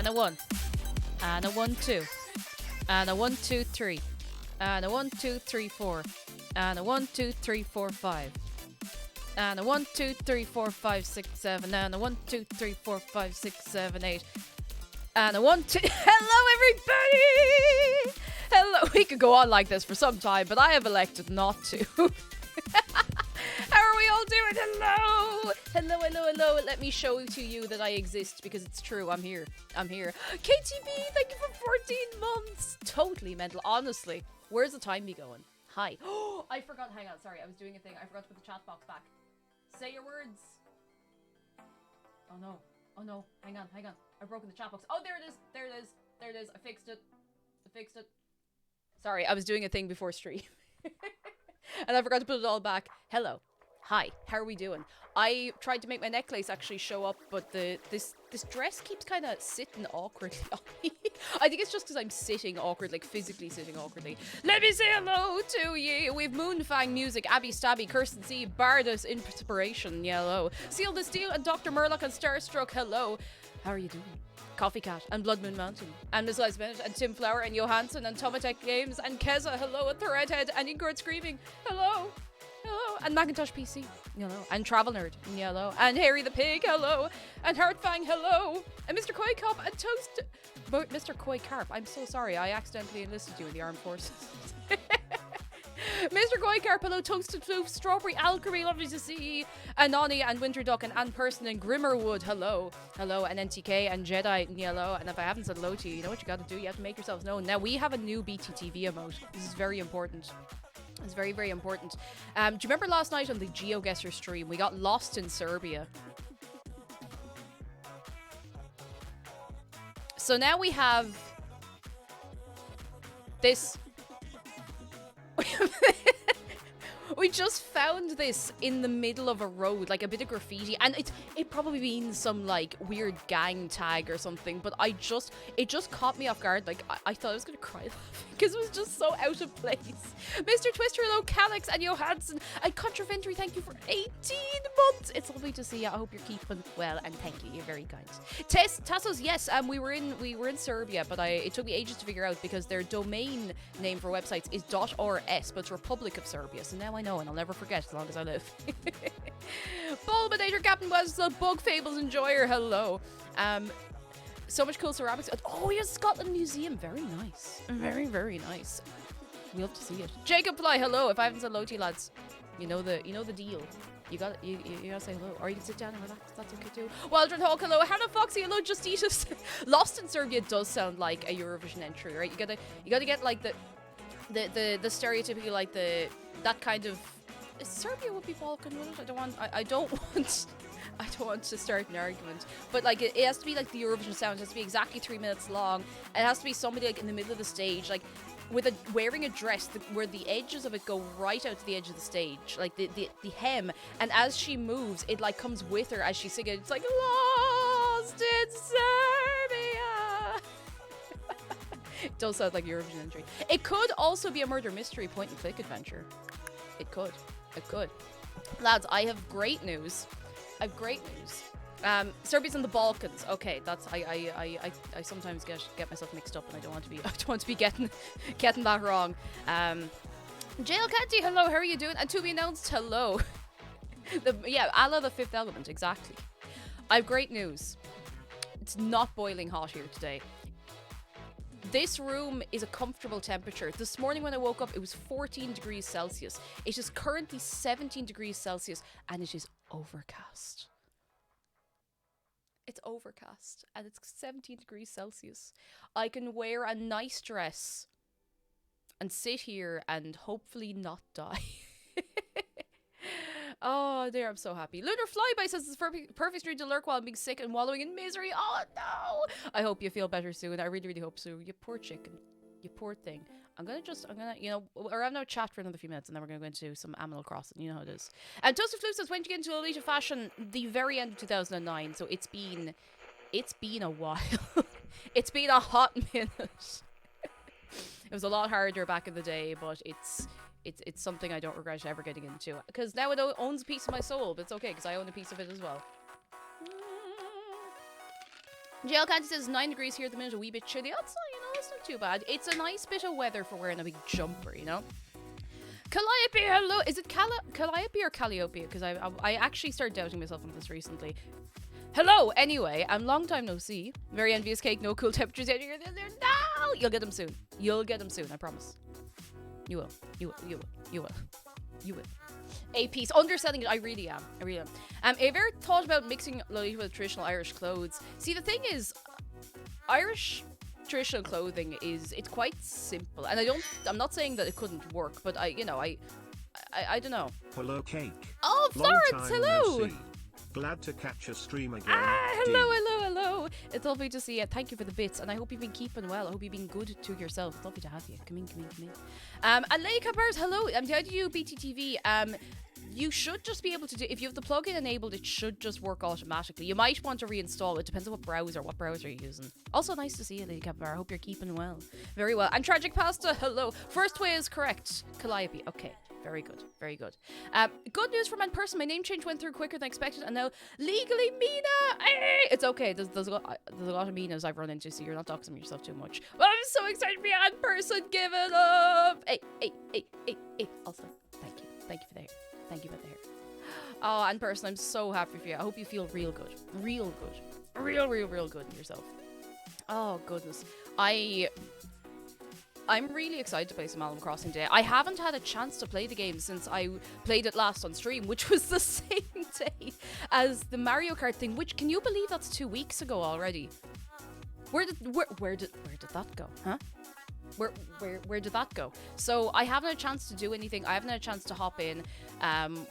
And a 1. And a 1, 2. And a 1, 2, 3. And a 1, 2, 3, 4. And a 1, 2, 3, 4, 5. And a 1, 2, 3, 4, 5, 6, 7. And a 1, 2, 3, 4, 5, 6, 7, 8. And a 1, 2. Hello, everybody! Hello. We could go on like this for some time, but I have elected not to. How are we all doing? Hello! Hello, hello, hello. Let me show to you that I exist because it's true. I'm here. I'm here. KTB, thank you for 14 months. Totally mental. Honestly, where's the time be going? Hi. Oh, I forgot. Hang on. Sorry, I was doing a thing. I forgot to put the chat box back. Say your words. Oh no. Oh no. Hang on. Hang on. I've broken the chat box. Oh, there it is. There it is. There it is. I fixed it. I fixed it. Sorry, I was doing a thing before stream. And I forgot to put it all back. Hello. Hi. How are we doing? I tried to make my necklace actually show up, but this dress keeps kind of sitting awkwardly on me. I think it's just because I'm sitting awkward, like physically sitting awkwardly. Let me say hello to you. We've Moonfang Music, Abby Stabby, Kirsten C, Bardus Inspiration, Yellow, Seal the Steel, and Dr. Murloc and Starstruck. Hello. How are you doing? Coffee Cat and Blood Moon Mountain and Miss Liza Bennett and Tim Flower and Johansson and Tomatech Games and Keza. Hello, and Threadhead and Ingrid Screaming. Hello. Hello. And Macintosh PC. Hello. And Travel Nerd. Hello. And Harry the Pig. Hello. And Heartfang. Hello. And Mr. Koi Cop and Toast. Mr. Koi Carp. I'm so sorry. I accidentally enlisted you in the armed forces. Mr. Koi Carp. Hello. Toasted Floof. Strawberry Alchemy. Lovely to see. And Nani and Winter Duck and Ann Person and Grimmerwood. Hello. Hello. And NTK and Jedi. Hello. And if I haven't said hello to you, you know what you got to do? You have to make yourselves known. Now, we have a new BTTV emote. This is very important. It's very, very important. Do you remember last night on the GeoGuessr stream, we got lost in Serbia? So now we have this. We just found this in the middle of a road, like a bit of graffiti, and it probably means some like weird gang tag or something, but it just caught me off guard. Like I thought I was gonna cry because it was just so out of place. Mr. Twister, hello, Calix and Johansson and Contraventry, thank you for 18 months. It's lovely to see you. I hope you're keeping well, and thank you. You're very kind. Tassos, yes, we were in Serbia, but it took me ages to figure out because their domain name for websites is .rs, but it's Republic of Serbia. So now I know, and I'll never forget as long as I live. Bulbinator, Captain West, Bug Fables Enjoyer, hello. So much cool ceramics. Oh, here's Scotland Museum. Very nice. Very, very nice. We love to see it. Jacob Fly, hello. If I haven't said hello to you, lads, you know the deal. You gotta say hello, or you can sit down and relax. That's okay too. Wildron Hawk, hello. Hannah Foxy, hello. Justitas. Lost in Serbia does sound like a Eurovision entry, right? You gotta get like the stereotypical, like that kind of. Serbia would be Balkan, would it? I don't want to start an argument, but like it has to be like the Eurovision sound. It has to be exactly 3 minutes long. It has to be somebody like in the middle of the stage, like wearing a dress where the edges of it go right out to the edge of the stage, like the hem, and as she moves, it like comes with her as she sings it. It's like lost in Serbia. It does sound like Eurovision entry. It could also be a murder mystery point and click adventure. It could. Lads, I have great news. Serbia's in the Balkans. Okay, that's I sometimes get myself mixed up, and I don't want to be getting that wrong. Jail Candy, hello, how are you doing? And to be announced, hello. Allah the Fifth Element, exactly. I have great news. It's not boiling hot here today. This room is a comfortable temperature. This morning when I woke up, it was 14 degrees Celsius. It is currently 17 degrees Celsius, and it is overcast. It's overcast, and it's 17 degrees Celsius. I can wear a nice dress and sit here and hopefully not die. Oh, dear, I'm so happy. Lunar Flyby says it's perfect street to lurk while I'm being sick and wallowing in misery. Oh, no! I hope you feel better soon. I really, really hope so. You poor chicken. You poor thing. I'm gonna, we're having a chat for another few minutes, and then we're gonna go into some Animal Crossing. You know how it is. And Toasted Flute says, when did you get into Lolita fashion? The very end of 2009, so it's been a while. It's been a hot minute. It was a lot harder back in the day, but it's something I don't regret ever getting into, because now it owns a piece of my soul, but it's okay because I own a piece of it as well. JL Canty says 9 degrees here at the minute, a wee bit chilly. That's not, that's not too bad. It's a nice bit of weather for wearing a big jumper, Calliope, hello. Is it Calliope or Calliope? Because I actually started doubting myself on this recently. Hello, anyway, long time no see. Very envious cake, no cool temperatures yet. No! You'll get them soon. You'll get them soon, I promise. You will. You will. You will. You will. You will. A piece. Underselling it, I really am. I really am. Have you ever thought about mixing Lolita with traditional Irish clothes? See, the thing is, Irish traditional clothing it's quite simple, and I'm not saying that it couldn't work, but I don't know. Hello, cake. Oh, Florence, hello. No, glad to catch a stream again. Hello. It's lovely to see you. Thank you for the bits, and I hope you've been keeping well. I hope you've been good to yourself. It's lovely to have you. Come in. And Leica Bars, hello. How do you do BTTV? You should just be able to do, if you have the plugin enabled, it should just work automatically. You might want to reinstall it. Depends on what browser you're using. Also, nice to see you, Lady Capybara. I hope you're keeping well. Very well. And Tragic Pasta, hello. First way is correct. Calliope. Okay. Very good. Very good. Good news for my person. My name change went through quicker than expected, and now legally Mina. It's okay. There's a lot of Minas I've run into, so you're not doxing yourself too much. Well, I'm so excited to be on person. Give it up. Hey. Also, thank you. Thank you for the hair. Thank you for the hair. Oh, and person, I'm so happy for you. I hope you feel real good. Real good. Real good in yourself. Oh, goodness. I'm really excited to play some Animal Crossing today. I haven't had a chance to play the game since I played it last on stream, which was the same day as the Mario Kart thing, which, can you believe that's 2 weeks ago already? Where did that go? Huh? Where did that go? So I haven't had a chance to do anything. I haven't had a chance to hop in.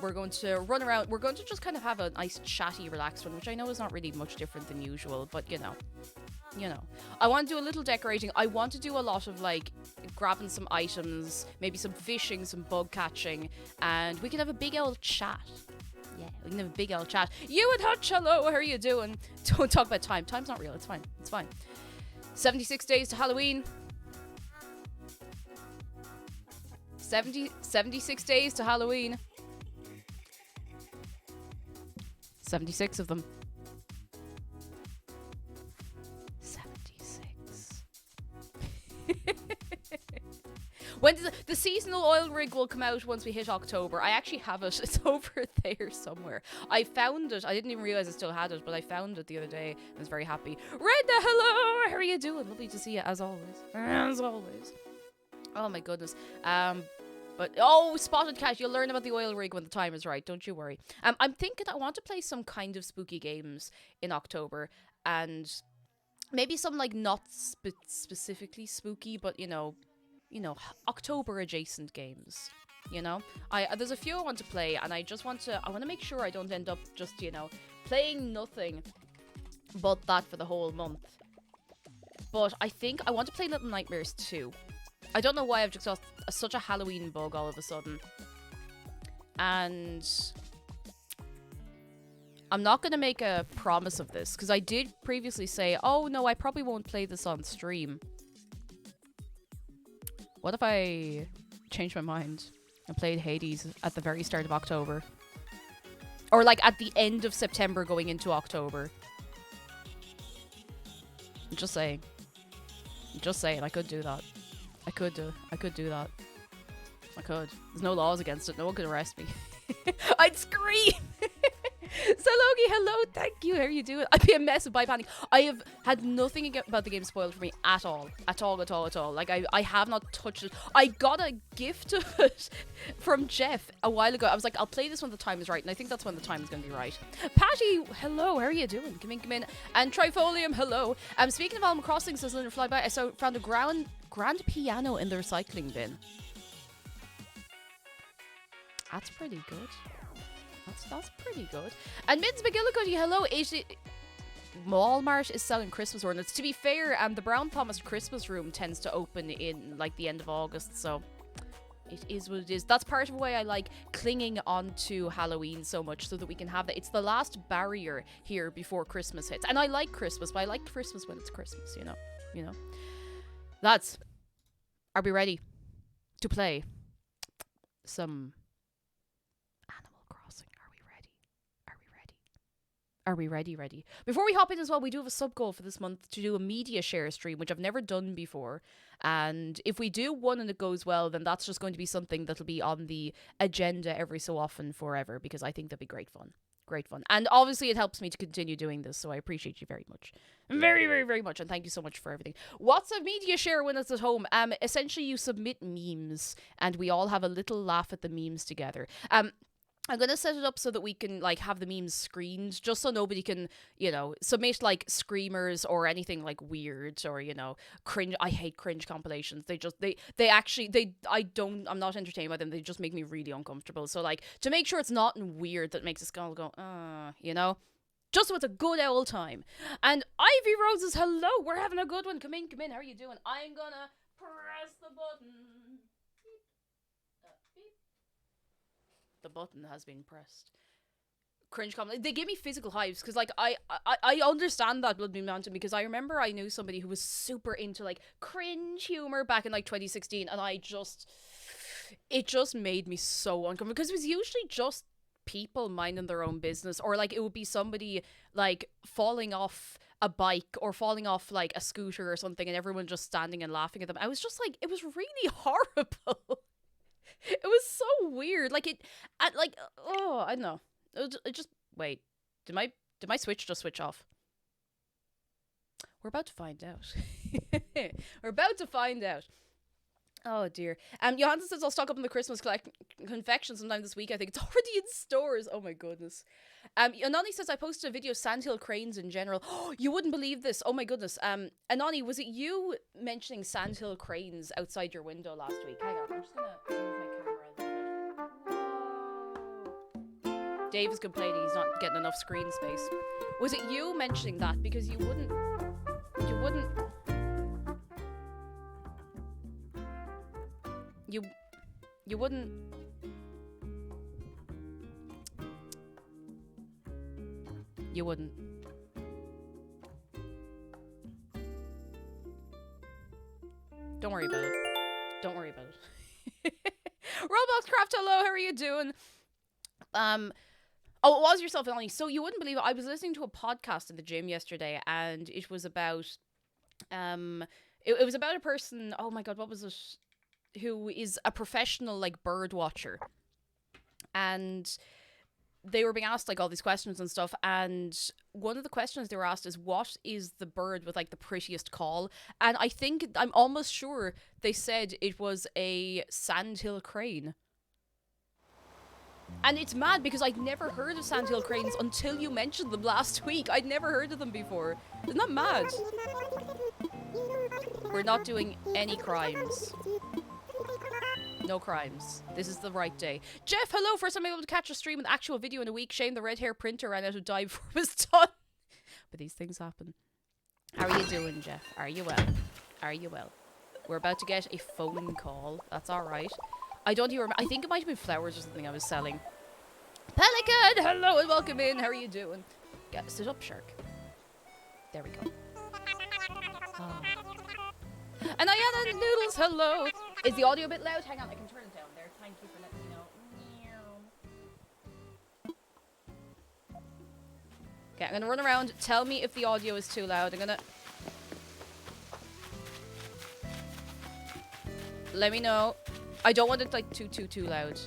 We're going to run around. We're going to just kind of have a nice chatty, relaxed one, which I know is not really much different than usual, but I want to do a little decorating. I want to do a lot of like grabbing some items, maybe some fishing, some bug catching, and we can have a big old chat. Yeah, we can have a big old chat. You and Hutch, hello, how are you doing? Don't talk about time. Time's not real. It's fine. 76 days to Halloween. 76 days to Halloween. 76 of them. 76. When the seasonal oil rig will come out once we hit October. I actually have it. It's over there somewhere. I found it. I didn't even realize I still had it, but I found it the other day. I was very happy. Reda, hello. How are you doing? Lovely to see you as always. As always. Oh my goodness. But Spotted Cat, you'll learn about the oil rig when the time is right. Don't you worry. I'm thinking I want to play some kind of spooky games in October, and maybe some like not specifically spooky, but October adjacent games. There's a few I want to play, and I want to make sure I don't end up just playing nothing but that for the whole month. But I think I want to play Little Nightmares 2. I don't know why I've just got such a Halloween bug all of a sudden. And I'm not going to make a promise of this, because I did previously say, oh no, I probably won't play this on stream. What if I change my mind and played Hades at the very start of October? Or like at the end of September going into October? I'm just saying. I could do that. I could do that. I could. There's no laws against it. No one could arrest me. I'd scream. So Logie, hello, thank you. How are you doing? I'd be a mess of bypassing. I have had nothing about the game spoiled for me at all. Like I have not touched it. I got a gift of it from Jeff a while ago. I was like, I'll play this when the time is right, and I think that's when the time is going to be right. Patty, hello. How are you doing? Come in. And Trifolium, hello. Speaking of Animal Crossing, says Linda Flyby, I found a grand piano in the recycling bin. That's pretty good. That's pretty good. And Mids McGillicuddy, hello. Walmart is selling Christmas ornaments. To be fair, the Brown Thomas Christmas room tends to open in like the end of August, so it is what it is. That's part of why I like clinging on to Halloween so much, so that we can have that. It's the last barrier here before Christmas hits. And I like Christmas, but I like Christmas when it's Christmas, you know. Lads, are we ready to play some Animal Crossing? Are we ready? Are we ready? Ready. Before we hop in as well, we do have a sub goal for this month to do a media share stream, which I've never done before. And if we do one and it goes well, then that's just going to be something that'll be on the agenda every so often forever, because I think that'd be great fun. Great fun. And obviously it helps me to continue doing this, so I appreciate you very much. Very, very, very much. And thank you so much for everything. What's a media share when it's at home? Essentially you submit memes and we all have a little laugh at the memes together. I'm going to set it up so that we can, like, have the memes screened, just so nobody can, you know, submit, like, screamers or anything, like, weird or, you know, cringe. I hate cringe compilations. I'm not entertained by them. They just make me really uncomfortable. So, like, to make sure it's not weird that makes us all go, you know? Just so it's a good old time. And Ivy Roses, hello. We're having a good one. Come in. How are you doing? I'm going to press the button. The button has been pressed. Cringe comment. They give me physical hives because, like, I understand that Blood Moon Mountain, because I remember I knew somebody who was super into, like, cringe humor back in, like, 2016, and it just made me so uncomfortable, because it was usually just people minding their own business, or, like, it would be somebody, like, falling off a bike or falling off, like, a scooter or something, and everyone just standing and laughing at them. I was just like, it was really horrible. It was so weird. Like, I don't know. It just, wait. Did my switch just switch off? We're about to find out. We're about to find out. Oh, dear. Johansson says I'll stock up on the Christmas confection sometime this week. I think it's already in stores. Oh, my goodness. Anani says I posted a video of sandhill cranes in general. Oh, you wouldn't believe this. Oh, my goodness. Anani, was it you mentioning sandhill cranes outside your window last week? Hang on. I'm just going to move my camera a little bit. Dave is complaining he's not getting enough screen space. Was it you mentioning that? Because you wouldn't... You wouldn't... You wouldn't. Don't worry about it. Don't worry about it. Roblox Craft, hello, how are you doing? Oh, it was yourself, Ellie. So you wouldn't believe it. I was listening to a podcast in the gym yesterday, and it was about... It was about a person... Oh my god, what was it? Who is a professional, like, bird watcher. And they were being asked, like, all these questions and stuff, and one of the questions they were asked is, what is the bird with, like, the prettiest call? And I'm almost sure they said it was a sandhill crane. And it's mad because I'd never heard of sandhill cranes until you mentioned them last week. I'd never heard of them before. Isn't that mad? We're not doing any crimes. No crimes. This is the right day. Jeff, hello. First time I'm able to catch a stream with actual video in a week. Shame the red hair printer ran out of dye before it was done. But these things happen. How are you doing, Jeff? Are you well? Are you well? We're about to get a phone call. That's alright. I don't even remember. I think it might have been flowers or something I was selling. Pelican, hello and welcome in. How are you doing? Sit up, shark. There we go. Oh. And Ayana Noodles, hello. Is the audio a bit loud? Hang on, I can turn it down there. Thank you for letting me know. Okay, I'm gonna run around. Tell me if the audio is too loud. I'm gonna... Let me know. I don't want it, like, too loud.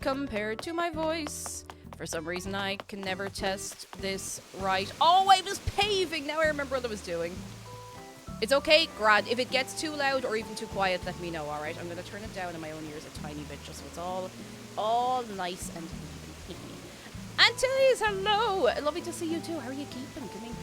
Compared to my voice. For some reason, I can never test this right. Oh, I was paving! Now I remember what I was doing. It's okay, Grad. If it gets too loud or even too quiet, let me know, alright? I'm gonna turn it down in my own ears a tiny bit, just so it's all nice and even. Antilles, hello! Lovely to see you too. How are you keeping? Come in.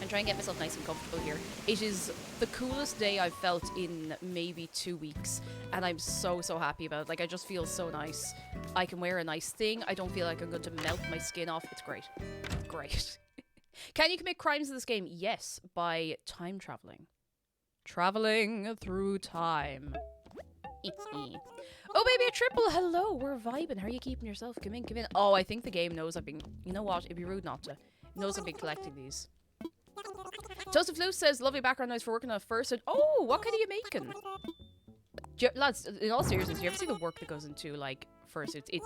I'm trying to get myself nice and comfortable here. It is the coolest day I've felt in maybe 2 weeks, and I'm so happy about it. Like, I just feel so nice. I can wear a nice thing. I don't feel like I'm going to melt my skin off. It's great. Great. Can you commit crimes in this game? Yes, by time traveling. Traveling through time. Oh, baby, a triple. Hello, we're vibing. How are you keeping yourself? Come in. Oh, I think the game knows I've been... You know what? It'd be rude not to. It knows I've been collecting these. Toasted Flute says, lovely background noise for working on a first. And oh, what kind are you making? Lads, in all seriousness, you ever see the work that goes into, like, fursuits?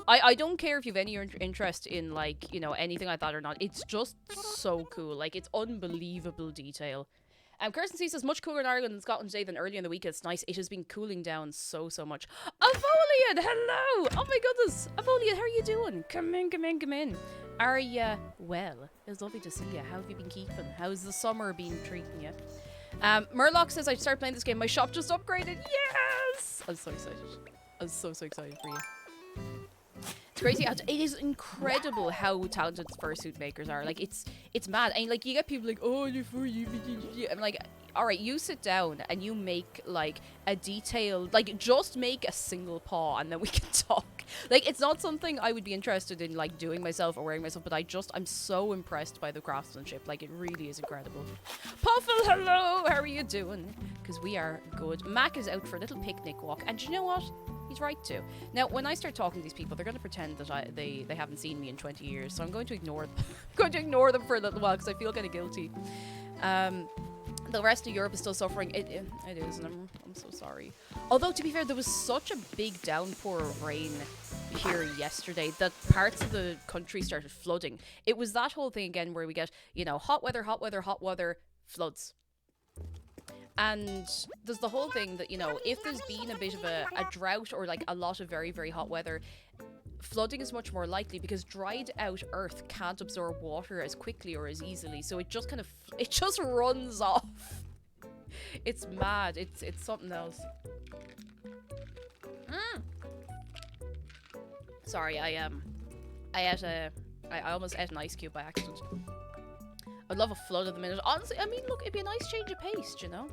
I don't care if you've any interest in, like, you know, anything like that or not. It's just so cool. Like, it's unbelievable detail. Kirsten C says, much cooler in Ireland and Scotland today than earlier in the week. It's nice. It has been cooling down so much. Avolian, hello! Oh my goodness. Avolian, how are you doing? Come in. Are ya well? It's lovely to see you. How have you been keeping? How's the summer been treating you? Murloc says, I started playing this game. My shop just upgraded. Yes! I'm so excited. I'm so excited for you. It's crazy. It is incredible how talented fursuit makers are. Like, it's mad. And, like, you get people like, oh, you're for you. I'm like, all right, you sit down and you make, like, a detailed, like, just make a single paw and then we can talk. Like, it's not something I would be interested in, like, doing myself or wearing myself, but I'm so impressed by the craftsmanship. Like, it really is incredible. Puffle, hello! How are you doing? Because we are good. Mac is out for a little picnic walk. And do you know what? He's right to. Now, when I start talking to these people, they're going to pretend that they haven't seen me in 20 years, so I'm going to ignore them. I'm going to ignore them for a little while because I feel kind of guilty. The rest of Europe is still suffering. It is, and I'm so sorry. Although, to be fair, there was such a big downpour of rain here yesterday that parts of the country started flooding. It was that whole thing again where we get, you know, hot weather, floods. And there's the whole thing that, you know, if there's been a bit of a drought or like a lot of very, very hot weather, flooding is much more likely because dried out earth can't absorb water as quickly or as easily. So it just it just runs off. It's mad. It's something else. Sorry, I almost ate an ice cube by accident. I'd love a flood at the minute. Honestly, I mean, look, it'd be a nice change of pace, you know?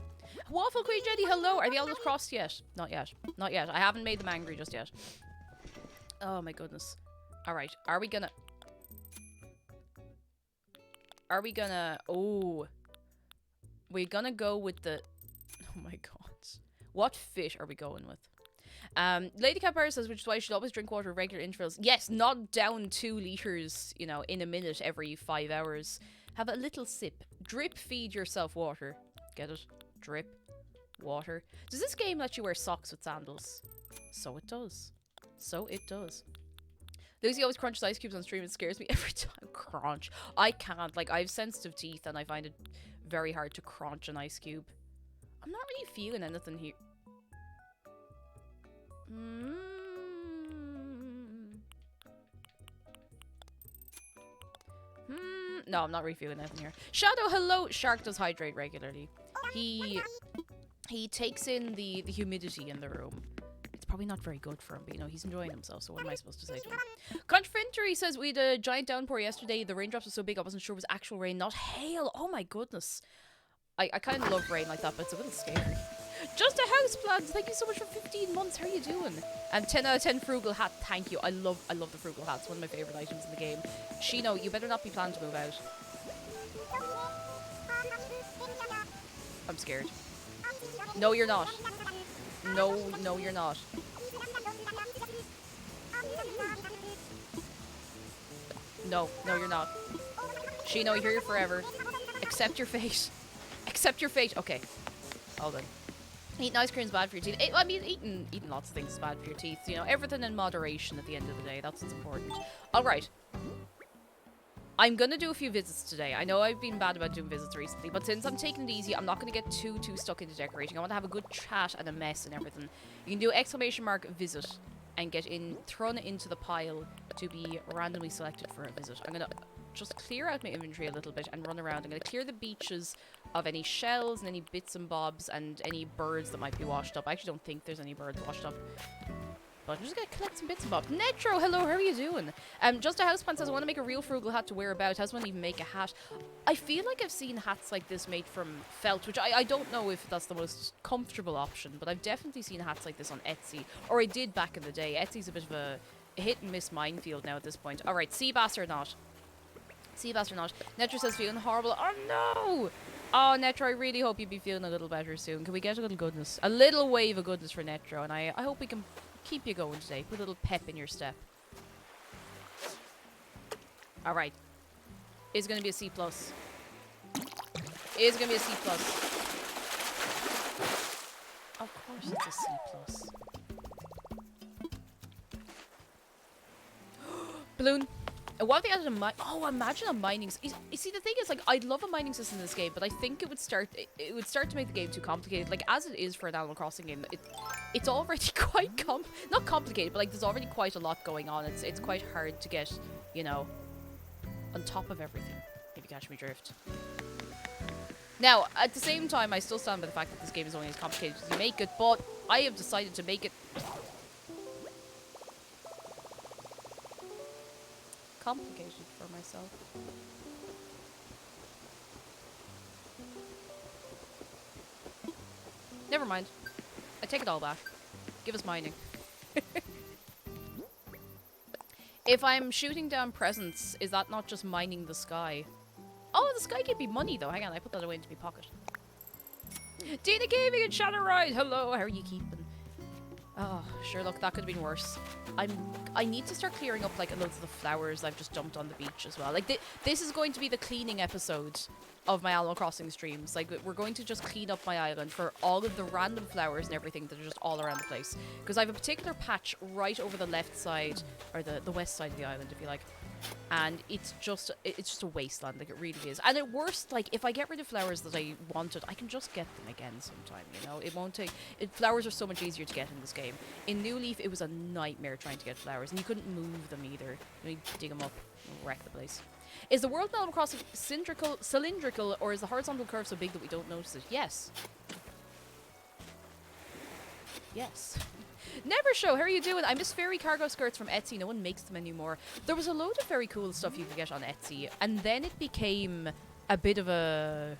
Waffle Queen Jenny, hello. Are the elders crossed yet? Not yet. Not yet. I haven't made them angry just yet. Oh my goodness. Alright, are we gonna... Oh. We're gonna go with the... Oh my god. What fish are we going with? Lady Capar says, which is why you should always drink water at regular intervals. Yes, not down 2 litres, you know, in a minute every 5 hours. Have a little sip. Drip feed yourself water. Get it? Drip. Water. Does this game let you wear socks with sandals? So it does. So it does. Lucy always crunches ice cubes on stream. It scares me every time. Crunch. I can't. Like, I have sensitive teeth and I find it very hard to crunch an ice cube. I'm not really feeling anything here. No, I'm not really feeling anything here. Shadow, hello. Shark does hydrate regularly. He takes in the humidity in the room. It's probably not very good for him, but you know, he's enjoying himself, so what am I supposed to say to him? Contrafintry says, we had a giant downpour yesterday. The raindrops were so big I wasn't sure it was actual rain, not hail. Oh my goodness. I kind of love rain like that, but it's a little scary. Just a house plant. Thank you so much for 15 months. How are you doing? And 10 out of 10 frugal hat. Thank you. I love the frugal hat. It's one of my favorite items in the game. Shino, you better not be planning to move out. I'm scared. No, you're not. No, you're not. No, you're not. Shino, you're here forever. Accept your fate. Accept your fate. Okay. Hold on. Eating ice cream is bad for your teeth. I mean, eating lots of things is bad for your teeth. You know, everything in moderation at the end of the day. That's what's important. Alright. I'm gonna do a few visits today. I know I've been bad about doing visits recently, but since I'm taking it easy, I'm not gonna get too stuck into decorating. I want to have a good chat and a mess and everything. You can do !visit and get thrown into the pile to be randomly selected for a visit. I'm gonna just clear out my inventory a little bit and run around. I'm gonna clear the beaches of any shells and any bits and bobs and any birds that might be washed up. I actually don't think there's any birds washed up. But I'm just gonna collect some bits and bobs. Netro, hello, how are you doing? Just a houseplant says, I want to make a real frugal hat to wear about. How does one even make a hat? I feel like I've seen hats like this made from felt, which I don't know if that's the most comfortable option, but I've definitely seen hats like this on Etsy. Or I did back in the day. Etsy's a bit of a hit and miss minefield now at this point. Alright, sea bass or not? Sea bass or not? Netro says, feeling horrible. Oh no! Oh, Netro, I really hope you'll be feeling a little better soon. Can we get a little goodness? A little wave of goodness for Netro, and I hope we can keep you going today. Put a little pep in your step. Alright. It's going to be a C+. It's going to be a C+. Of course. course it's a C plus. Balloon. What if they added a mine? Oh, imagine a mining. You see, the thing is, like, I'd love a mining system in this game, but I think it would start to make the game too complicated. Like, as it is for an Animal Crossing game, it's already quite not complicated, but like, there's already quite a lot going on. It's quite hard to get, you know, on top of everything. If you catch me drift. Now, at the same time, I still stand by the fact that this game is only as complicated as you make it, but I have decided to make it complicated for myself. Never mind. I take it all back. Give us mining. If I'm shooting down presents, is that not just mining the sky? Oh, the sky can be money though. Hang on, I put that away into my pocket. Dina Gaming and Shadow Ride! Hello, how are you keeping? Oh, sure, look, that could have been worse. I need to start clearing up, like, loads of the flowers I've just dumped on the beach as well. Like, this is going to be the cleaning episode of my Animal Crossing streams. Like, we're going to just clean up my island for all of the random flowers and everything that are just all around the place. Because I have a particular patch right over the left side, or the west side of the island, if you like. And it's just a wasteland, like, it really is. And at worst, like, if I get rid of flowers that I wanted, I can just get them again sometime, you know? It won't take... flowers are so much easier to get in this game. In New Leaf, it was a nightmare trying to get flowers, and you couldn't move them either. You need to dig them up and wreck the place. Is the world in Animal Crossing cylindrical, or is the horizontal curve so big that we don't notice it? Yes. Yes. Never Show, how are you doing? I miss fairy cargo skirts from Etsy. No one makes them anymore. There was a load of very cool stuff you could get on Etsy, and then it became a bit of a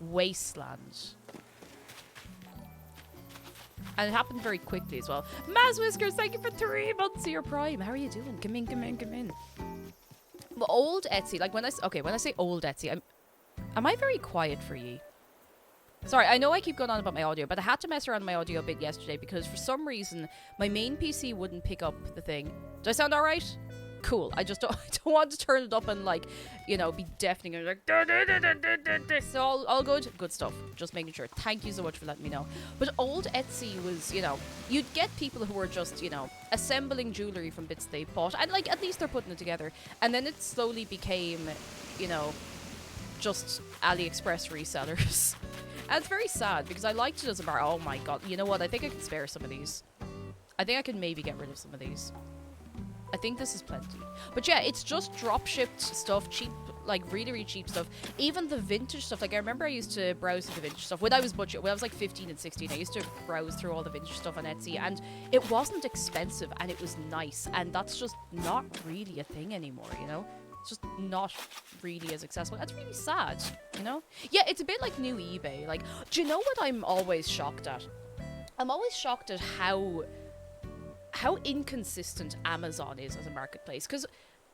wasteland. And it happened very quickly as well. Maz Whiskers, thank you for 3 months of your Prime. How are you doing? Come in, come in, come in. Well, old Etsy, like when I say old Etsy, am I very quiet for ye? Sorry, I know I keep going on about my audio, but I had to mess around with my audio a bit yesterday because for some reason my main PC wouldn't pick up the thing. Do I sound alright? Cool. I just don't want to turn it up and, like, you know, be deafening and like so all good? Good stuff. Just making sure. Thank you so much for letting me know. But old Etsy was, you know, you'd get people who were just, you know, assembling jewellery from bits they bought, and, like, at least they're putting it together. And then it slowly became, you know, just AliExpress resellers. And it's very sad because I liked it as a bar. Oh my god. You know what? I think I can spare some of these. I think I can maybe get rid of some of these. I think this is plenty. But yeah, it's just drop-shipped stuff, cheap, like really, really cheap stuff. Even the vintage stuff. Like, I remember I used to browse through the vintage stuff when I was like 15 and 16. I used to browse through all the vintage stuff on Etsy, and it wasn't expensive, and it was nice. And that's just not really a thing anymore, you know? It's just not really as accessible. That's really sad, you know? Yeah, it's a bit like new eBay. Like, do you know what I'm always shocked at? I'm always shocked at how inconsistent Amazon is as a marketplace. Because,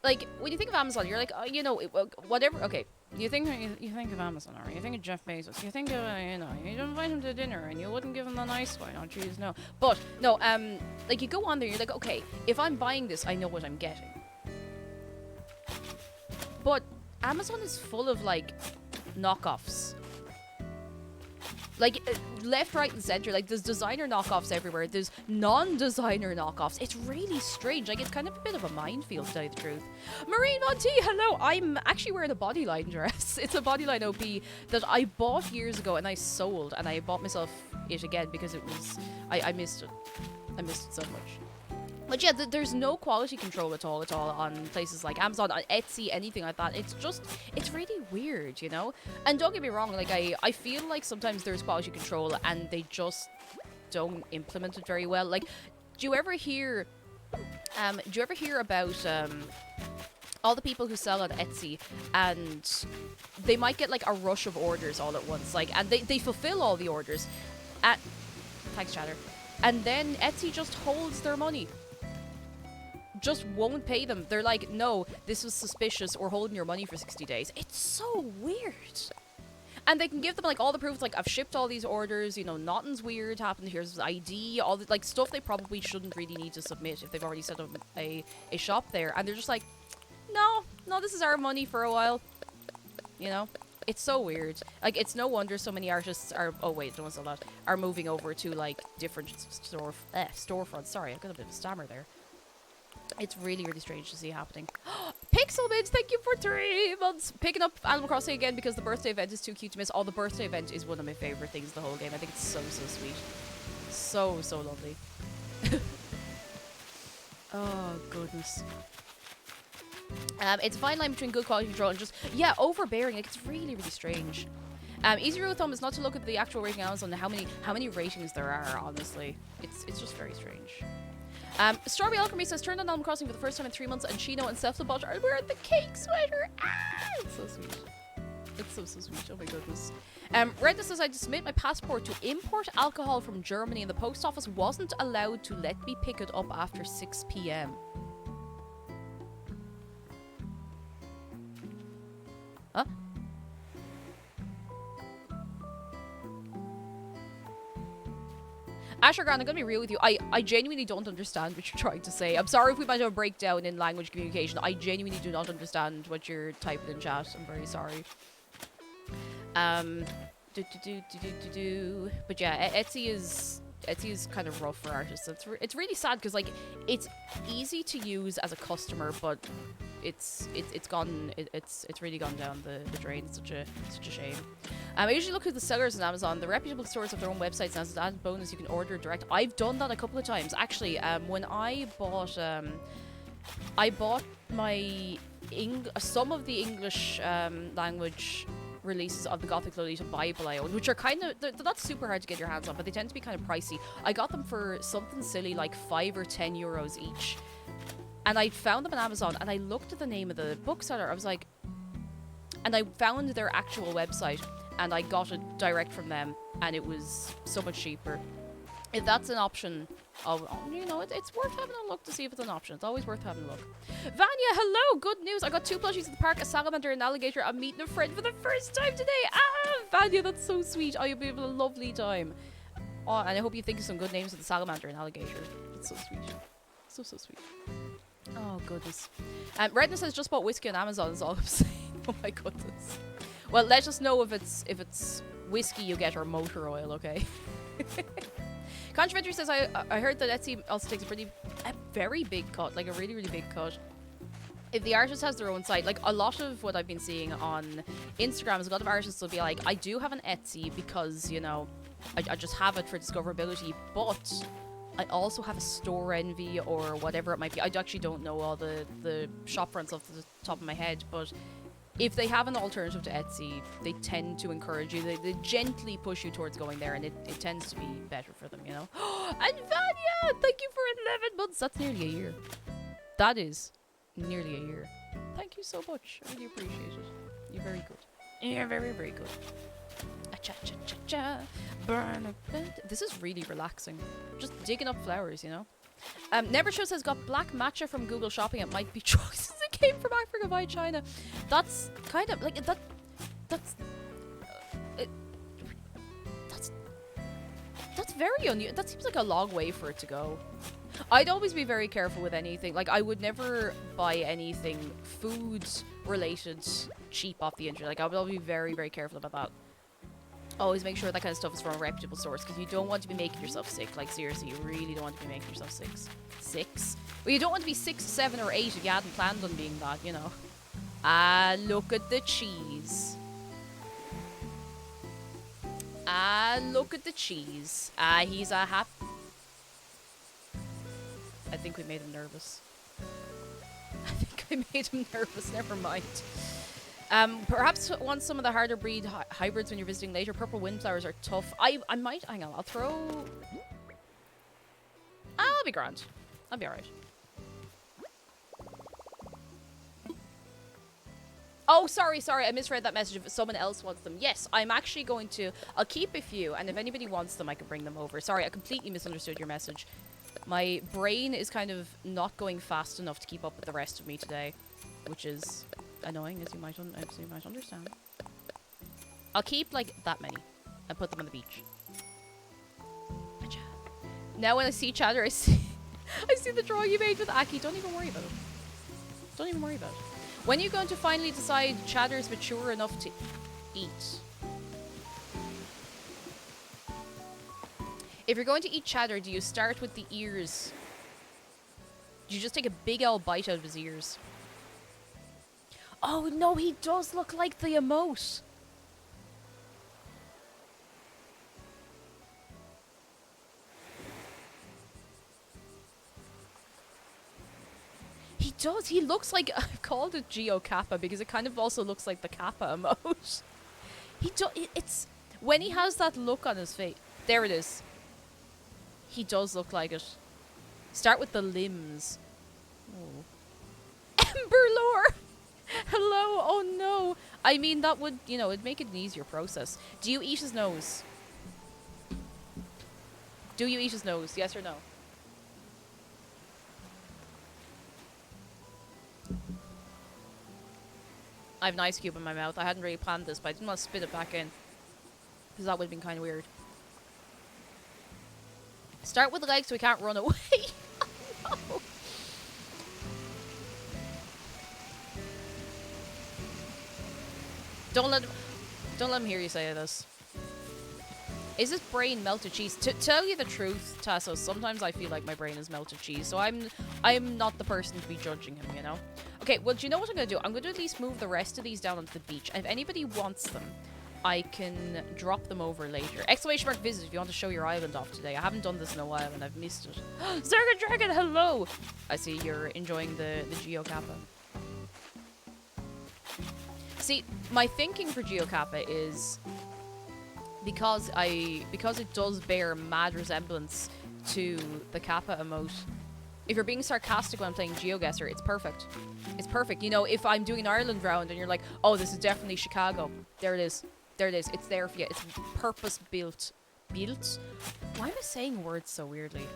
like, when you think of Amazon, you're like, oh, you know, whatever. Okay, you think of Amazon, or you think of Jeff Bezos. You think of, you know, you invite him to dinner and you wouldn't give him the nice one. Oh, jeez, no. But no, like, you go on there, you're like, okay, if I'm buying this, I know what I'm getting. But Amazon is full of, like, knockoffs. Like, left, right, and center. Like, there's designer knockoffs everywhere. There's non-designer knockoffs. It's really strange. Like, it's kind of a bit of a minefield, to tell you the truth. Marine Monty, hello. I'm actually wearing a bodyline dress. It's a bodyline OP that I bought years ago and I sold. And I bought myself it again because it was... I missed it. I missed it so much. But yeah, there's no quality control at all on places like Amazon, on Etsy, anything like that. It's really weird, you know? And don't get me wrong, like, I feel like sometimes there's quality control and they just don't implement it very well. Like, do you ever hear about all the people who sell on Etsy, and they might get, like, a rush of orders all at once, like, and they fulfill all the orders at... Thanks, Chatter. And then Etsy just holds their money. Just won't pay them. They're like, no, this was suspicious, or holding your money for 60 days. It's so weird. And they can give them, like, all the proof, like, I've shipped all these orders, you know, nothing's weird happened, here's ID, all the, like, stuff they probably shouldn't really need to submit if they've already set up a shop there. And they're just like, no, this is our money for a while. You know? It's so weird. Like, it's no wonder so many artists are. Oh wait, don't say that. Are moving over to like different storefronts. Sorry, I got a bit of a stammer there. It's really, really strange to see happening. Pixelmid, thank you for 3 months. Picking up Animal Crossing again because the birthday event is too cute to miss. Oh, the birthday event is one of my favorite things in the whole game. I think it's so, so sweet. So, so lovely. Oh, goodness. It's a fine line between good quality control and just, yeah, overbearing. Like, it's really, really strange. Easy rule of thumb is not to look at the actual rating on Amazon and how many ratings there are, honestly. It's just very strange. Strawberry Alchemy says, turned on Animal Crossing for the first time in 3 months, and Chino and Cephalobot are wearing the cake sweater. Ah! It's so sweet. It's so, so sweet. Oh my goodness. Redna says, I had to submit my passport to import alcohol from Germany, and the post office wasn't allowed to let me pick it up after 6 p.m. Huh? Asher Grant, I'm gonna be real with you. I genuinely don't understand what you're trying to say. I'm sorry if we might have a breakdown in language communication. I genuinely do not understand what you're typing in chat. I'm very sorry. But yeah, Etsy is kind of rough for artists. It's really sad because like it's easy to use as a customer, but it's really gone down the drain. It's such a shame. I usually look at the sellers on Amazon. The reputable stores have their own websites, and as an added bonus, you can order direct. I've done that a couple of times actually. When I bought my some of the English language releases of the Gothic Lolita Bible I own, which are they're not super hard to get your hands on, but they tend to be kind of pricey. I got them for something silly like 5 or 10 euros each. And I found them on Amazon, and I looked at the name of the bookseller. I was like, and I found their actual website, and I got it direct from them, and it was so much cheaper. If that's an option, you know, it's worth having a look to see if it's an option. It's always worth having a look. Vanya, hello! Good news! I got 2 plushies at the park, a salamander and an alligator. I'm meeting a friend for the first time today! Ah! Vanya, that's so sweet! Oh, you'll be having a lovely time. Oh, and I hope you think of some good names for the salamander and alligator. It's so sweet. So, so sweet. Oh, goodness. Redna says, just bought whiskey on Amazon is all I'm saying. Oh my goodness. Well, let us know if it's whiskey you get or motor oil, okay? Controversy says, I heard that Etsy also takes a very big cut, like a really, really big cut. If the artist has their own site, like a lot of what I've been seeing on Instagram is a lot of artists will be like, I do have an Etsy because, you know, I just have it for discoverability, but I also have a store envy or whatever it might be. I actually don't know all the shop fronts off the top of my head, but if they have an alternative to Etsy, they tend to encourage you. They gently push you towards going there, and it tends to be better for them, you know? And Vanya, thank you for 11 months. That's nearly a year. That is nearly a year. Thank you so much. I really appreciate it. You're very good. You're very, very good. Cha-cha-cha-cha. Burn a bit. This is really relaxing. Just digging up flowers, you know? Nevershow says, got black matcha from Google Shopping. It might be choices that came from Africa via China. That's kind of like that's very unusual. That seems like a long way for it to go. I'd always be very careful with anything. Like, I would never buy anything food related cheap off the internet. Like, I would always be very, very careful about that. Always make sure that kind of stuff is from a reputable source, because you don't want to be making yourself sick. Like, seriously, you really don't want to be making yourself sick. Well, you don't want to be 6, 7, or 8 if you hadn't planned on being that, you know. Ah, look at the cheese. Ah, look at the cheese. Ah, he's a I think we made him nervous. I think I made him nervous. Never mind. Perhaps want some of the harder breed hybrids when you're visiting later. Purple windflowers are tough. I might, hang on, I'll throw... I'll be grand. I'll be alright. Oh, sorry, I misread that message. If someone else wants them. Yes, I'm actually going to... I'll keep a few, and if anybody wants them, I can bring them over. Sorry, I completely misunderstood your message. My brain is kind of not going fast enough to keep up with the rest of me today, which is... annoying, as you might understand. I'll keep like that many and put them on the beach. Now when I see Chatter, I see the drawing you made with Aki. Don't even worry about it. Don't even worry about it. When are you going to finally decide Chatter's mature enough to... eat. If you're going to eat cheddar, do you start with the ears? Do you just take a big old bite out of his ears? Oh no, he does look like the emote. He does. He looks like... I've called it Geo Kappa because it kind of also looks like the Kappa emote. He does... It's... When he has that look on his face... There it is. He does look like it. Start with the limbs. Oh. Emberlore! Hello! Oh no! I mean, that would, you know, it'd make it an easier process. Do you eat his nose? Do you eat his nose? Yes or no? I have an ice cube in my mouth. I hadn't really planned this, but I didn't want to spit it back in. Because that would have been kind of weird. Start with the legs so we can't run away. Oh, no. Don't let him hear you say this. Is this brain melted cheese? To tell you the truth, Tasso, sometimes I feel like my brain is melted cheese, so I'm not the person to be judging him, you know? Okay, well, do you know what I'm going to do? I'm going to at least move the rest of these down onto the beach. And if anybody wants them, I can drop them over later. Exclamation mark visit if you want to show your island off today. I haven't done this in a while and I've missed it. Zerga Dragon, hello! I see you're enjoying the Geo Kappa. See, my thinking for Geo Kappa is... Because it does bear mad resemblance to the Kappa emote. If you're being sarcastic when I'm playing GeoGuessr, it's perfect. It's perfect. You know, if I'm doing an Ireland round and you're like, oh, this is definitely Chicago. There it is. There it is. It's there for you. It's purpose built. Built? Why am I saying words so weirdly?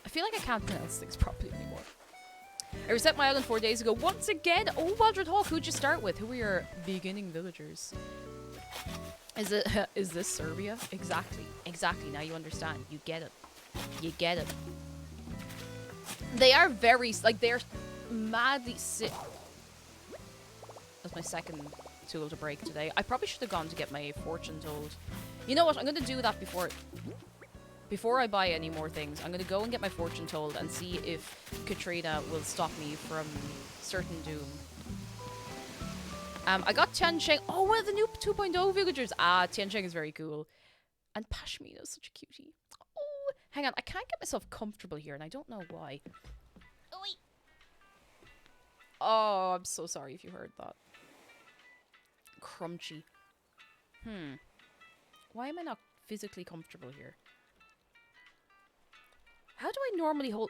I feel like I can't pronounce things properly anymore. I reset my island 4 days ago. Once again! Oh, Waldred Hawk, who'd you start with? Who were your beginning villagers? Is this Serbia? Exactly. Exactly. Now you understand. You get it. You get it. They are very, like, they're madly sick. That's my second tool to break today. I probably should have gone to get my fortune told. You know what? I'm going to do that before I buy any more things. I'm going to go and get my fortune told and see if Katrina will stop me from certain doom. I got Tiancheng. Oh, one of the new 2.0 villagers. Ah, Tiancheng is very cool. And Pashmina is such a cutie. Oh, hang on. I can't get myself comfortable here, and I don't know why. Oh, wait. Oh, I'm so sorry if you heard that. Crunchy. Why am I not physically comfortable here? How do I normally hold...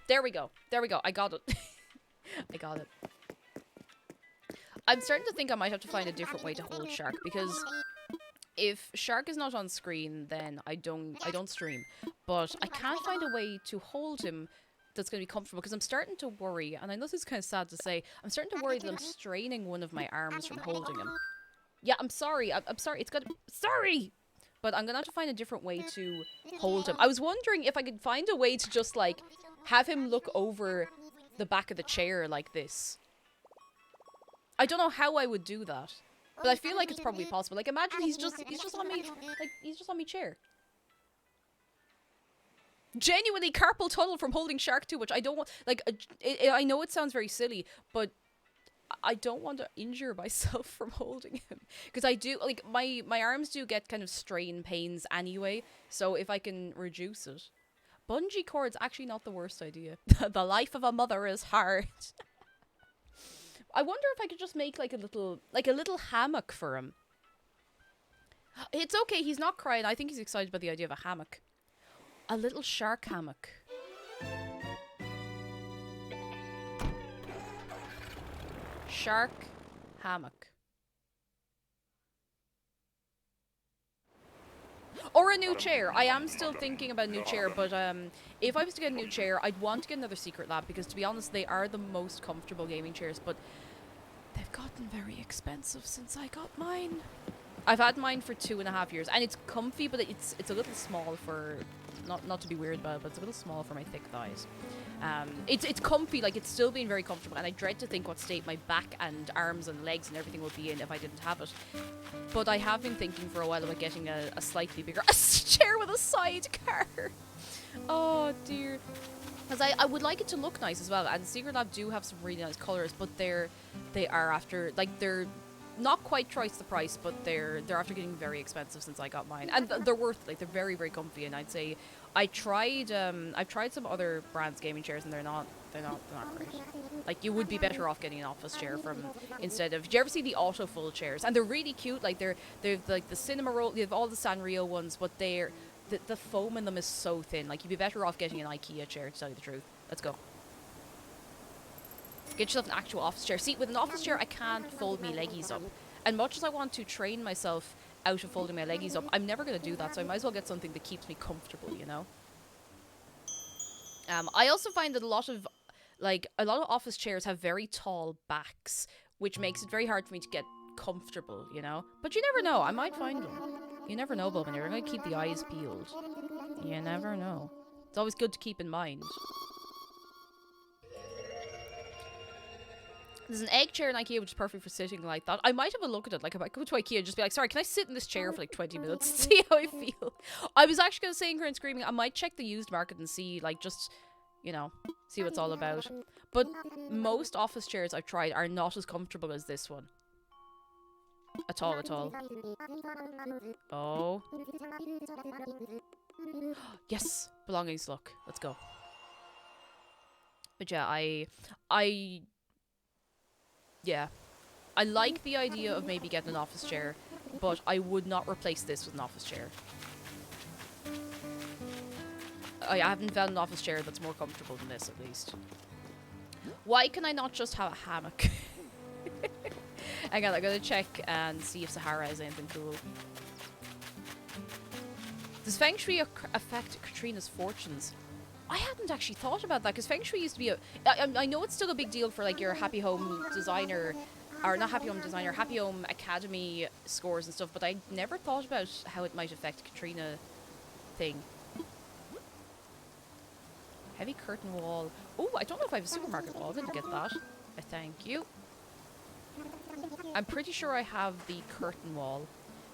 There we go. There we go. I got it. I got it. I'm starting to think I might have to find a different way to hold Shark, because if Shark is not on screen, then I don't stream. But I can't find a way to hold him that's going to be comfortable, because I'm starting to worry, and I know this is kind of sad to say, I'm starting to worry that I'm straining one of my arms from holding him. Yeah, I'm sorry. I'm sorry. It's got... Sorry! But I'm going to have to find a different way to hold him. I was wondering if I could find a way to just, like, have him look over the back of the chair like this. I don't know how I would do that, but I feel like it's probably possible. Like, imagine he's just on me, like, he's just on me chair. Genuinely carpal tunnel from holding Shark too much. I don't want, like, I know it sounds very silly, but I don't want to injure myself from holding him. Because I do, like, my arms do get kind of strain pains anyway, so if I can reduce it. Bungee cord's actually not the worst idea. The life of a mother is hard. I wonder if I could just make like a little hammock for him. It's okay, he's not crying. I think he's excited by the idea of a hammock. A little shark hammock. Shark hammock. Or a new chair. I am still thinking about a new chair, but if I was to get a new chair, I'd want to get another Secret Lab, because to be honest, they are the most comfortable gaming chairs, but they've gotten very expensive since I got mine. I've had mine for 2.5 years, and it's comfy, but it's a little small for, not to be weird about it, but it's a little small for my thick thighs. It's comfy, like it's still being very comfortable, and I dread to think what state my back and arms and legs and everything would be in if I didn't have it. But I have been thinking for a while about getting a slightly bigger chair with a sidecar. Oh dear. Because I would like it to look nice as well, and Secret Lab do have some really nice colours, but they are after, like, they're not quite twice the price, but they're after getting very expensive since I got mine, and they're worth it. Like, they're very, very comfy, and I'd say I've tried some other brands' gaming chairs, and they're not great. Like, you would be better off getting an office chair instead of. Do you ever see the Autofull chairs? And they're really cute. Like, they've like the cinema roll. They have all the Sanrio ones, but the foam in them is so thin. Like, you'd be better off getting an IKEA chair, to tell you the truth. Let's go. Get yourself an actual office chair. See, with an office chair, I can't fold my leggies up. And much as I want to train myself out of folding my leggies up, I'm never going to do that, so I might as well get something that keeps me comfortable, you know? I also find that a lot of office chairs have very tall backs, which makes it very hard for me to get comfortable, you know? But you never know, I might find one. You never know, Bowman. You're going to keep the eyes peeled. You never know. It's always good to keep in mind. There's an egg chair in IKEA which is perfect for sitting like that. I might have a look at it. Like, I might go to IKEA and just be like, sorry, can I sit in this chair for like 20 minutes and see how I feel? I was actually going to say in current screaming, I might check the used market and see, like, just, you know, see what it's all about. But most office chairs I've tried are not as comfortable as this one. At all. Oh. Yes! Belongings, look. Let's go. But yeah, yeah. I like the idea of maybe getting an office chair, but I would not replace this with an office chair. I haven't found an office chair that's more comfortable than this, at least. Why can I not just have a hammock? Hang on, I'm gonna check and see if Sahara has anything cool. Does Feng Shui affect Katrina's fortunes? I hadn't actually thought about that, because Feng Shui used to be I know it's still a big deal for, like, your Happy Home Designer, or not Happy Home Designer, Happy Home Academy scores and stuff, but I never thought about how it might affect Katrina thing. Heavy curtain wall. Oh, I don't know if I have a supermarket wall. I didn't get that. Thank you. I'm pretty sure I have the curtain wall.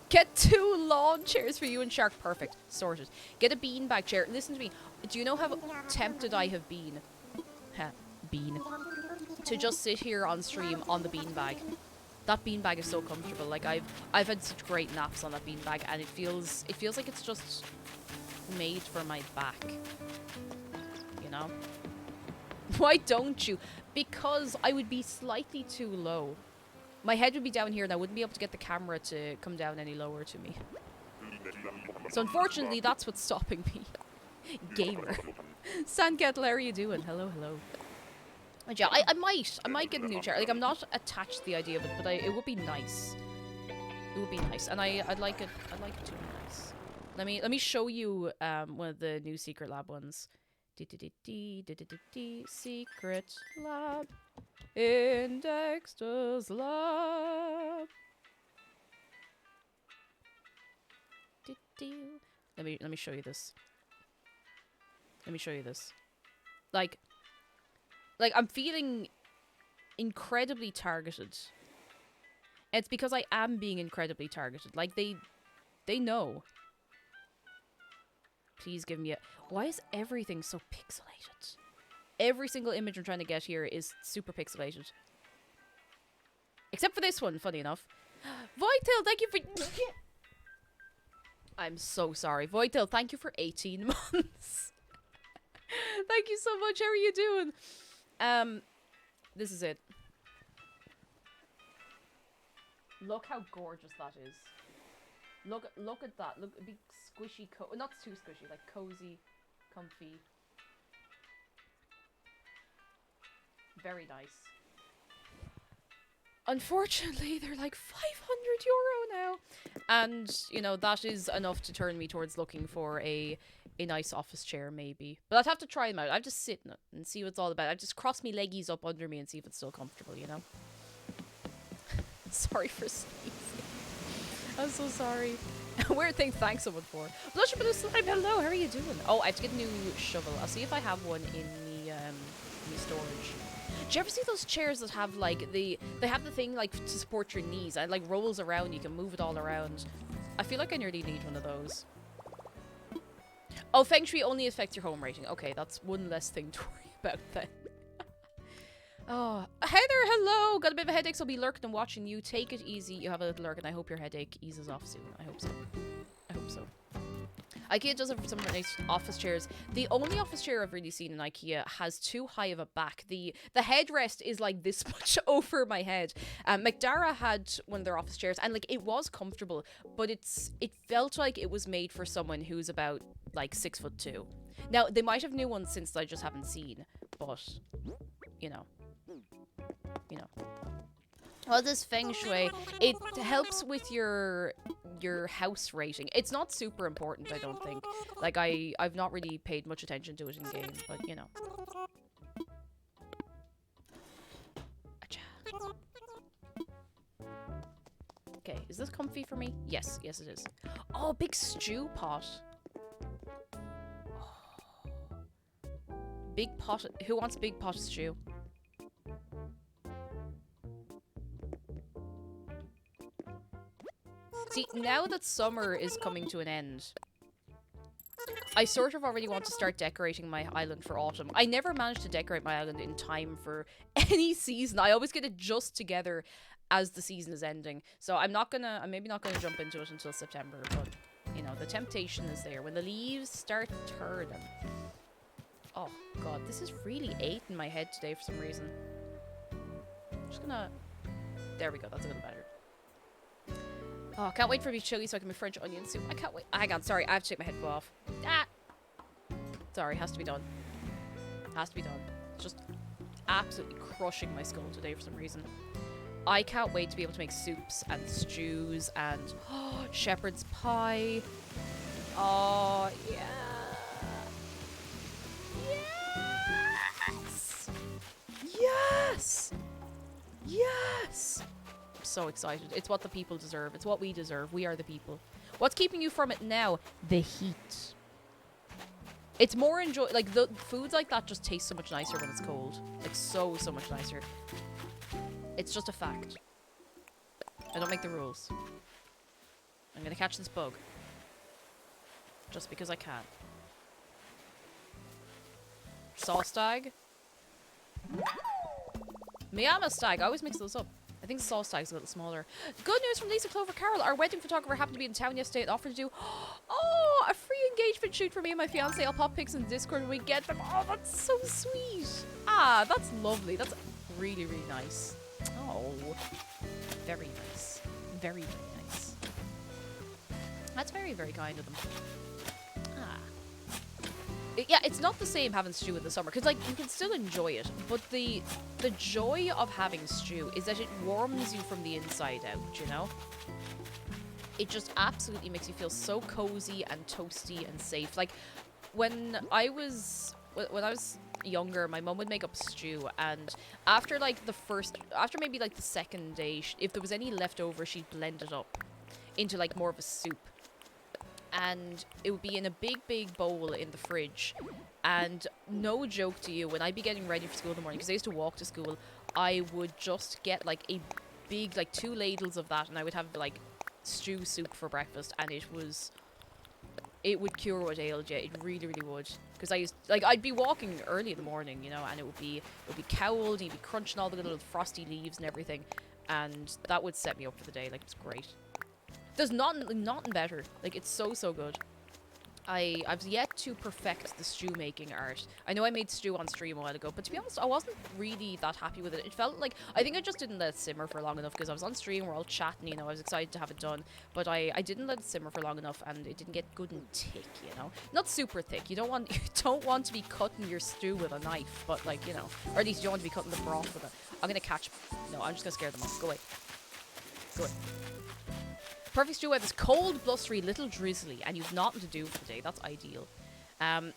Get 2 lawn chairs for you and Shark. Perfect. Sorted. Get a beanbag chair. Listen to me. Do you know how tempted I have been? To just sit here on stream on the beanbag. That beanbag is so comfortable. Like, I've had such great naps on that beanbag, and it feels like it's just made for my back. You know? Why don't you? Because I would be slightly too low. My head would be down here and I wouldn't be able to get the camera to come down any lower to me. So unfortunately, that's what's stopping me. Gamer. Sandcattle, how are you doing? Hello. And yeah, I might get a new chair. Like, I'm not attached to the idea of it, but it would be nice. It would be nice, and I'd like it to be nice. Let me show you one of the new Secret Lab ones. Secret Lab in Dexter's lab. Let me show you this. Like I'm feeling incredibly targeted. It's because I am being incredibly targeted. Like, they know. Please give me a... Why is everything so pixelated? Every single image I'm trying to get here is super pixelated. Except for this one, funny enough. Voitel, thank you for... I'm so sorry. Voitel, thank you for 18 months. Thank you so much. How are you doing? This is it. Look how gorgeous that is. Look at that. Look, a big squishy, not too squishy, like cozy, comfy. Very nice. Unfortunately, they're like €500 now. And, you know, that is enough to turn me towards looking for a nice office chair, maybe. But I'd have to try them out. I'd just sit in it and see what it's all about. I'd just cross my leggies up under me and see if it's still comfortable, you know? Sorry for sneezing. I'm so sorry. Weird thing to thank someone for. Blush Blue Slime, hello, how are you doing? Oh, I have to get a new shovel. I'll see if I have one in the storage. Do you ever see those chairs that have like they have the thing like to support your knees and it like rolls around, you can move it all around. I feel like I nearly need one of those. Oh, Feng Shui only affects your home rating. Okay, that's one less thing to worry about then. Oh, Heather, hello! Got a bit of a headache, so I'll be lurking and watching you. Take it easy. You have a little lurk, and I hope your headache eases off soon. I hope so. I hope so. IKEA does have some nice office chairs. The only office chair I've really seen in IKEA has too high of a back. The headrest is like this much over my head. McDara had one of their office chairs, and like it was comfortable, but it felt like it was made for someone who's about like 6'2". Now they might have new ones since I just haven't seen, but you know. Well, this Feng Shui, it helps with your house rating. It's not super important, I don't think. Like, I've not really paid much attention to it in game, but, you know. Okay, is this comfy for me? Yes, yes it is. Oh, big stew pot. Oh. Big pot. Who wants big pot of stew? See, now that summer is coming to an end, I sort of already want to start decorating my island for autumn. I never managed to decorate my island in time for any season. I always get it just together as the season is ending. So I'm maybe not gonna jump into it until September, but you know, the temptation is there when the leaves start turning. Oh god, this is really ate in my head today for some reason. Just gonna, there we go, that's a little better. Oh, can't wait for beef chili so I can make French onion soup. I can't wait. Hang on, sorry, I have to take my headphone off. Ah! Sorry, has to be done. Has to be done. It's just absolutely crushing my skull today for some reason. I can't wait to be able to make soups and stews and shepherd's pie. Oh, yeah. Yes! Yes! Yes! So excited. It's what the people deserve. It's what we deserve. We are the people. What's keeping you from it now? The heat. It's more like the foods like that just taste so much nicer when it's cold. Like so much nicer. It's just a fact. I don't make the rules. I'm gonna catch this bug. Just because I can. Saw stag? Miyama stag. I always mix those up. I think Saw Stag's a little smaller. Good news from Lisa Clover Carroll. Our wedding photographer happened to be in town yesterday and offered to do a free engagement shoot for me and my fiance. I'll pop pics in Discord when we get them. Oh, that's so sweet. Ah, that's lovely. That's really, really nice. Oh, very nice. Very, very nice. That's very, very kind of them. Yeah, it's not the same having stew in the summer, because, like, you can still enjoy it, but the joy of having stew is that it warms you from the inside out, you know? It just absolutely makes you feel so cozy and toasty and safe. Like, when I was younger, my mum would make up stew, and after maybe, like, the second day, if there was any left over, she'd blend it up into, like, more of a soup. And it would be in a big bowl in the fridge, and no joke to you, when I'd be getting ready for school in the morning, because I used to walk to school, I would just get like a big, like 2 ladles of that, and I would have like stew soup for breakfast, and it would cure what ailed you. It really would, because I'd be walking early in the morning, you know, and it would be cowled, you'd be crunching all the little frosty leaves and everything, and that would set me up for the day. Like, it's great. There's nothing better. Like, it's so good. I've yet to perfect the stew making art. I know I made stew on stream a while ago, but to be honest, I wasn't really that happy with it. It felt like, I think I just didn't let it simmer for long enough, because I was on stream, we're all chatting, you know, I was excited to have it done, but I didn't let it simmer for long enough, and it didn't get good and thick, you know? Not super thick. You don't want to be cutting your stew with a knife, but, like, you know, or at least you don't want to be cutting the broth with it. I'm gonna catch, no, I'm just gonna scare them off. Go away. Go away. Perfect stew weather is cold, blustery, little drizzly, and you've nothing to do for the day. That's ideal.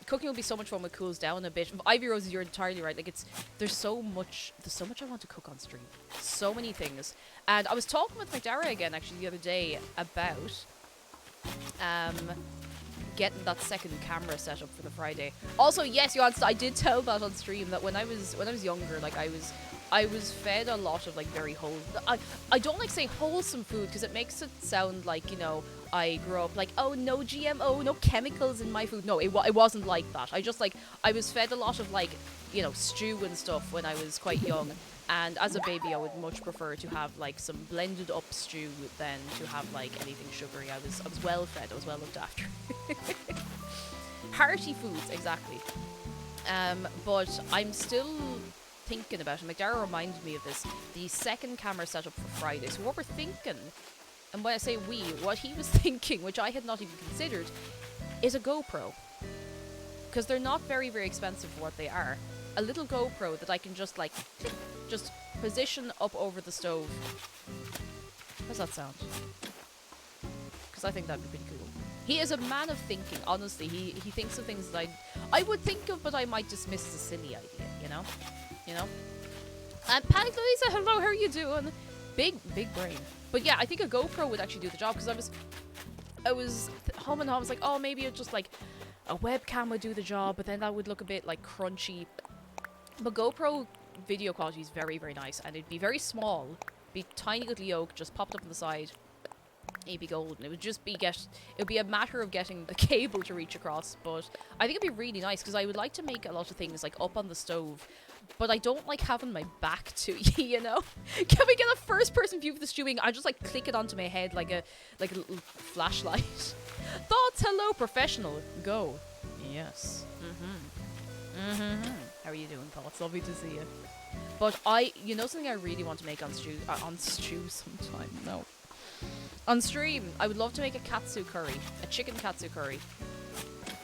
Cooking will be so much fun when it cools down a bit. Ivy Rose, you're entirely right. Like there's so much I want to cook on stream. So many things. And I was talking with McDara again actually the other day about getting that second camera set up for the Friday. Also, yes, I did tell that on stream that when I was younger, like I was fed a lot of like very I don't like saying wholesome food because it makes it sound like, you know, I grew up like, oh, no GMO, no chemicals in my food. No, it wasn't like that. I was fed a lot of like, you know, stew and stuff when I was quite young. And as a baby, I would much prefer to have like some blended up stew than to have like anything sugary. I was well fed. I was well looked after. Hearty foods, exactly. But I'm still thinking about it. McDara reminded me of this. The second camera setup for Friday. So what we're thinking, and when I say we, what he was thinking, which I had not even considered, is a GoPro. Because they're not very, very expensive for what they are. A little GoPro that I can just like just position up over the stove. How's that sound? Because I think that'd be pretty cool. He is a man of thinking, honestly. He thinks of things that I would think of, but I might dismiss as a silly idea, you know? You know? And Panic Louisa, hello, how are you doing? Big brain. But yeah, I think a GoPro would actually do the job, because I was humming on, I was like, oh, maybe it's just like a webcam would do the job, but then that would look a bit like crunchy. But GoPro video quality is very, very nice, and it'd be very small, be tiny little yoke, just popped up on the side. It'd be golden. It would just be it would be a matter of getting the cable to reach across. But I think it'd be really nice because I would like to make a lot of things like up on the stove, but I don't like having my back to you, you know. Can we get a first-person view of the stewing? I just like click it onto my head like a little flashlight. Thoughts? Hello, professional. Go. Yes. How are you doing, Thoughts? Lovely to see you. But you know something I really want to make on stew sometime? No. On stream, I would love to make a katsu curry. A chicken katsu curry.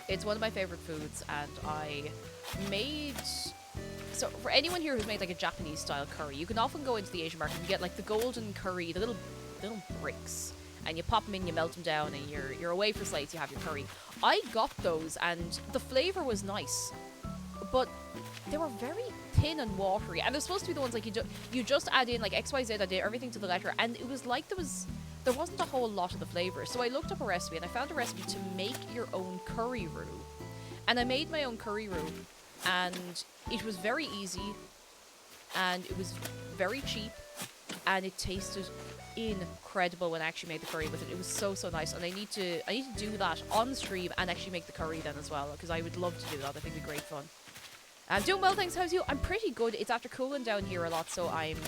It's one of my favorite foods, and I made... So, for anyone here who's made like a Japanese style curry, you can often go into the Asian market and get like the golden curry, the little bricks. And you pop them in, you melt them down, and you're away for slates, you have your curry. I got those, and the flavour was nice. But they were very thin and watery, and they're supposed to be the ones like you just add in like XYZ, I did everything to the letter, and it was like there wasn't a whole lot of the flavour. So I looked up a recipe, and I found a recipe to make your own curry roux. And I made my own curry roux, and it was very easy, and it was very cheap, and it tasted incredible when I actually made the curry with it. It was so nice, and I need to do that on stream and actually make the curry then as well, because I would love to do that. I think it'd be great fun. I'm doing well, thanks. How's you? I'm pretty good. It's after cooling down here a lot, so I'm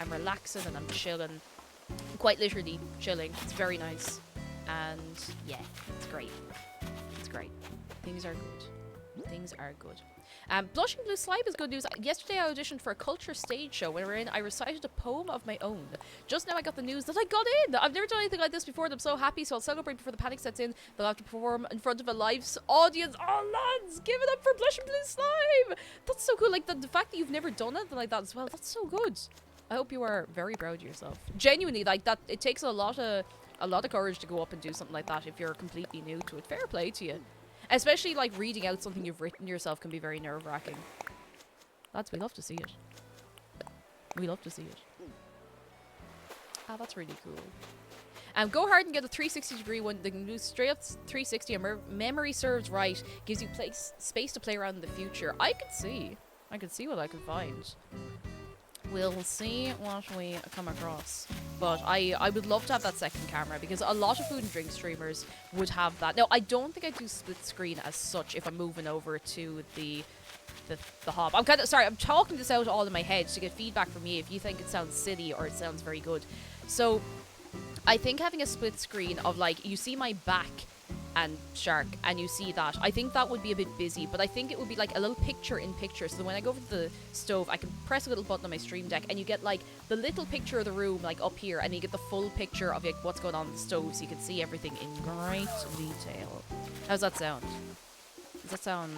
relaxing and I'm chilling. Quite literally chilling. It's very nice. And yeah, it's great. It's great. Things are good. Things are good. Blushing Blue Slime is good news. Yesterday I auditioned for a culture stage show wherein I recited a poem of my own. Just now I got the news that I got in. I've never done anything like this before and I'm so happy, so I'll celebrate before the panic sets in. They'll have to perform in front of a live audience. Oh lads, give it up for Blushing Blue Slime! That's so cool. Like the fact that you've never done anything like that as well, that's so good. I hope you are very proud of yourself. Genuinely, like that, it takes a lot of courage to go up and do something like that if you're completely new to it. Fair play to you. Especially, like, reading out something you've written yourself can be very nerve-wracking. Lads, we love to see it. We love to see it. Ah, that's really cool. Go hard and get a 360-degree one. They can do straight up 360 and memory serves right. Gives you space to play around in the future. I can see what I can find. We'll see what we come across. But I would love to have that second camera because a lot of food and drink streamers would have that. Now, I don't think I do split screen as such if I'm moving over to the hob. I'm kind of sorry, I'm talking this out all in my head to get feedback from you if you think it sounds silly or it sounds very good. So I think having a split screen of like you see my back and shark and you see that, I think that would be a bit busy, but I think it would be like a little picture in picture, so that when I go over to the stove I can press a little button on my stream deck and you get like the little picture of the room like up here, and you get the full picture of like what's going on in the stove, so you can see everything in great detail. How's that sound? Does that sound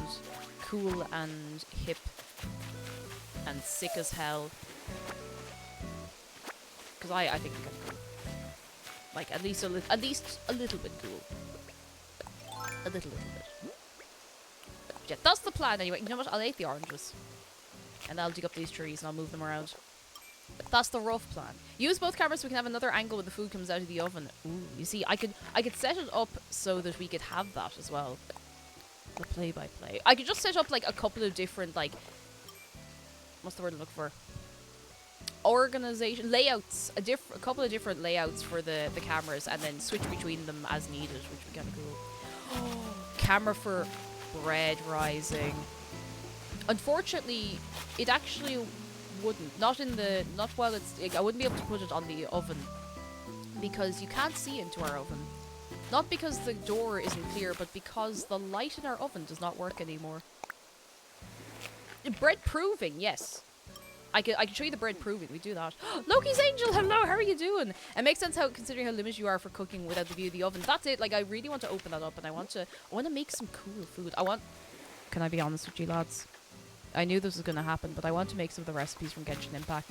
cool and hip and sick as hell? Because I think it's kind of cool. Like at least a little bit cool. A little bit. popped yet. That's the plan anyway. You know what? I'll eat the oranges. And I'll dig up these trees and I'll move them around. That's the rough plan. Use both cameras so we can have another angle when the food comes out of the oven. Ooh, you see, I could set it up so that we could have that as well. The play-by-play. I could just set up like a couple of different like, what's the word I'm looking for? Organization layouts. A couple of different layouts for the cameras, and then switch between them as needed, which would be kind of cool. Camera for bread rising. Unfortunately, it actually wouldn't. Not while it's. I wouldn't be able to put it on the oven because you can't see into our oven. Not because the door isn't clear, but because the light in our oven does not work anymore. Bread proving, yes. I can show you the bread proving. We do that. Loki's Angel, hello, how are you doing? It makes sense considering how limited you are for cooking without the view of the oven. That's it. Like, I really want to open that up, and I want to make some cool food. Can I be honest with you, lads? I knew this was going to happen, but I want to make some of the recipes from Genshin Impact.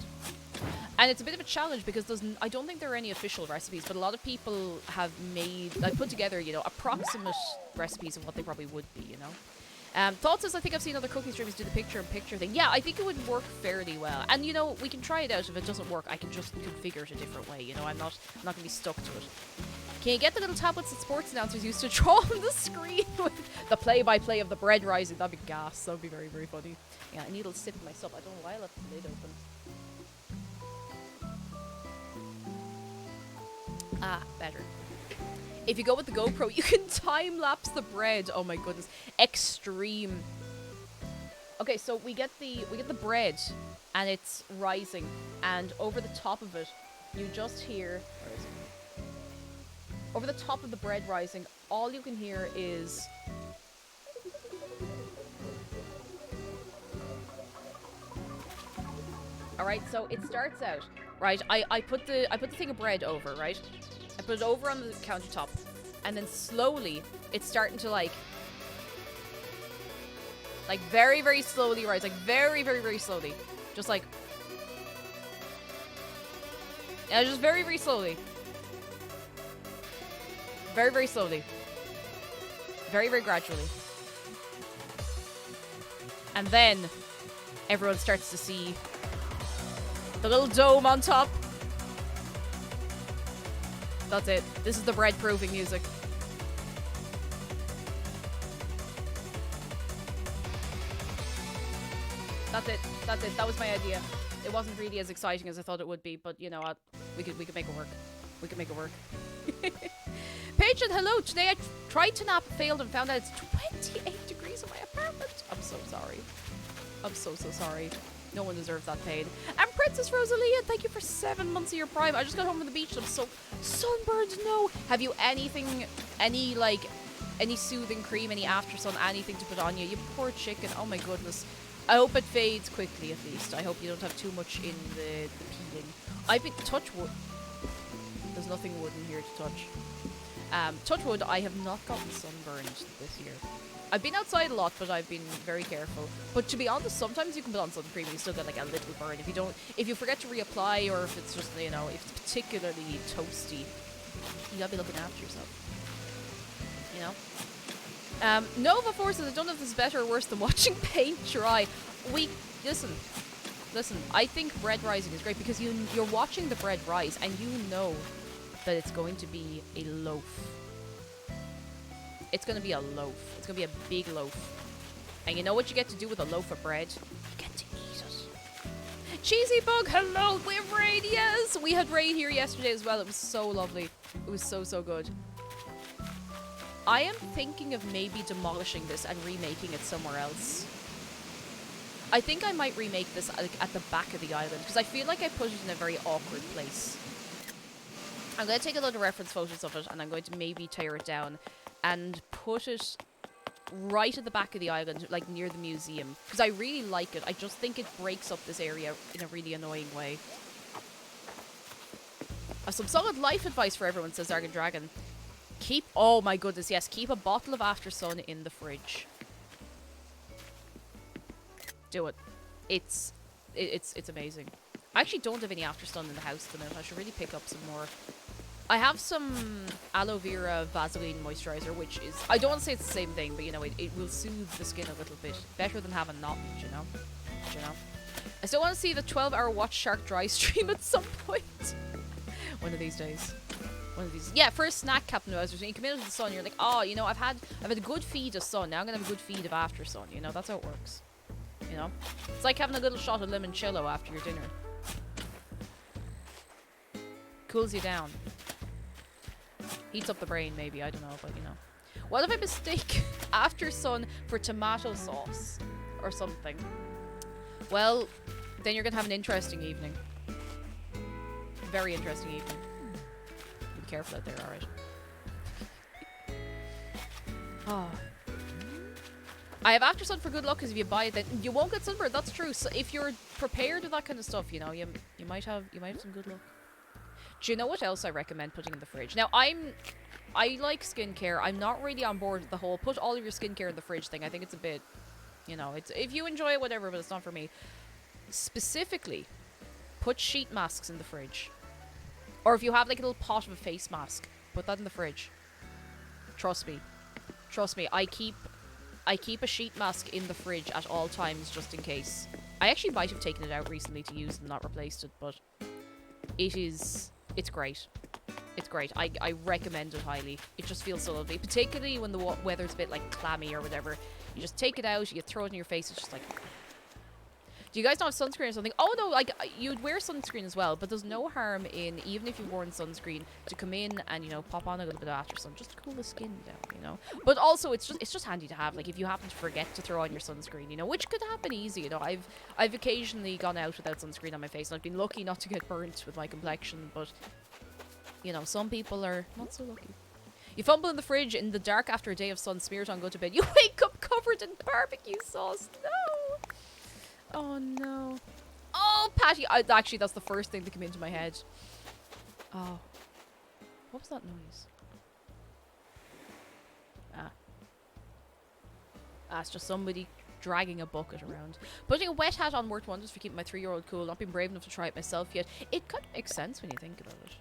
And it's a bit of a challenge because I don't think there are any official recipes, but a lot of people have put together, you know, approximate recipes of what they probably would be, you know. Thoughts is I think I've seen other cooking streamers do the picture-in-picture thing. Yeah, I think it would work fairly well. And, you know, we can try it out. If it doesn't work, I can just configure it a different way, you know. I'm not going to be stuck to it. Can you get the little tablets that sports announcers used to draw on the screen with the play-by-play of the bread rising? That'd be gas. That'd be very, very funny. Yeah, I need a little sip of my sup. I don't know why I left the lid open. Ah, better. If you go with the GoPro, you can time-lapse the bread. Oh my goodness. Extreme. Okay, so we get the bread, and it's rising. And over the top of it, you just hear... Where is it? Over the top of the bread rising, all you can hear is... Alright, so it starts out, right? I put the thing of bread over, right? I put it over on the countertop, and then slowly it's starting to like very, very slowly rise, like very, very, very slowly, just like, yeah, just very, very slowly, very, very slowly, very, very gradually, and then everyone starts to see the little dome on top. That's it. This is the bread proving music. That's it. That's it. That was my idea. It wasn't really as exciting as I thought it would be, but you know what? We could make it work. We could make it work. Patron, hello. Today I tried to nap, failed, and found out it's 28 degrees in my apartment. I'm so sorry. I'm so sorry. No one deserves that pain. And Princess Rosalia, thank you for 7 months of your Prime. I just got home from the beach and I'm so sunburned. No. Have you any soothing cream, any after sun, anything to put on you? You poor chicken. Oh my goodness. I hope it fades quickly at least. I hope you don't have too much in the peeling. I've been touch wood. There's nothing wood in here to touch. Touch wood, I have not gotten sunburned this year. I've been outside a lot, but I've been very careful. But to be honest, sometimes you can put on sun cream and you still get like a little burn. If you forget to reapply, or if it's just, you know, if it's particularly toasty, you gotta be looking after yourself. You know? Nova Forces, I don't know if this is better or worse than watching paint dry. Listen, I think bread rising is great because you're watching the bread rise and you know that it's going to be a loaf. It's going to be a loaf. It's going to be a big loaf. And you know what you get to do with a loaf of bread? You get to eat it. Cheesy Bug, hello. We have rain, yes. We had rain here yesterday as well. It was so lovely. It was so good. I am thinking of maybe demolishing this and remaking it somewhere else. I think I might remake this at the back of the island because I feel like I put it in a very awkward place. I'm going to take a lot of reference photos of it and I'm going to maybe tear it down and put it right at the back of the island, like near the museum. Because I really like it. I just think it breaks up this area in a really annoying way. Some solid life advice for everyone, says Argon Dragon. Oh my goodness, yes. Keep a bottle of After Sun in the fridge. Do it. It's amazing. I actually don't have any After Sun in the house at the minute. I should really pick up some more. I have some aloe vera Vaseline moisturizer, which is, I don't want to say it's the same thing, but you know, it will soothe the skin a little bit. Better than having nothing, you know? You know? I still want to see the 12-hour watch shark dry stream at some point. One of these days. One of these. Yeah, for a snack, Captain Wowzers, when you come into the sun, you're like, oh, you know, I've had a good feed of sun. Now I'm gonna have a good feed of after sun. You know, that's how it works. You know, it's like having a little shot of limoncello after your dinner. Cools you down. Heats up the brain, maybe. I don't know, but you know. What if I mistake after sun for tomato sauce or something? Well, then you're gonna have an interesting evening. Very interesting evening. Be careful out there, alright. Oh. I have after sun for good luck, because if you buy it, then you won't get sunburned. That's true. So if you're prepared with that kind of stuff, you know, you might have some good luck. Do you know what else I recommend putting in the fridge? Now, I like skincare. I'm not really on board with the whole put all of your skincare in the fridge thing. I think it's a bit, you know, it's if you enjoy it, whatever, but it's not for me. Specifically, put sheet masks in the fridge. Or if you have like a little pot of a face mask, put that in the fridge. Trust me. Trust me, I keep a sheet mask in the fridge at all times just in case. I actually might have taken it out recently to use and not replaced it, but it's great. It's great. I recommend it highly. It just feels so lovely, particularly when the weather's a bit like clammy or whatever. You just take it out, you throw it in your face, it's just like... Do you guys not have sunscreen or something? Oh no, like, you'd wear sunscreen as well, but there's no harm in, even if you've worn sunscreen, to come in and, you know, pop on a little bit of after sun, just to cool the skin down, you know? But also, it's just handy to have, like, if you happen to forget to throw on your sunscreen, you know, which could happen easy, you know? I've occasionally gone out without sunscreen on my face, and I've been lucky not to get burnt with my complexion, but, you know, some people are not so lucky. You fumble in the fridge in the dark after a day of sun, smear it on, go to bed. You wake up covered in barbecue sauce. No! Oh no. Oh, Patty! Actually, that's the first thing that came into my head. Oh. What was that noise? It's just somebody dragging a bucket around. Putting a wet hat on worked wonders for keeping my 3-year-old cool. Not been brave enough to try it myself yet. It kind of makes sense when you think about it.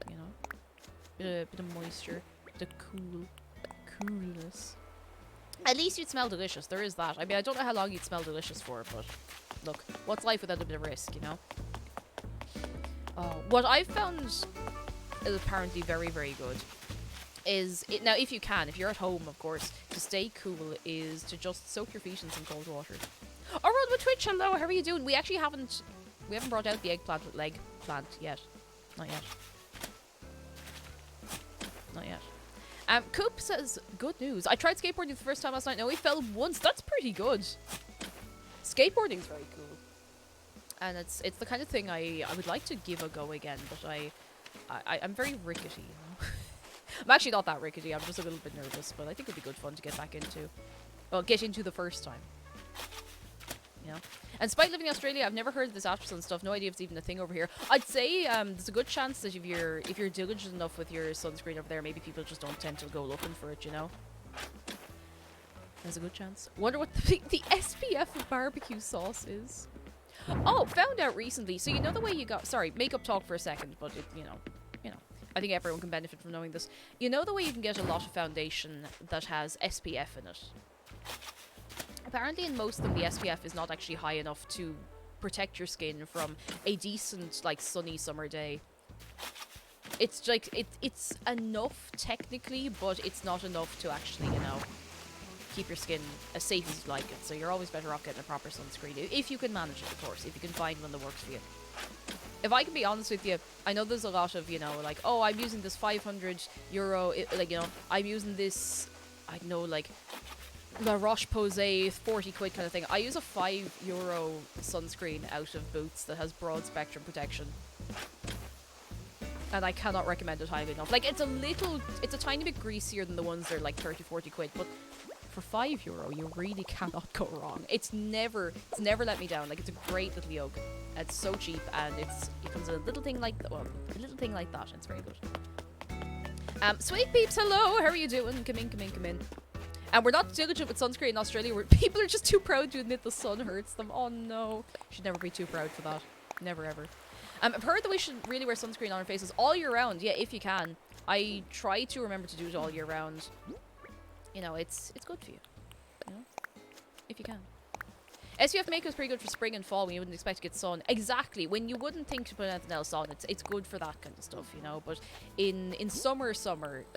You know? Bit of moisture. Bit of coolness. At least you'd smell delicious. There is that. I mean, I don't know how long you'd smell delicious for, but look, what's life without a bit of risk, you know? What I've found is apparently very, very good is, now if you can, if you're at home, of course, to stay cool is to just soak your feet in some cold water. Oh, Rod with Twitch, hello, how are you doing? We actually haven't brought out the eggplant with leg plant yet. Not yet. Not yet. Coop says, good news. I tried skateboarding the first time last night. No, we fell once. That's pretty good. Skateboarding's very cool. And it's the kind of thing I would like to give a go again, but I'm very rickety, you know? I'm actually not that rickety. I'm just a little bit nervous, but I think it'd be good fun to get back into. Well, get into the first time. You know? And despite living in Australia, I've never heard of this aftersun stuff. No idea if it's even a thing over here. I'd say there's a good chance that if you're diligent enough with your sunscreen over there, maybe people just don't tend to go looking for it, you know? There's a good chance. Wonder what the SPF of barbecue sauce is. Oh, found out recently. So you know the way you got... Sorry, makeup talk for a second, but it, you know. I think everyone can benefit from knowing this. You know the way you can get a lot of foundation that has SPF in it? Apparently in most of them, the SPF is not actually high enough to protect your skin from a decent, like, sunny summer day. It's like, it's enough technically, but it's not enough to actually, you know, keep your skin as safe as you like it. So you're always better off getting a proper sunscreen, if you can manage it, of course, if you can find one that works for you. If I can be honest with you, I know there's a lot of, you know, like, oh, I'm using this €500, like, you know, I'm using this, I know, like, La Roche-Posay 40 quid kind of thing. I use a €5 sunscreen out of Boots that has broad spectrum protection. And I cannot recommend it highly enough. Like, it's a tiny bit greasier than the ones that are like 30, 40 quid, but for €5, you really cannot go wrong. It's never let me down. Like, it's a great little yoke. It's so cheap, and it comes in a little thing like that. Well, a little thing like that. It's very good. Sweet peeps, hello. How are you doing? Come in. And we're not diligent with sunscreen in Australia, where people are just too proud to admit the sun hurts them. Oh no. Should never be too proud for that. Never ever. I've heard that we should really wear sunscreen on our faces all year round. Yeah, if you can. I try to remember to do it all year round. You know, it's good for you. You know? If you can. SPF makeup is pretty good for spring and fall when you wouldn't expect to get sun. Exactly. When you wouldn't think to put anything else on, it's good for that kind of stuff, you know. But in summer,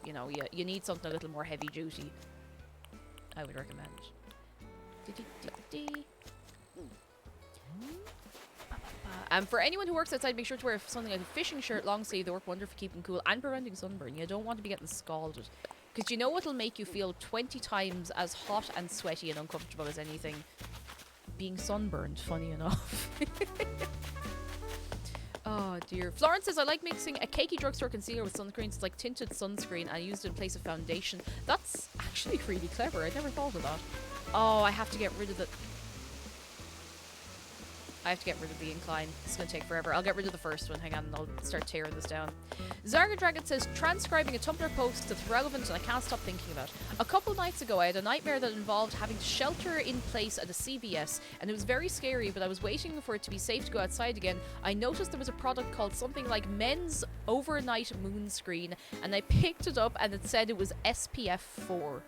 you know, you need something a little more heavy duty. I would recommend. And for anyone who works outside, make sure to wear something like a fishing shirt, long sleeve. They work wonder for keeping cool and preventing sunburn. You don't want to be getting scalded. Because you know what'll make you feel 20 times as hot and sweaty and uncomfortable as anything? Being sunburned, funny enough. Oh dear. Florence says, I like mixing a cakey drugstore concealer with sunscreen. It's like tinted sunscreen. I used it in place of foundation. That's actually really clever. I never thought of that. Oh, I have to get rid of the... incline. It's going to take forever. I'll get rid of the first one. Hang on, and I'll start tearing this down. Zarga Dragon says, transcribing a Tumblr post that's relevant and I can't stop thinking about. A couple nights ago, I had a nightmare that involved having to shelter in place at a CVS, and it was very scary, but I was waiting for it to be safe to go outside again. I noticed there was a product called something like Men's Overnight Moon Screen, and I picked it up and it said it was SPF 4.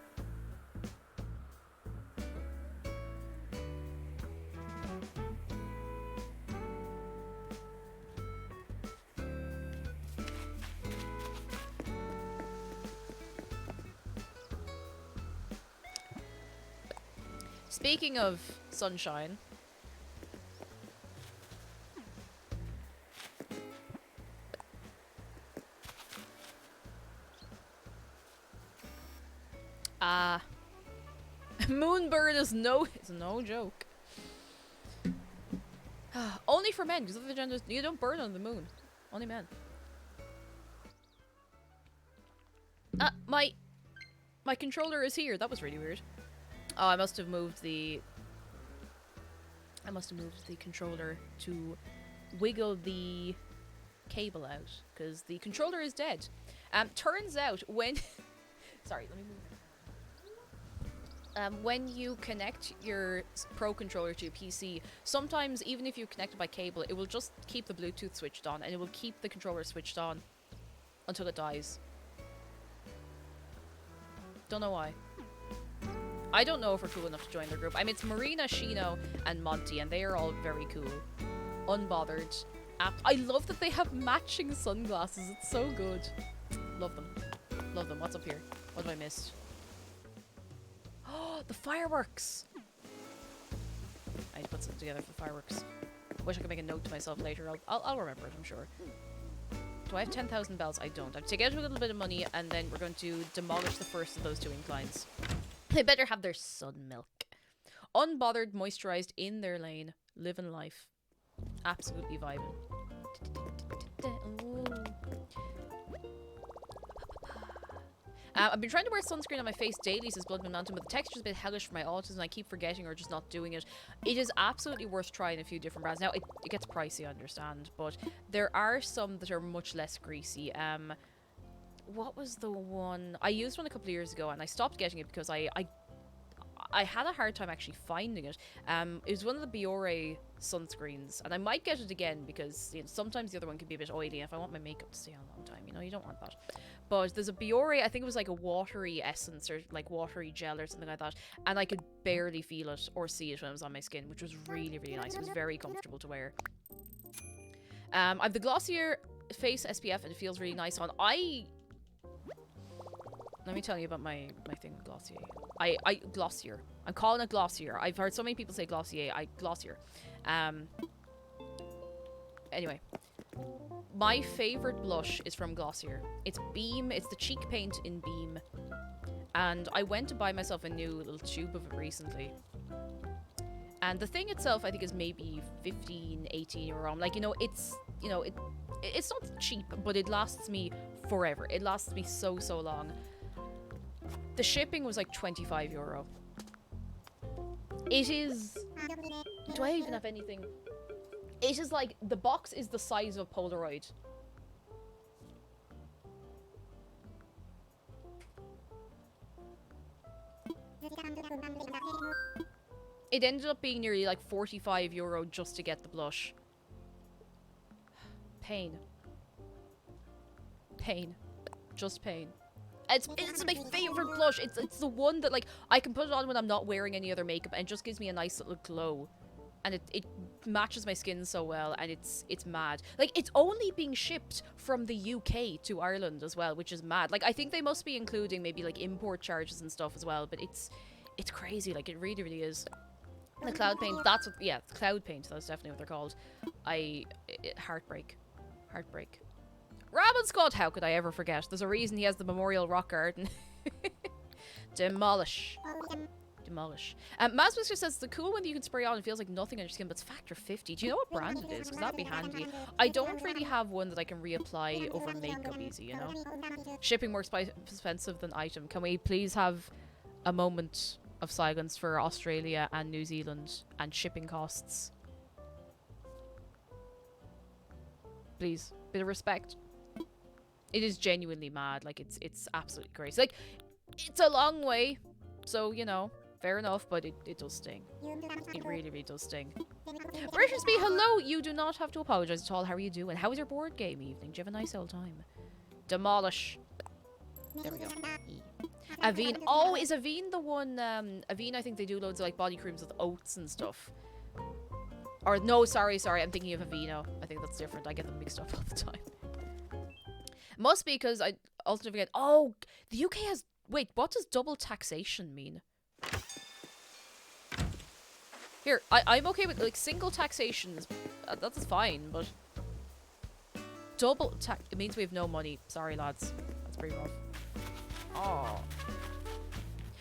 Speaking of sunshine, moonburn is no joke. Only for men, because other genders, you don't burn on the moon. Only men. My controller is here. That was really weird. Oh, I must have moved the controller to wiggle the cable out, because the controller is dead. Turns out when sorry, let me move. When you connect your Pro controller to your PC, sometimes even if you connect it by cable, it will just keep the Bluetooth switched on, and it will keep the controller switched on until it dies. Don't know why. I don't know if we're cool enough to join their group. I mean, it's Marina, Shino, and Monty, and they are all very cool. Unbothered. I love that they have matching sunglasses. It's so good. Love them. Love them. What's up here? What have I missed? Oh, the fireworks! I need to put something together for the fireworks. Wish I could make a note to myself later. I'll remember it, I'm sure. Do I have 10,000 bells? I don't. I have to take out a little bit of money, and then we're going to demolish the first of those 2 inclines. They better have their sun milk. Unbothered, moisturized, in their lane, living life. Absolutely vibing. I've been trying to wear sunscreen on my face daily, says Blood Mountain, but the texture's a bit hellish for my autism. I keep forgetting or just not doing it. It is absolutely worth trying a few different brands. Now, it gets pricey, I understand, but there are some that are much less greasy. What was the one? I used one a couple of years ago and I stopped getting it because I had a hard time actually finding it. It was one of the Biore sunscreens, and I might get it again because, you know, sometimes the other one can be a bit oily. If I want my makeup to stay on a long time, you know, you don't want that. But there's a Biore, I think it was like a watery essence or like watery gel or something like that, and I could barely feel it or see it when it was on my skin, which was really, really nice. It was very comfortable to wear. I have the Glossier Face SPF and it feels really nice on. Let me tell you about my thing with Glossier. Glossier. I'm calling it Glossier. I've heard so many people say Glossier. Glossier. Anyway. My favorite blush is from Glossier. It's Beam. It's the cheek paint in Beam. And I went to buy myself a new little tube of it recently. And the thing itself, I think, is maybe 15, 18 euro. Like, it's not cheap, but it lasts me forever. It lasts me so, so long. The shipping was like 25 euro. It is... Do I even have anything? It is like... The box is the size of a Polaroid. It ended up being nearly like 45 euro just to get the blush. pain. Pain. Just pain. It's my favorite blush. It's the one that, like, I can put it on when I'm not wearing any other makeup and it just gives me a nice little glow. And it matches my skin so well, and it's mad. Like, it's only being shipped from the UK to Ireland as well, which is mad. Like, I think they must be including maybe, like, import charges and stuff as well, but it's crazy. Like, it really, really is. The cloud paint, that's what, yeah, cloud paint, that's definitely what they're called. Heartbreak. Heartbreak. Robin Scott, how could I ever forget? There's a reason he has the Memorial Rock Garden. Demolish. Demolish. Massmister says the cool one that you can spray on, it feels like nothing on your skin, but it's factor 50. Do you know what brand it is? Because that'd be handy. I don't really have one that I can reapply over makeup easy, you know? Shipping more expensive than item. Can we please have a moment of silence for Australia and New Zealand and shipping costs? Please. Bit of respect. It is genuinely mad. Like, it's absolutely crazy. Like, it's a long way, so, you know, fair enough, but it does sting. It really, really does sting. Brisharsby, hello! You do not have to apologize at all. How are you doing? How was your board game evening? Did you have a nice old time? Demolish. There we go. Avene. Oh, is Avene the one? Avene, I think they do loads of, like, body creams with oats and stuff. Or, no, sorry. I'm thinking of Aveeno. I think that's different. I get them mixed up all the time. Must be because I also forget. Oh, the UK has... Wait, what does double taxation mean? Here, I'm okay with, like, single taxation. That's fine, but... Double tax... It means we have no money. Sorry, lads. That's pretty rough. Oh.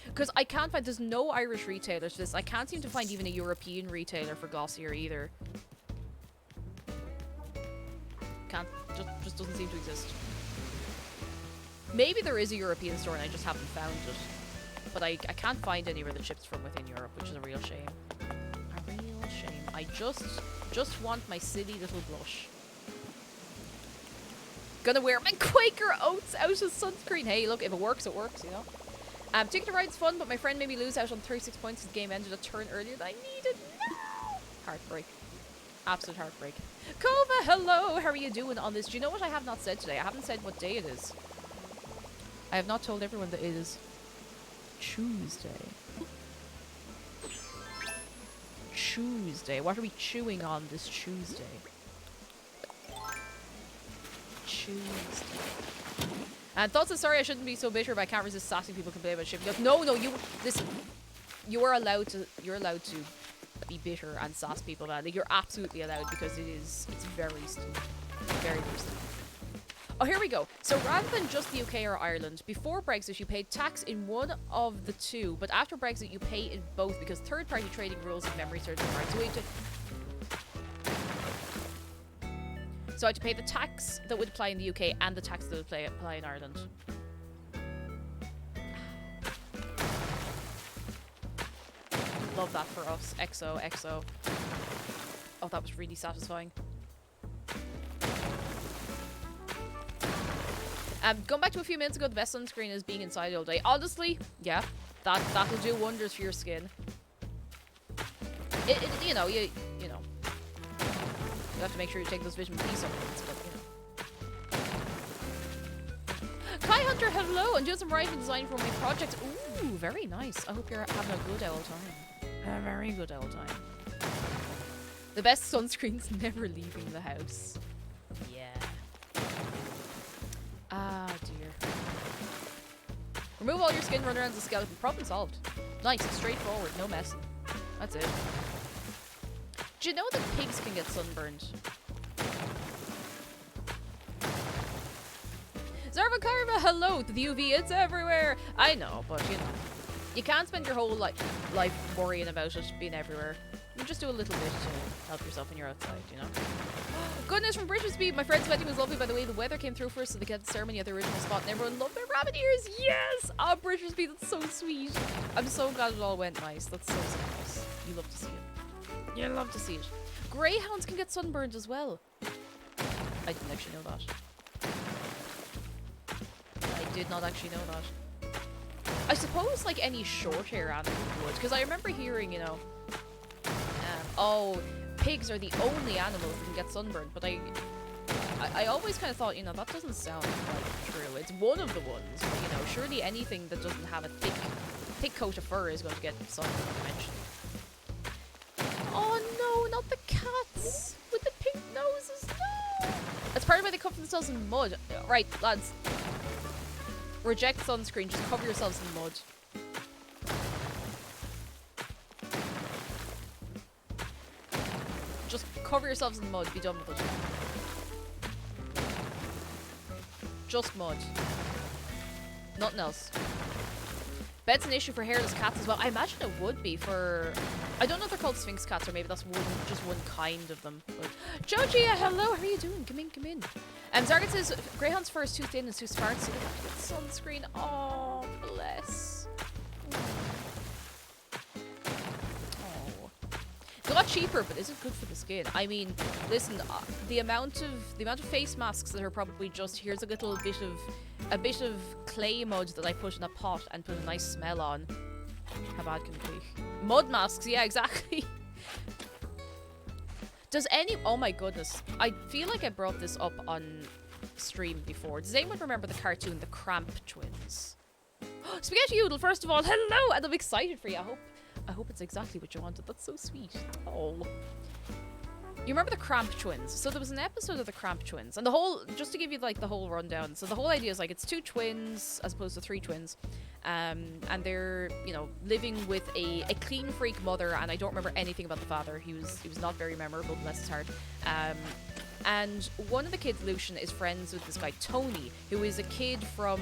Because I can't find... There's no Irish retailers for this. I can't seem to find even a European retailer for Glossier either. Can't... Just doesn't seem to exist. Maybe there is a European store and I just haven't found it. But I can't find anywhere that ships from within Europe, which is a real shame. A real shame. I just want my silly little blush. Gonna wear my Quaker Oats out as sunscreen. Hey, look, if it works, it works, you know? Ticket to Ride's fun, but my friend made me lose out on 36 points as the game ended a turn earlier than I needed. No! Heartbreak. Absolute heartbreak. Kova, hello! How are you doing on this? Do you know what I have not said today? I haven't said what day it is. I have not told everyone that it is Tuesday. Tuesday. What are we chewing on this Tuesday? Tuesday. And thoughts of sorry I shouldn't be so bitter, but I can't resist sassy people complain about shipping. No, you listen. You're allowed to be bitter and sass people badly. You're absolutely allowed because it's very steep. Very, very steep. Oh, here we go. So rather than just the UK or Ireland, before Brexit you paid tax in one of the two, but after Brexit you pay in both because third-party trading rules and memory certain rights. So I had to pay the tax that would apply in the UK and the tax that would apply in Ireland. Love that for us. XO. Oh, that was really satisfying. Going back to a few minutes ago, the best sunscreen is being inside all day. Honestly, yeah, that'll do wonders for your skin. You know, you have to make sure you take those vitamin D supplements, but you know. Kai Hunter, hello! I'm doing some writing design for my project. Ooh, very nice. I hope you're having a good old time. A very good old time. The best sunscreen's never leaving the house. Yeah. Ah, dear. Remove all your skin, run around as a skeleton. Problem solved. Nice, straightforward, no messing. That's it. Do you know that pigs can get sunburned? Zarva Karma, hello! The UV, it's everywhere! I know, but you know. You can't spend your whole life worrying about it being everywhere. You just do a little bit to help yourself when you're outside, you know? Goodness from Brisharsby! My friend's wedding was lovely, by the way. The weather came through first, so they got the ceremony at the original spot, and everyone loved their rabbit ears! Yes! Ah, Brisharsby, that's so sweet! I'm so glad it all went nice. That's so nice. You love to see it. You love to see it. Greyhounds can get sunburned as well. I didn't actually know that. I did not actually know that. I suppose, like, any short hair animal would, because I remember hearing, you know, oh, pigs are the only animals that can get sunburned, but I I always kind of thought, you know, that doesn't sound like true. It's one of the ones, but you know, surely anything that doesn't have a thick coat of fur is going to get some mention. Oh no, not the cats with the pink noses. No. That's part of why they cover themselves in mud. Right, lads. Reject sunscreen. Just cover yourselves in mud. Just cover yourselves in mud. Be done with it. Just mud. Nothing else. Bed's an issue for hairless cats as well. I imagine it would be for... I don't know if they're called Sphinx cats or maybe that's just one kind of them. But... Joji, hello, how are you doing? Come in, come in. Zargat says, Greyhound's fur is too thin and too sparse, so they have to get sunscreen. Oh, bless. Oh. It's a lot cheaper, but is it good for the skin? I mean, listen, the amount of face masks that are probably just, here's a little bit of clay mud that I put in a pot and put a nice smell on. How bad can it be? Mud masks, yeah, exactly. Does any... Oh my goodness. I feel like I brought this up on stream before. Does anyone remember the cartoon, The Cramp Twins? Spaghetti Oodle, first of all, hello! And I'm excited for you. I hope it's exactly what you wanted. That's so sweet. Oh. You remember the Cramp Twins? So there was an episode of the Cramp Twins, and the whole, just to give you like the whole rundown, so the whole idea is like it's 2 twins as opposed to 3 twins, and they're, you know, living with a clean freak mother, and I don't remember anything about the father. He was not very memorable, bless his heart. And one of the kids, Lucian, is friends with this guy Tony, who is a kid from...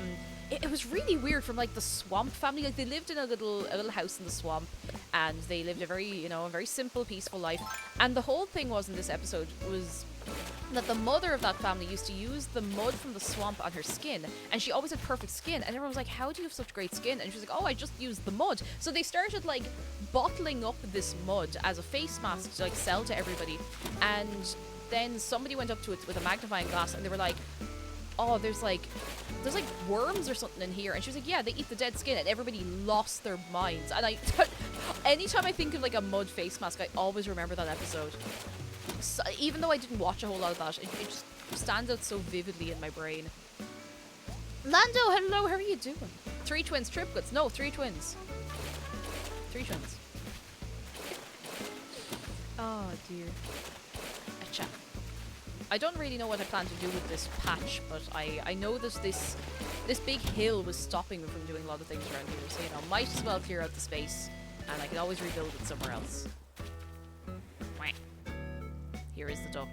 It was really weird, from like the swamp family. Like they lived in a little house in the swamp, and they lived a very, you know, a very simple, peaceful life. And the whole thing was in this episode was that the mother of that family used to use the mud from the swamp on her skin, and she always had perfect skin. And everyone was like, "How do you have such great skin?" And she was like, "Oh, I just used the mud." So they started like bottling up this mud as a face mask to like sell to everybody. And then somebody went up to it with a magnifying glass, and they were like, "Oh, there's like worms or something in here." And she was like, "Yeah, they eat the dead skin." And everybody lost their minds. And anytime I think of like a mud face mask, I always remember that episode. So, even though I didn't watch a whole lot of that, it just stands out so vividly in my brain. Lando, hello, how are you doing? 3 twins, triplets. No, 3 twins. 3 twins. Oh dear. Acha. I don't really know what I plan to do with this patch, but I know that this big hill was stopping me from doing a lot of things around here, so, you know, might as well clear out the space, and I can always rebuild it somewhere else. Here is the duck.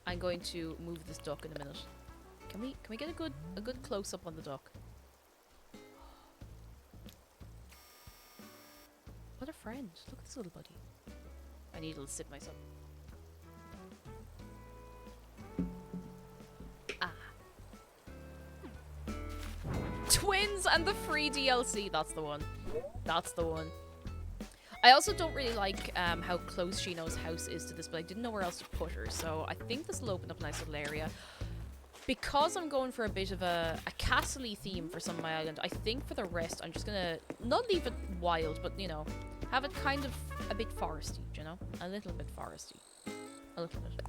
I'm going to move this duck in a minute. Can we get a good close up on the duck? What a friend. Look at this little buddy. I need to sit myself. Ah. Twins and the free DLC. That's the one. That's the one. I also don't really like how close Shino's house is to this, but I didn't know where else to put her, so I think this will open up a nice little area. Because I'm going for a bit of a castle-y theme for some of my island, I think for the rest I'm just gonna not leave it wild, but, you know, have it kind of a bit foresty, you know? A little bit foresty. A little bit.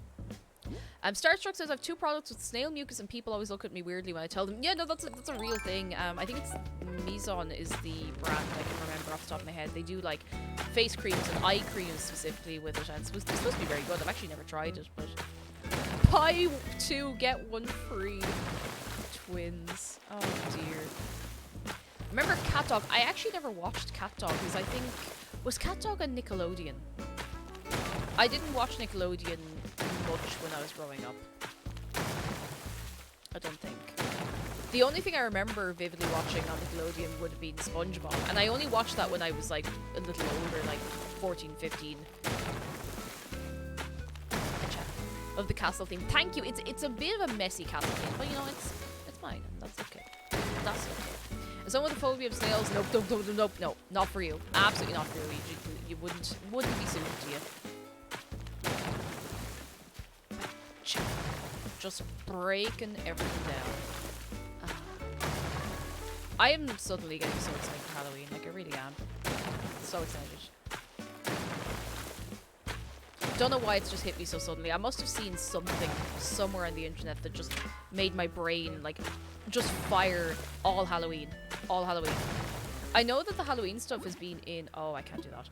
Starstruck says, I have 2 products with snail mucus and people always look at me weirdly when I tell them. Yeah, no, that's a real thing. I think it's Mizon is the brand I can remember off the top of my head. They do like face creams and eye creams specifically with it, and it's supposed to be very good. I've actually never tried it, but buy 2, get 1 free. Twins. Oh dear. Remember Cat Dog? I actually never watched Cat Dog because I think... Was Cat Dog on Nickelodeon? I didn't watch Nickelodeon much when I was growing up. I don't think. The only thing I remember vividly watching on Nickelodeon would have been SpongeBob. And I only watched that when I was like a little older, like 14, 15. Of the castle theme. Thank you. It's a bit of a messy castle theme, but you know, it's fine. That's okay. That's okay. And someone with a phobia of snails, nope, no, not for you. Absolutely not for you. You wouldn't be suited to you. Just breaking everything down. I am suddenly getting so excited for Halloween, like I really am. So excited. Don't know why it's just hit me so suddenly. I must have seen something somewhere on the internet that just made my brain, like, just fire all Halloween. All Halloween. I know that the Halloween stuff has been in... Oh, I can't do that.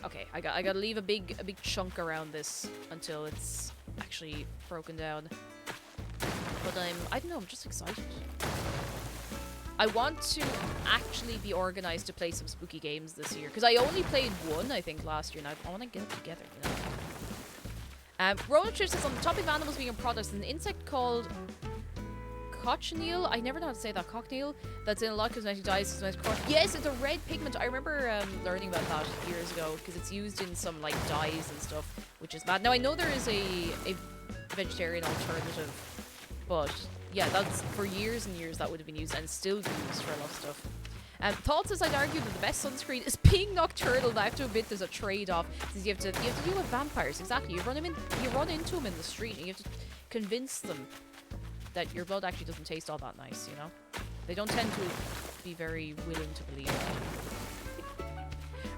Okay, I gotta leave a big chunk around this until it's actually broken down. But I don't know, I'm just excited. I want to actually be organized to play some spooky games this year. Because I only played one, I think, last year. And I want to get it together, you know. Roland Trish says, on the topic of animals being in products, there's an insect called cochineal. I never know how to say that. Cochineal. That's in a lot of cosmetic dyes. Yes, it's a red pigment. I remember learning about that years ago. Because it's used in some, like, dyes and stuff. Which is bad. Now, I know there is a vegetarian alternative. But... yeah, that's for years and years that would have been used and still used for a lot of stuff. Thoughts says, I'd argue that the best sunscreen is being nocturnal, but I have to admit there's a trade-off. Since you have to deal with vampires, exactly. You run into them in the street and you have to convince them that your blood actually doesn't taste all that nice, you know? They don't tend to be very willing to believe that.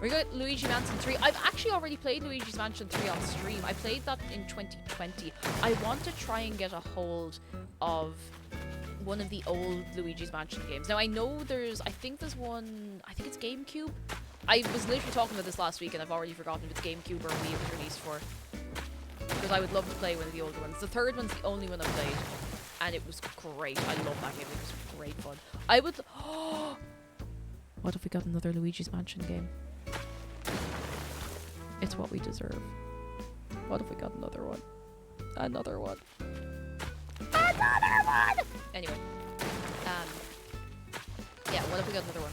We got Luigi Mansion 3. I've actually already played Luigi's Mansion 3 on stream. I played that in 2020. I want to try and get a hold of one of the old Luigi's Mansion games. Now, I know I think there's one, I think it's GameCube. I was literally talking about this last week and I've already forgotten if it's GameCube or Wii it was released for. Because I would love to play one of the older ones. The third one's the only one I've played. And it was great. I love that game. It was great fun. I would... Oh! What if we got another Luigi's Mansion game? It's what we deserve. What if we got another one? Another one. Another one! Anyway. Yeah, what if we got another one?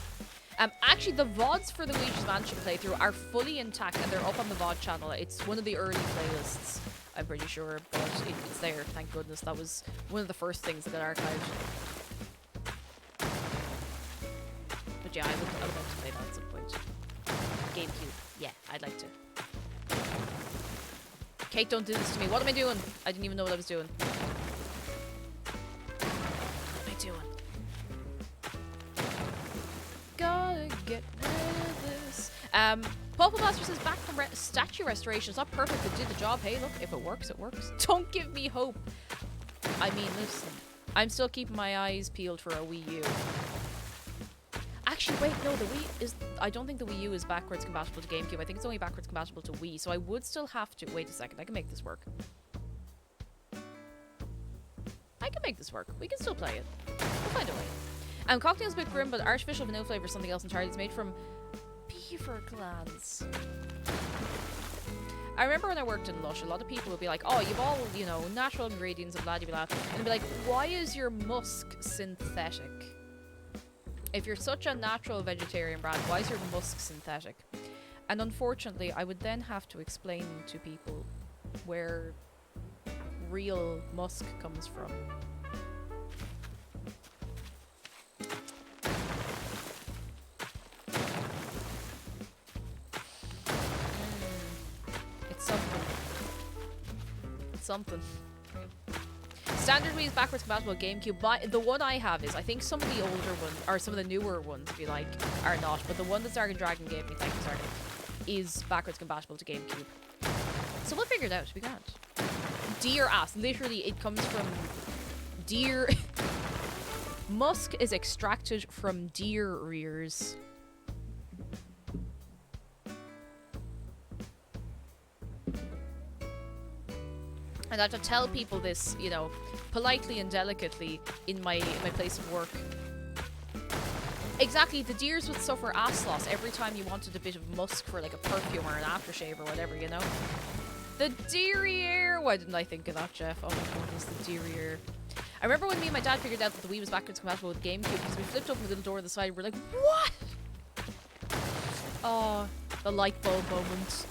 Actually, the VODs for the Luigi's Mansion playthrough are fully intact and they're up on the VOD channel. It's one of the early playlists, I'm pretty sure, but it's there, thank goodness. That was one of the first things that got archived. But yeah, I would like to play that at some point. GameCube. Yeah, I'd like to. Kate, don't do this to me. What am I doing? I didn't even know what I was doing. What am I doing? Gotta get rid of this. Purple Master says, back from statue restoration. It's not perfect, but did the job. Hey, look, if it works, it works. Don't give me hope. I mean, listen. I'm still keeping my eyes peeled for a Wii U. Actually, wait, no, the Wii is... I don't think the Wii U is backwards compatible to GameCube. I think it's only backwards compatible to Wii, so I would still have to... Wait a second, I can make this work. I can make this work. We can still play it. We'll find a way. Cocktail's a bit grim, but artificial vanilla flavor is something else entirely. It's made from beaver glands. I remember when I worked in Lush, a lot of people would be like, oh, you've all, you know, natural ingredients and blah, blah, blah. And they'd be like, why is your musk synthetic? If you're such a natural vegetarian brand, why is your musk synthetic? And unfortunately, I would then have to explain to people where real musk comes from. It's something. It's something. Standard Wii is backwards compatible with GameCube. The one I have is, I think some of the older ones, or some of the newer ones, if you like, are not. But the one that Zargan Dragon gave me, thank you, Zargan, is backwards compatible to GameCube. So we'll figure it out. We can't. Deer ass. Literally, it comes from deer. Musk is extracted from deer rears. And I have to tell people this, you know, politely and delicately in my place of work. Exactly, the deers would suffer ass loss every time you wanted a bit of musk for like a perfume or an aftershave or whatever, you know? The derriere! Why didn't I think of that, Jeff? Oh my goodness, the derriere. I remember when me and my dad figured out that the Wii was backwards compatible with GameCube because we flipped open the little door on the side and we're like, what? Oh, the light bulb moment.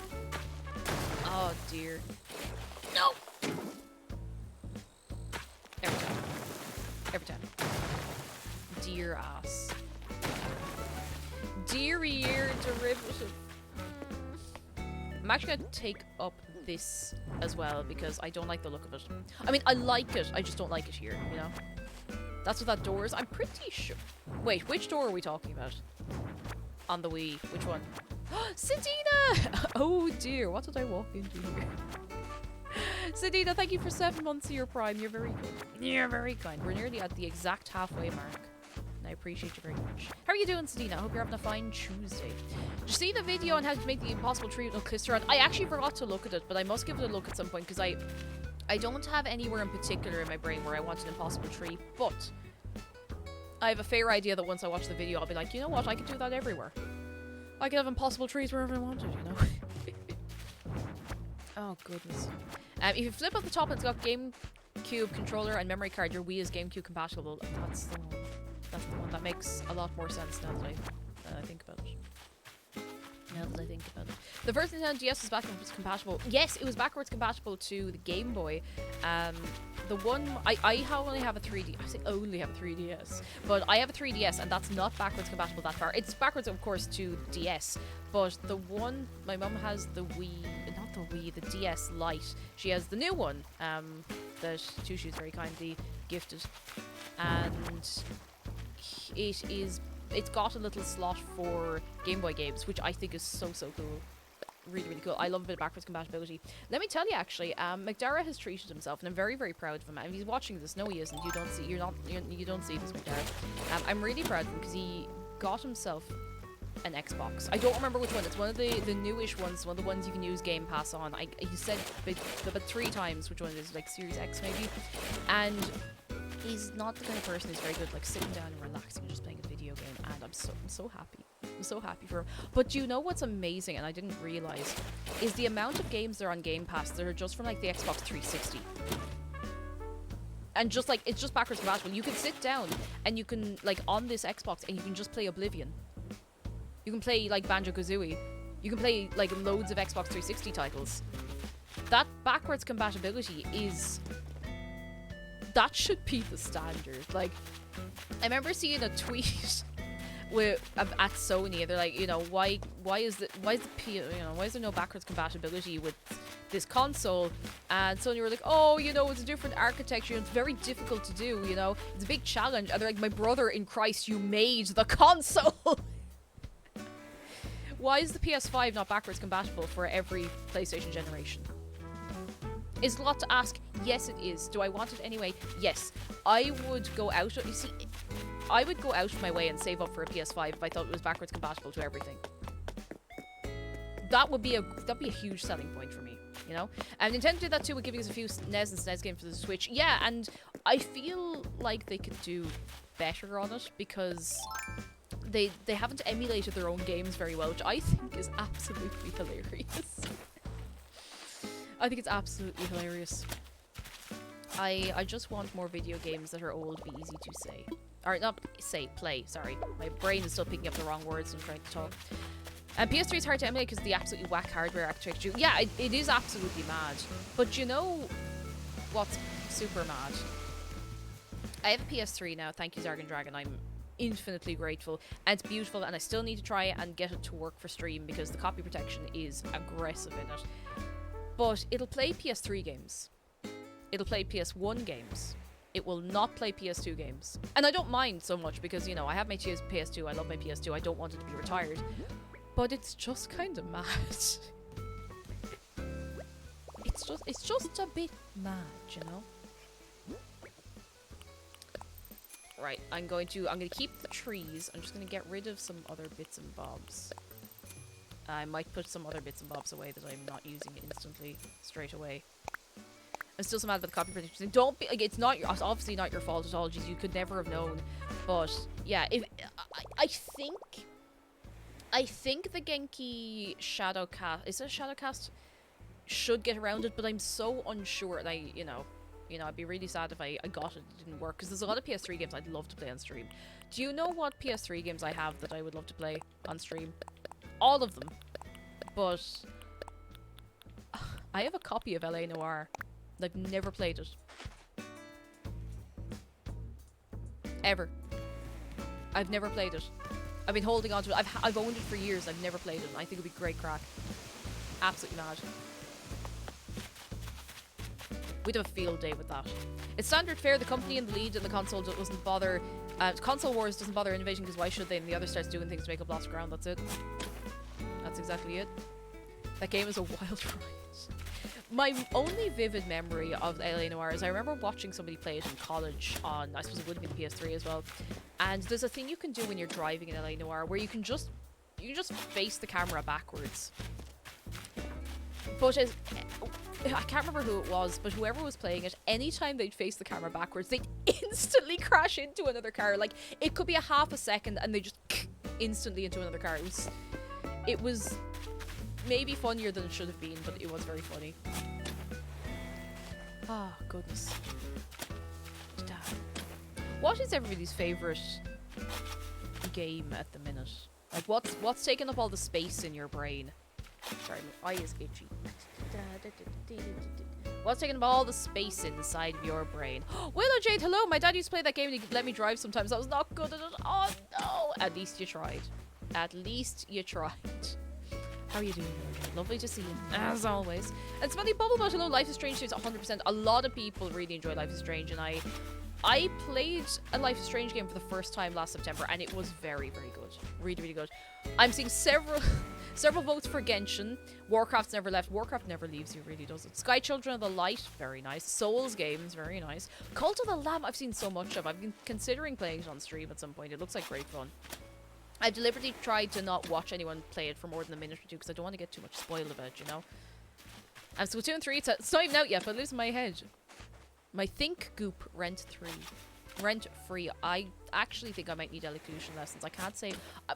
Oh dear. No! Every time. Every time. Deer ass. Derriere derivative. I'm actually gonna take up this as well because I don't like the look of it. I mean, I like it, I just don't like it here, you know? That's what that door is. I'm pretty sure. Wait, which door are we talking about? On the Wii. Which one? Sadina! Oh dear, what did I walk into here? Sadina, thank you for 7 months of your Prime. You're very good. You're very kind. We're nearly at the exact halfway mark. And I appreciate you very much. How are you doing, Sadina? I hope you're having a fine Tuesday. Did you see the video on how to make the impossible tree with no clister on? I actually forgot to look at it, but I must give it a look at some point because I don't have anywhere in particular in my brain where I want an impossible tree, but I have a fair idea that once I watch the video, I'll be like, you know what? I could do that everywhere. I could have impossible trees wherever I wanted, you know? Oh, goodness. If you flip up the top, it's got GameCube controller and memory card. Your Wii is GameCube compatible. That's the one. That's the one. That makes a lot more sense now that I think about it. Now that I think about it. The first Nintendo DS was backwards compatible. Yes, it was backwards compatible to the Game Boy. The one... I only have a 3D... I say only have a 3DS. But I have a 3DS, and that's not backwards compatible that far. It's backwards, of course, to DS. But the one... My mum has the Wii... Not the Wii, the DS Lite. She has the new one. That Tushu's very kindly gifted. And... It is... It's got a little slot for Game Boy games, which I think is so cool. Really, really cool. I love a bit of backwards compatibility. Let me tell you, actually, McDara has treated himself, and I'm very, very proud of him. And if he's watching this, no, he isn't. You don't see this, McDara. I'm really proud of him because he got himself an Xbox. I don't remember which one. It's one of the newish ones. One of the ones you can use Game Pass on. He said about 3 times which one it is, like Series X maybe. And he's not the kind of person who's very good, like sitting down and relaxing and just playing a video game. And I'm so happy. I'm so happy for him. But you know what's amazing, and I didn't realize, is the amount of games that are on Game Pass that are just from like the Xbox 360. And just like, it's just backwards compatible. You can sit down and you can, like, on this Xbox, and you can just play Oblivion. You can play like Banjo-Kazooie. You can play like loads of Xbox 360 titles. That backwards compatibility is... That should be the standard. Like, I remember seeing a tweet at Sony. They're like, you know, why is there no backwards compatibility with this console? And Sony were like, oh, you know, it's a different architecture. It's very difficult to do. You know, it's a big challenge. And they're like, my brother in Christ, you made the console. Why is the PS5 not backwards compatible for every PlayStation generation? Is a lot to ask? Yes, it is. Do I want it anyway? Yes. I would go out... You see, I would go out of my way and save up for a PS5 if I thought it was backwards compatible to everything. That'd be a huge selling point for me, you know? And Nintendo did that too with giving us a few NES and SNES games for the Switch. Yeah, and I feel like they could do better on it because... They haven't emulated their own games very well, which I think is absolutely hilarious. I think it's absolutely hilarious. I just want more video games that are old, be easy to say. Or not say, play, sorry. My brain is still picking up the wrong words and trying to talk. And PS3 is hard to emulate because of the absolutely whack hardware architecture. Yeah, it is absolutely mad. But you know what's super mad? I have a PS3 now, thank you Zargan Dragon. I'm infinitely grateful, and it's beautiful, and I still need to try and get it to work for stream because the copy protection is aggressive in it. But it'll play PS3 games. It'll play PS1 games. It will not play PS2 games. And I don't mind so much because, you know, I have my PS2, I love my PS2, I don't want it to be retired. But it's just kind of mad. It's just a bit mad, you know? Right, I'm gonna keep the trees. I'm just gonna get rid of some other bits and bobs. I might put some other bits and bobs away that I'm not using instantly straight away. I'm still so mad about the copy protection. Don't be like, it's obviously not your fault at all. Jeez, you could never have known. But yeah, I think the Genki Shadowcast, is it Shadowcast, should get around it, but I'm so unsure, and you know, I'd be really sad if I got it and it didn't work, because there's a lot of PS3 games I'd love to play on stream. Do you know what PS3 games I have that I would love to play on stream? All of them. But I have a copy of LA Noire. I've never played it. Ever. I've never played it. I've been holding on to it. I've owned it for years. I've never played it. I think it'd be great crack. Absolutely mad. We'd have a field day with that. It's standard fare. The company in the lead and the console doesn't bother. Console Wars doesn't bother innovating because why should they? And the other starts doing things to make up lots of ground. That's it. That's exactly it. That game is a wild ride. My only vivid memory of LA Noire is I remember watching somebody play it in college on, I suppose it would have been the PS3 as well. And there's a thing you can do when you're driving in LA Noire where you can just face the camera backwards. But as, I can't remember who it was, but whoever was playing it, anytime they'd face the camera backwards, they'd instantly crash into another car. Like, it could be a half a second and they just instantly into another car. It was maybe funnier than it should have been, but it was very funny. Ah, oh, goodness. Damn. What is everybody's favourite game at the minute? Like, what's taking up all the space in your brain? Sorry, my eye is itchy. What's taking up all the space inside of your brain? Willow Jade, hello! My dad used to play that game and he'd let me drive sometimes. That was not good at it. Oh, no! At least you tried. At least you tried. How are you doing, Willow? Lovely to see you, as always. And Smelly Bubblebutt, hello, Life is Strange 2 is 100%. A lot of people really enjoy Life is Strange, and I played a Life is Strange game for the first time last September, and it was very, very good. Really, really good. I'm seeing several votes for Genshin. Warcraft's never left. Warcraft never leaves you, really, does it? Sky Children of the Light, very nice. Souls games, very nice. Cult of the Lamb, I've seen so much of. I've been considering playing it on stream at some point. It looks like great fun. I've deliberately tried to not watch anyone play it for more than a minute or two because I don't want to get too much spoiled about it, you know? So 2 and 3, it's not even out yet, but I'm losing my head. My Think Goop Rent 3. Rent free. I actually think I might need elocution lessons. I can't say.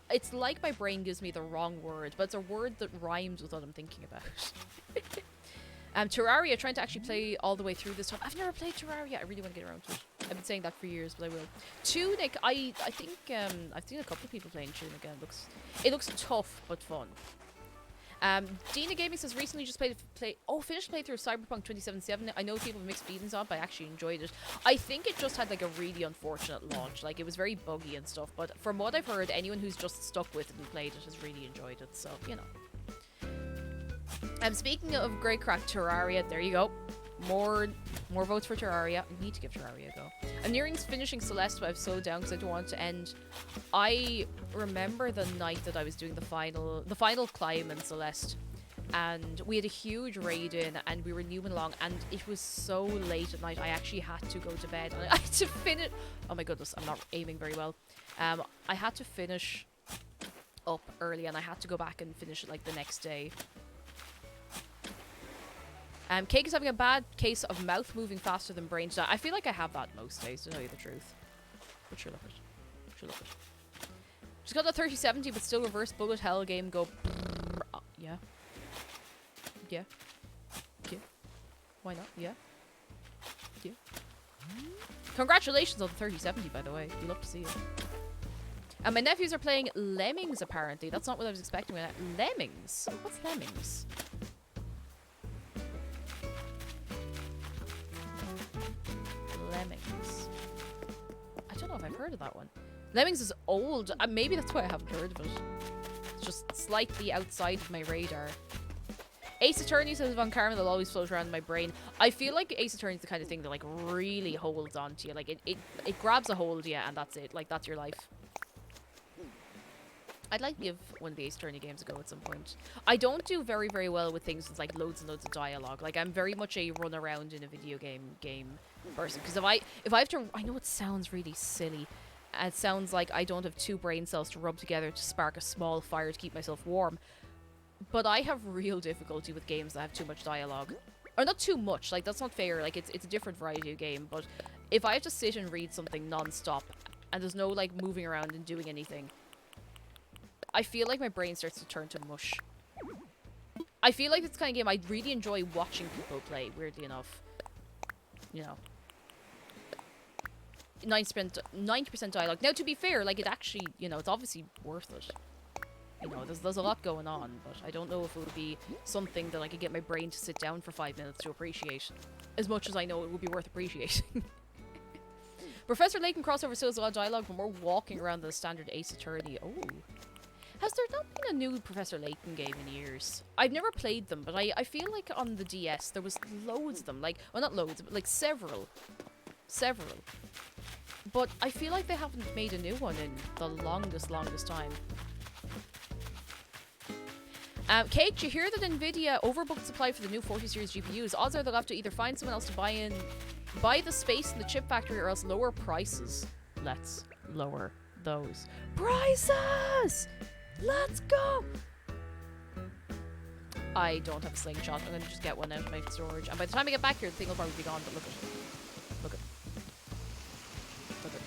It's like my brain gives me the wrong word, but it's a word that rhymes with what I'm thinking about. Terraria, trying to actually play all the way through this time. I've never played Terraria. I really want to get around to it. I've been saying that for years, but I will. Tunic, I think I've seen a couple of people playing Tunic, and it looks tough but fun. Dina Gaming says recently just finished playthrough of Cyberpunk 2077. I know people have mixed feelings on it, but I actually enjoyed it. I think it just had like a really unfortunate launch. Like, it was very buggy and stuff, but from what I've heard, anyone who's just stuck with it and played it has really enjoyed it, so, you know. Speaking of great crack, Terraria, there you go. More votes for Terraria. I need to give Terraria a go. I'm nearing finishing Celeste, but I've slowed down because I don't want it to end. I remember the night that I was doing the final climb in Celeste, and we had a huge raid in, and we were moving along, and it was so late at night, I actually had to go to bed, and I had to finish. Oh my goodness, I'm not aiming very well. I had to finish up early, and I had to go back and finish it like the next day. Cake is having a bad case of mouth moving faster than brain. I feel like I have that most days, to tell you the truth. But sure, look it. Sure, look it. She's got the 3070, but still reverse bullet hell game. Go. Yeah. Yeah. Yeah. Why not? Yeah. Yeah. Congratulations on the 3070, by the way. You'd love to see it. And my nephews are playing Lemmings, apparently. That's not what I was expecting. Lemmings? What's Lemmings? Lemmings. I don't know if I've heard of that one. Lemmings is old. Maybe that's why I haven't heard of it. It's just slightly outside of my radar. Ace Attorney says Von Karma, they'll always float around in my brain. I feel like Ace Attorney is the kind of thing that like really holds on to you. Like it grabs a hold of you, and that's it. Like, that's your life. I'd like to give one of the Ace Attorney games a go at some point. I don't do very, very well with things with like loads and loads of dialogue. Like, I'm very much a run around in a video game person. Because if I have to, I know it sounds really silly. It sounds like I don't have 2 brain cells to rub together to spark a small fire to keep myself warm. But I have real difficulty with games that have too much dialogue. Or not too much, like, that's not fair. Like, it's a different variety of game. But if I have to sit and read something non-stop and there's no like moving around and doing anything, I feel like my brain starts to turn to mush. I feel like it's the kind of game I really enjoy watching people play, weirdly enough. You know. 90% dialogue. Now, to be fair, like, it actually, you know, it's obviously worth it. You know, there's a lot going on, but I don't know if it would be something that I could get my brain to sit down for 5 minutes to appreciate. As much as I know it would be worth appreciating. Professor Layton crossover still has a lot of dialogue, but more walking around than the standard Ace Attorney. Oh. Has there not been a new Professor Layton game in years? I've never played them, but I feel like on the DS there was loads of them. Like, well, not loads, but like several. Several. But I feel like they haven't made a new one in the longest time. Kate, you hear that Nvidia overbooked supply for the new 40 series GPUs? Odds are they'll have to either find someone else to buy the space in the chip factory or else lower prices. Let's lower those prices! Let's go! I don't have a slingshot. I'm gonna just get one out of my storage. And by the time I get back here, the thing will probably be gone, but look at it. Look at it. Look at it.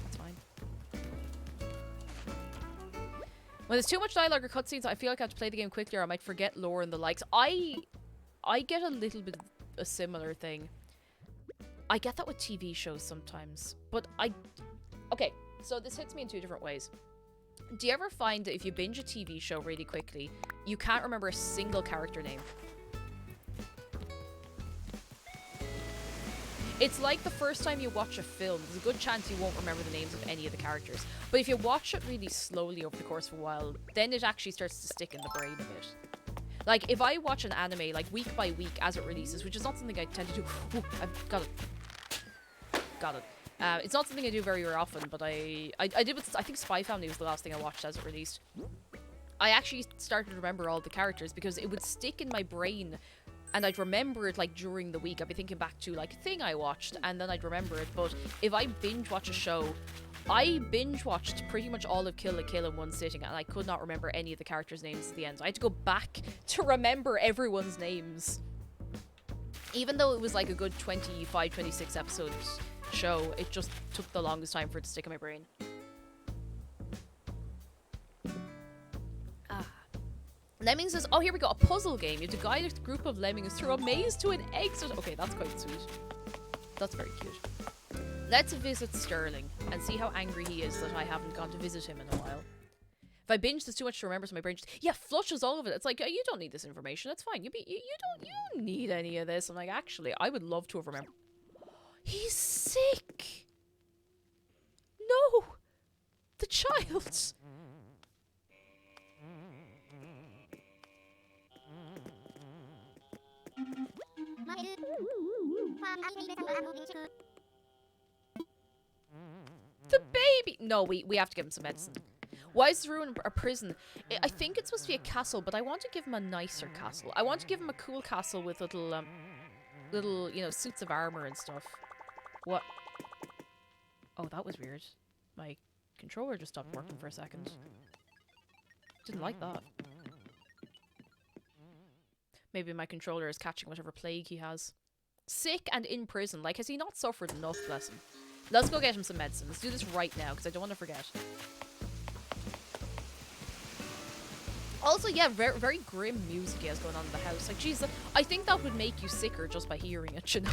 It's fine. When there's too much dialogue or cutscenes, I feel like I have to play the game quickly or I might forget lore and the likes. I get a little bit of a similar thing. I get that with TV shows sometimes. But okay, so this hits me in two different ways. Do you ever find that if you binge a TV show really quickly, you can't remember a single character name? It's like the first time you watch a film, there's a good chance you won't remember the names of any of the characters. But if you watch it really slowly over the course of a while, then it actually starts to stick in the brain a bit. Like, if I watch an anime, like, week by week as it releases, which is not something I tend to do... Ooh, I've got it. Got it. It's not something I do very often, but I did with, I think Spy Family was the last thing I watched as it released. I actually started to remember all the characters because it would stick in my brain and I'd remember it like during the week. I'd be thinking back to like a thing I watched and then I'd remember it. But if I binge watch a show, I binge watched pretty much all of Kill la Kill in one sitting and I could not remember any of the characters' names at the end. So I had to go back to remember everyone's names. Even though it was like a good 25, 26 episodes show, it just took the longest time for it to stick in my brain. Lemmings says, oh, here we go, a puzzle game. You have to guide a group of lemmings through a maze to an exit. Okay, that's quite sweet. That's very cute. Let's visit Sterling and see how angry he is that I haven't gone to visit him in a while. If I binge, there's too much to remember, so my brain just, flushes all of it. It's like, oh, you don't need this information. That's fine. You don't need any of this. I'm like, actually, I would love to have remembered. He's sick. No, the child. The baby. No, we have to give him some medicine. Why is the ruin a prison? I think it's supposed to be a castle, but I want to give him a nicer castle. I want to give him a cool castle with little, you know, suits of armor and stuff. What? Oh, that was weird. My controller just stopped working for a second. Didn't like that. Maybe my controller is catching whatever plague he has. Sick and in prison. Like, has he not suffered enough, bless him? Let's go get him some medicine. Let's do this right now, because I don't want to forget. Also, yeah, very, very grim music he has going on in the house. Like, jeez, I think that would make you sicker just by hearing it, you know?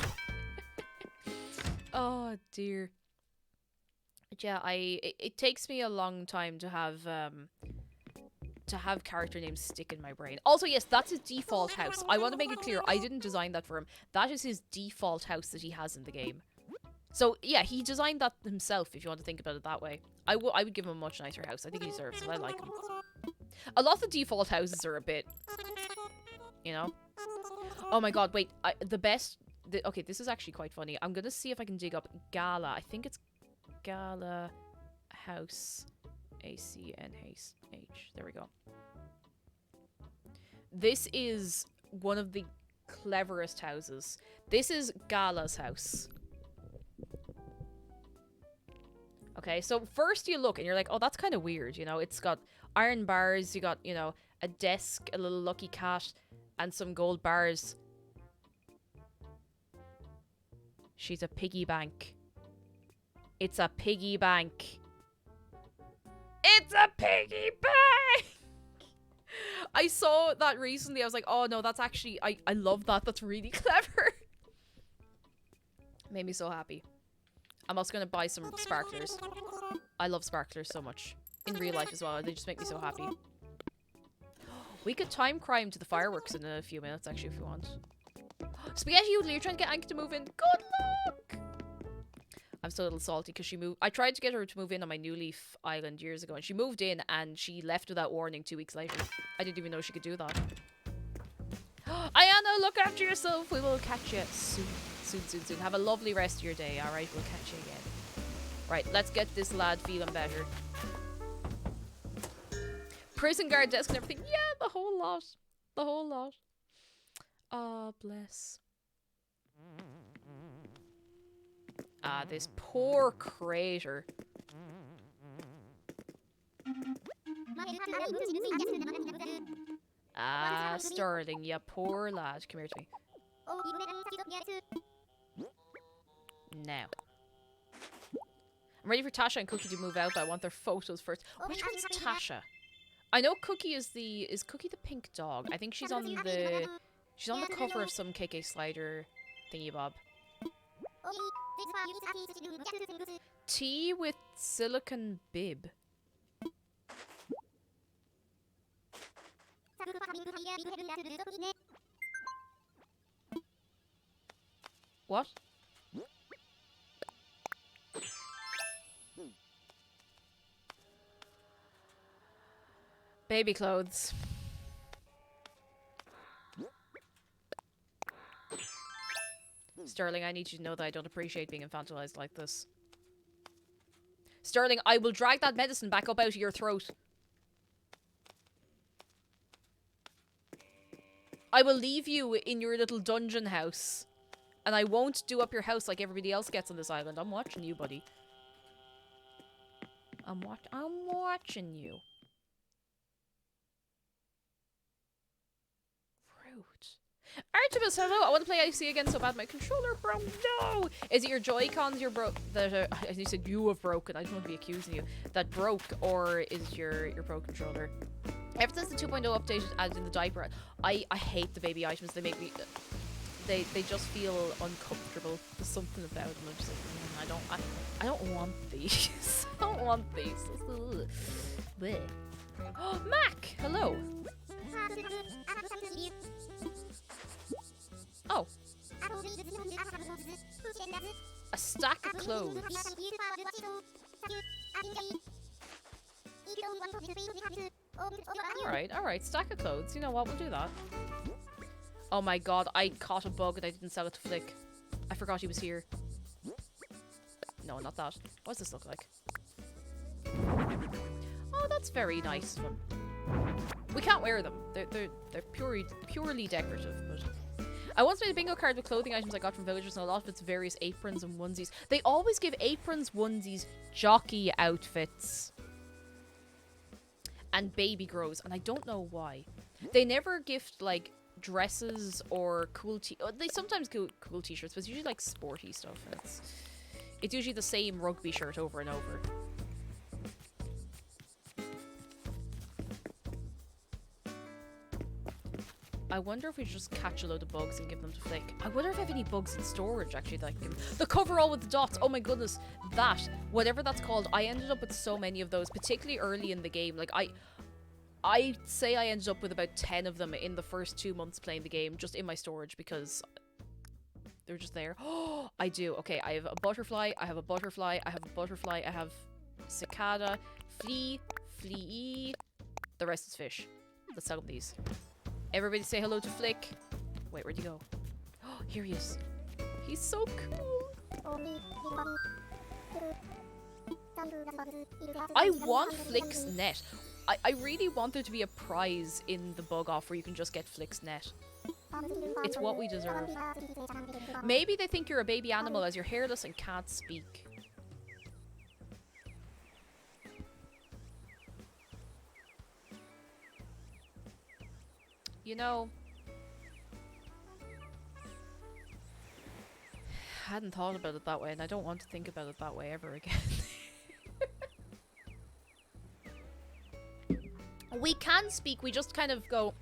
Oh, dear. But yeah, it takes me a long time to have character names stick in my brain. Also, yes, that's his default house. I want to make it clear, I didn't design that for him. That is his default house that he has in the game. So, yeah, he designed that himself, if you want to think about it that way. I would give him a much nicer house. I think he deserves it. I like him. A lot of the default houses are a bit, you know? Oh my god, wait. Okay, this is actually quite funny. I'm gonna see if I can dig up Gala. I think it's Gala House. A-C-N-H. There we go. This is one of the cleverest houses. This is Gala's house. Okay, so first you look and you're like, oh, that's kind of weird, you know? It's got iron bars, you got, you know, a desk, a little lucky cat, and some gold bars. She's a piggy bank. It's a piggy bank. It's a piggy bank! I saw that recently. I was like, oh no, that's actually, I love that. That's really clever. Made me so happy. I'm also going to buy some sparklers. I love sparklers so much. In real life as well. They just make me so happy. We could time crime to the fireworks in a few minutes, actually, if you want. Spaghetti Oodle, you're trying to get Anki to move in. Good luck! I'm still a little salty because she moved. I tried to get her to move in on my New Leaf Island years ago, and she moved in and she left without warning 2 weeks later. I didn't even know she could do that. Ayana, look after yourself. We will catch you soon. Soon. Have a lovely rest of your day, alright? We'll catch you again. Right, let's get this lad feeling better. Prison guard desk and everything. Yeah, the whole lot. The whole lot. Oh, bless. Ah, this poor crater. Ah, Sterling, you poor lad. Come here to me. Now. I'm ready for Tasha and Cookie to move out, but I want their photos first. Which one's Tasha? I know Cookie is Cookie the pink dog? I think she's on the cover of some KK Slider thingy bob. Tea with silicon bib. What? Baby clothes. Sterling, I need you to know that I don't appreciate being infantilized like this. Sterling, I will drag that medicine back up out of your throat. I will leave you in your little dungeon house. And I won't do up your house like everybody else gets on this island. I'm watching you, buddy. I'm watching you. Artemis, hello! I want to play IC again so bad. My controller broke. No! Is it your Joy-Cons you're broke? That as you said, you have broken. I don't want to be accusing you. That broke, or is your pro controller? Ever since the 2.0 update added in the diaper, I hate the baby items. They make me. They just feel uncomfortable. There's something about them. I'm just like, I don't want these. I don't want these. Oh, Mac! Hello. Oh. A stack of clothes. Alright, stack of clothes. You know what, we'll do that. Oh my god, I caught a bug and I didn't sell it to Flick. I forgot he was here. No, not that. What does this look like? Oh, that's very nice of him. We can't wear them. They're purely decorative, but... I once made a bingo card with clothing items I got from villagers, and a lot of it's various aprons and onesies. They always give aprons, onesies, jockey outfits, and baby grows, and I don't know why. They never gift, like, dresses or cool they sometimes do cool t-shirts, but it's usually, like, sporty stuff. And it's usually the same rugby shirt over and over. I wonder if we just catch a load of bugs and give them to Flick. I wonder if I have any bugs in storage, actually, that I can give him. The coverall with the dots! Oh my goodness. That. Whatever that's called. I ended up with so many of those, particularly early in the game. Like, I'd say I ended up with about 10 of them in the first 2 months playing the game, just in my storage, because they're just there. Oh, I do. Okay, I have a butterfly, I have a butterfly, I have a butterfly, I have cicada, flea, flea. The rest is fish. Let's sell them these. Everybody say hello to Flick. Wait, where'd he go? Oh, here he is. He's so cool. I want Flick's net. I really want there to be a prize in the bug off where you can just get Flick's net. It's what we deserve. Maybe they think you're a baby animal as you're hairless and can't speak. You know, I hadn't thought about it that way, and I don't want to think about it that way ever again. We can speak, we just kind of go...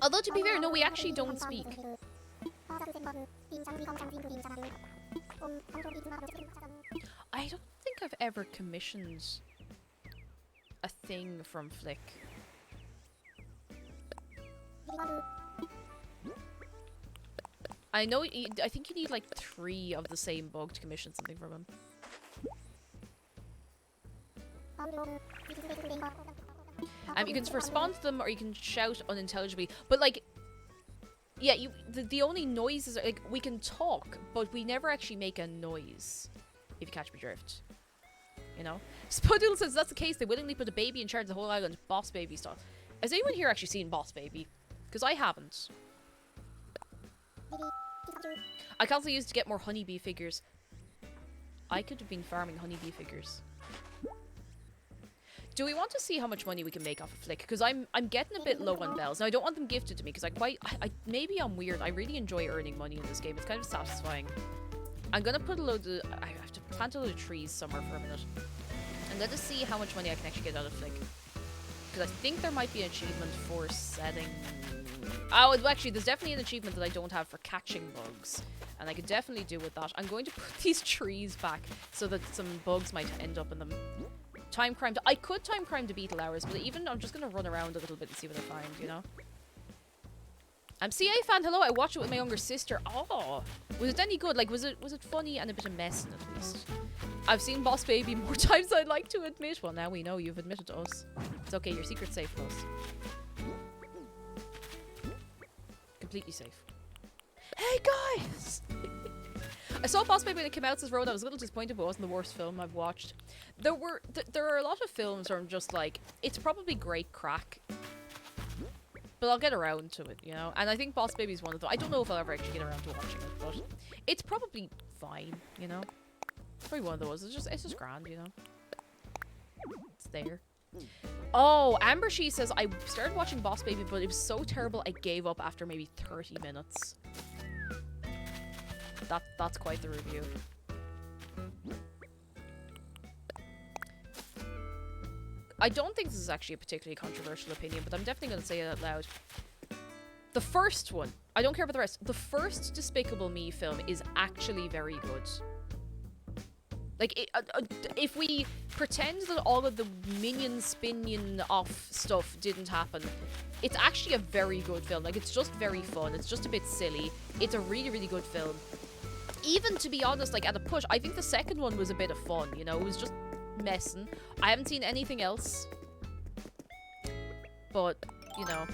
Although, to be fair, no, we actually don't speak. I don't think I've ever commissioned a thing from Flick. I know. I think you need like 3 of the same bug to commission something from him. You can respond to them or you can shout unintelligibly. But like, yeah, the only noises are, like, we can talk, but we never actually make a noise. If you catch my drift, you know. Spudoodle says that's the case. They willingly put a baby in charge of the whole island. Boss Baby stuff. Has anyone here actually seen Boss Baby? Because I haven't. I constantly used to get more honeybee figures. I could have been farming honeybee figures. Do we want to see how much money we can make off a flick? Because I'm getting a bit low on bells. Now, I don't want them gifted to me because maybe I'm weird. I really enjoy earning money in this game. It's kind of satisfying. I'm going to put a load of... I have to plant a load of trees somewhere for a minute. I'm going to see how much money I can actually get out of flick. Because I think there might be an achievement for setting... Oh, actually, there's definitely an achievement that I don't have for catching bugs. And I could definitely do with that. I'm going to put these trees back so that some bugs might end up in them. Time crime. I could time crime to beetle hours, but even I'm just going to run around a little bit and see what I find, you know? I'm CA fan. Hello, I watched it with my younger sister. Oh, was it any good? Like, was it funny and a bit of messing at least? I've seen Boss Baby more times than I'd like to admit. Well, now we know you've admitted to us. It's okay. Your secret's safe with us. Completely safe. Hey guys! I saw Boss Baby when it came out this road. I was a little disappointed, but it wasn't the worst film I've watched. There are a lot of films where I'm just like, it's probably great crack, but I'll get around to it, you know? And I think Boss Baby's one of them. I don't know if I'll ever actually get around to watching it, but it's probably fine, you know? It's probably one of those. It's just grand, you know? It's there. Oh, Amber, she says, I started watching Boss Baby, but it was so terrible I gave up after maybe 30 minutes. That's quite the review. I don't think this is actually a particularly controversial opinion, but I'm definitely going to say it out loud. The first one, I don't care about the rest, the first Despicable Me film is actually very good. Like, if we pretend that all of the minion spinning off stuff didn't happen, it's actually a very good film. Like, it's just very fun. It's just a bit silly. It's a really, really good film. Even, to be honest, like, at a push, I think the second one was a bit of fun, you know? It was just messing. I haven't seen anything else. But, you know...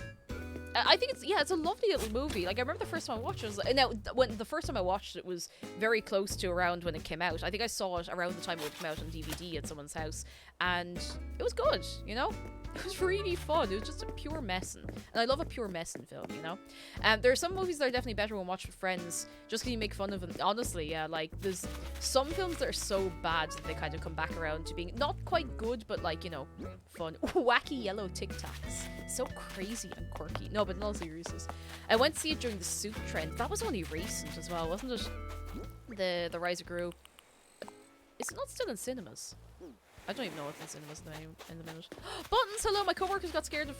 I think it's a lovely little movie. Like, I remember the first time I watched it, the first time I watched it was very close to around when it came out. I think I saw it around the time it would come out on DVD at someone's house, and it was good, you know? It was really fun. It was just a pure messin'. And I love a pure messin' film, you know? There are some movies that are definitely better when watched with friends, just because you make fun of them. Honestly, yeah, like, there's some films that are so bad that they kind of come back around to being not quite good, but, like, you know, fun. Wacky yellow Tic Tacs. So crazy and quirky. No, but in all seriousness. I went to see it during the soup trend. That was only recent as well, wasn't it? The Rise of Gru. Is it not still in cinemas? I don't even know if it's in cinemas in the minute. Buttons, hello, my coworkers got scared of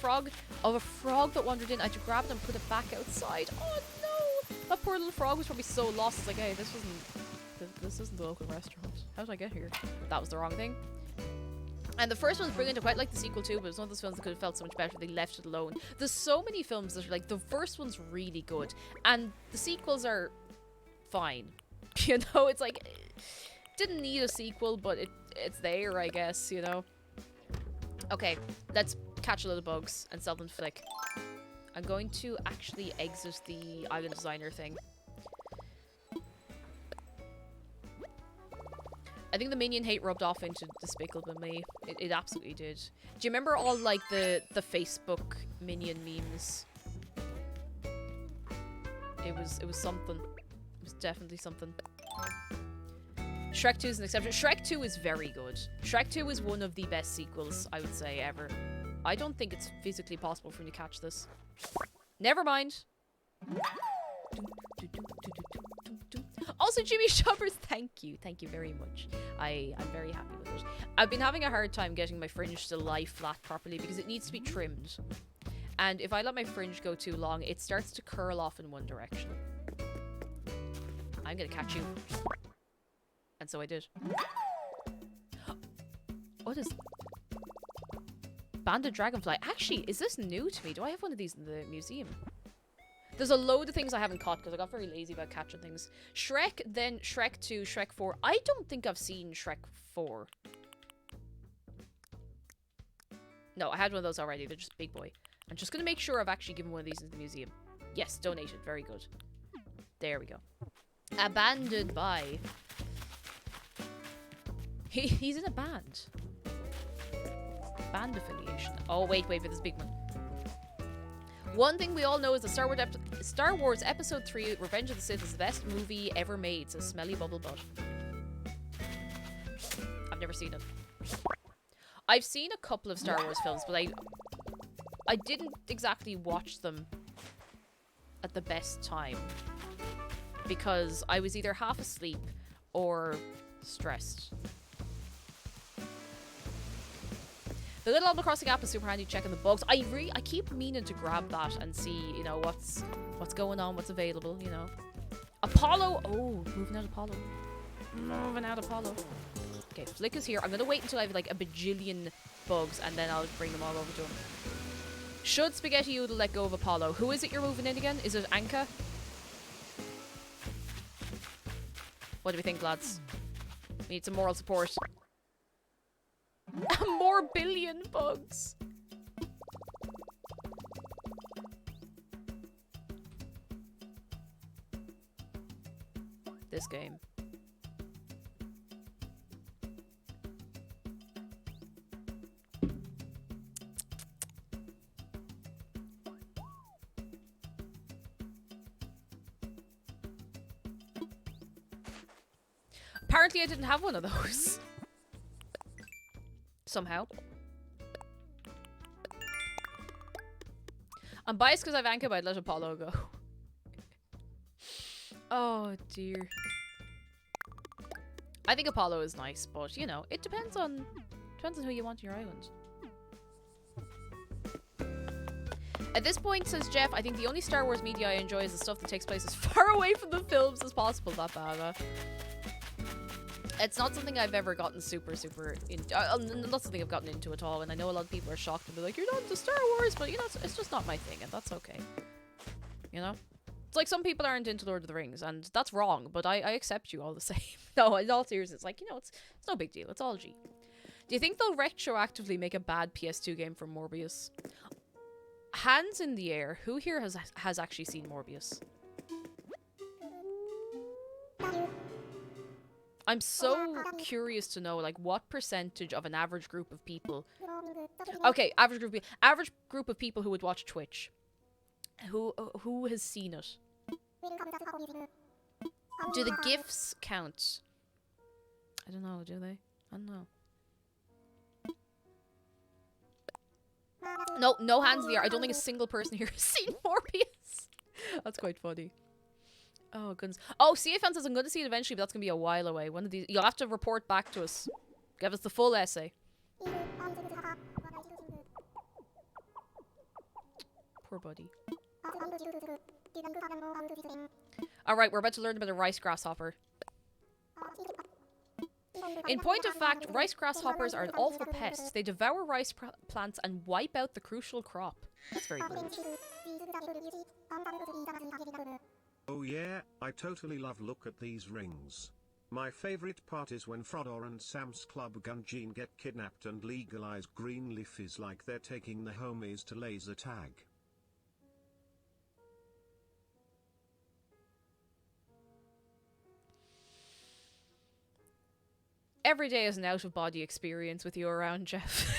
a frog that wandered in. I had to grab it and put it back outside. Oh no! That poor little frog was probably so lost. It's like, hey, this isn't the local restaurant. How did I get here? That was the wrong thing. And the first one's brilliant. I quite like the sequel too, but it's one of those films that could have felt so much better if they left it alone. There's so many films that are like, the first one's really good, and the sequels are fine. You know, it's like, didn't need a sequel, but it's there, I guess, you know. Okay, let's catch a little bugs and sell them to Flick. I'm going to actually exit the island designer thing. I think the minion hate rubbed off into Despicable Me. It absolutely did. Do you remember all, like, the Facebook minion memes? It was something. It was definitely something. Shrek 2 is an exception. Shrek 2 is very good. Shrek 2 is one of the best sequels, I would say, ever. I don't think it's physically possible for me to catch this. Never mind. Also, Jimmy Shoppers, thank you. Thank you very much. I'm very happy with it. I've been having a hard time getting my fringe to lie flat properly because it needs to be trimmed. And if I let my fringe go too long, it starts to curl off in one direction. I'm gonna catch you. And so I did. What is... Banded Dragonfly. Actually, is this new to me? Do I have one of these in the museum? There's a load of things I haven't caught because I got very lazy about catching things. Shrek, then Shrek 2, Shrek 4. I don't think I've seen Shrek 4. No, I had one of those already. They're just big boy. I'm just going to make sure I've actually given one of these into the museum. Yes, donated. Very good. There we go. Abandoned by... He's in a band. Band affiliation. Oh, wait, there's a big one. One thing we all know is the Star Wars Episode 3 Revenge of the Sith is the best movie ever made, says Smelly Bubble Butt. I've never seen it. I've seen a couple of Star Wars films, but I didn't exactly watch them at the best time. Because I was either half asleep or stressed. The little Animal Crossing app is super handy checking the bugs. I keep meaning to grab that and see, you know, what's going on, what's available, you know. Apollo! Oh, moving out Apollo. Moving out Apollo. Okay, Flick is here. I'm gonna wait until I have like a bajillion bugs and then I'll bring them all over to him. Should Spaghetti Oodle let go of Apollo? Who is it you're moving in again? Is it Anka? What do we think, lads? We need some moral support. More billion bugs. This game. Apparently I didn't have one of those. Somehow. I'm biased because I've Anka, but I'd let Apollo go. Oh dear. I think Apollo is nice, but you know, it depends on who you want in your island. At this point, says Jeff, I think the only Star Wars media I enjoy is the stuff that takes place as far away from the films as possible. That bad. It's not something I've ever gotten super into. Not something I've gotten into at all, and I know a lot of people are shocked and be like, you're not into Star Wars, but you know, it's just not my thing, and that's okay. You know? It's like some people aren't into Lord of the Rings, and that's wrong, but I accept you all the same. No, in all seriousness, it's like, you know, it's no big deal. It's all G. Do you think they'll retroactively make a bad PS2 game for Morbius? Hands in the air. Who here has actually seen Morbius? I'm so curious to know, like, what percentage of an average group of people... Okay, average group of people who would watch Twitch. Who has seen it? Do the GIFs count? I don't know, do they? I don't know. No hands in the air. I don't think a single person here has seen Morbius. That's quite funny. Oh, goodness. Oh, CFN says I'm going to see it eventually, but that's going to be a while away. One of these... You'll have to report back to us. Give us the full essay. Poor buddy. Alright, we're about to learn about a rice grasshopper. In point of fact, rice grasshoppers are an awful pest. They devour rice plants and wipe out the crucial crop. That's very rude. Oh yeah, I totally love look at these rings. My favorite part is when Frodo and Sam's Club Gungeon get kidnapped and legalize green leafies like they're taking the homies to laser tag. Every day is an out-of-body experience with you around, Jeff.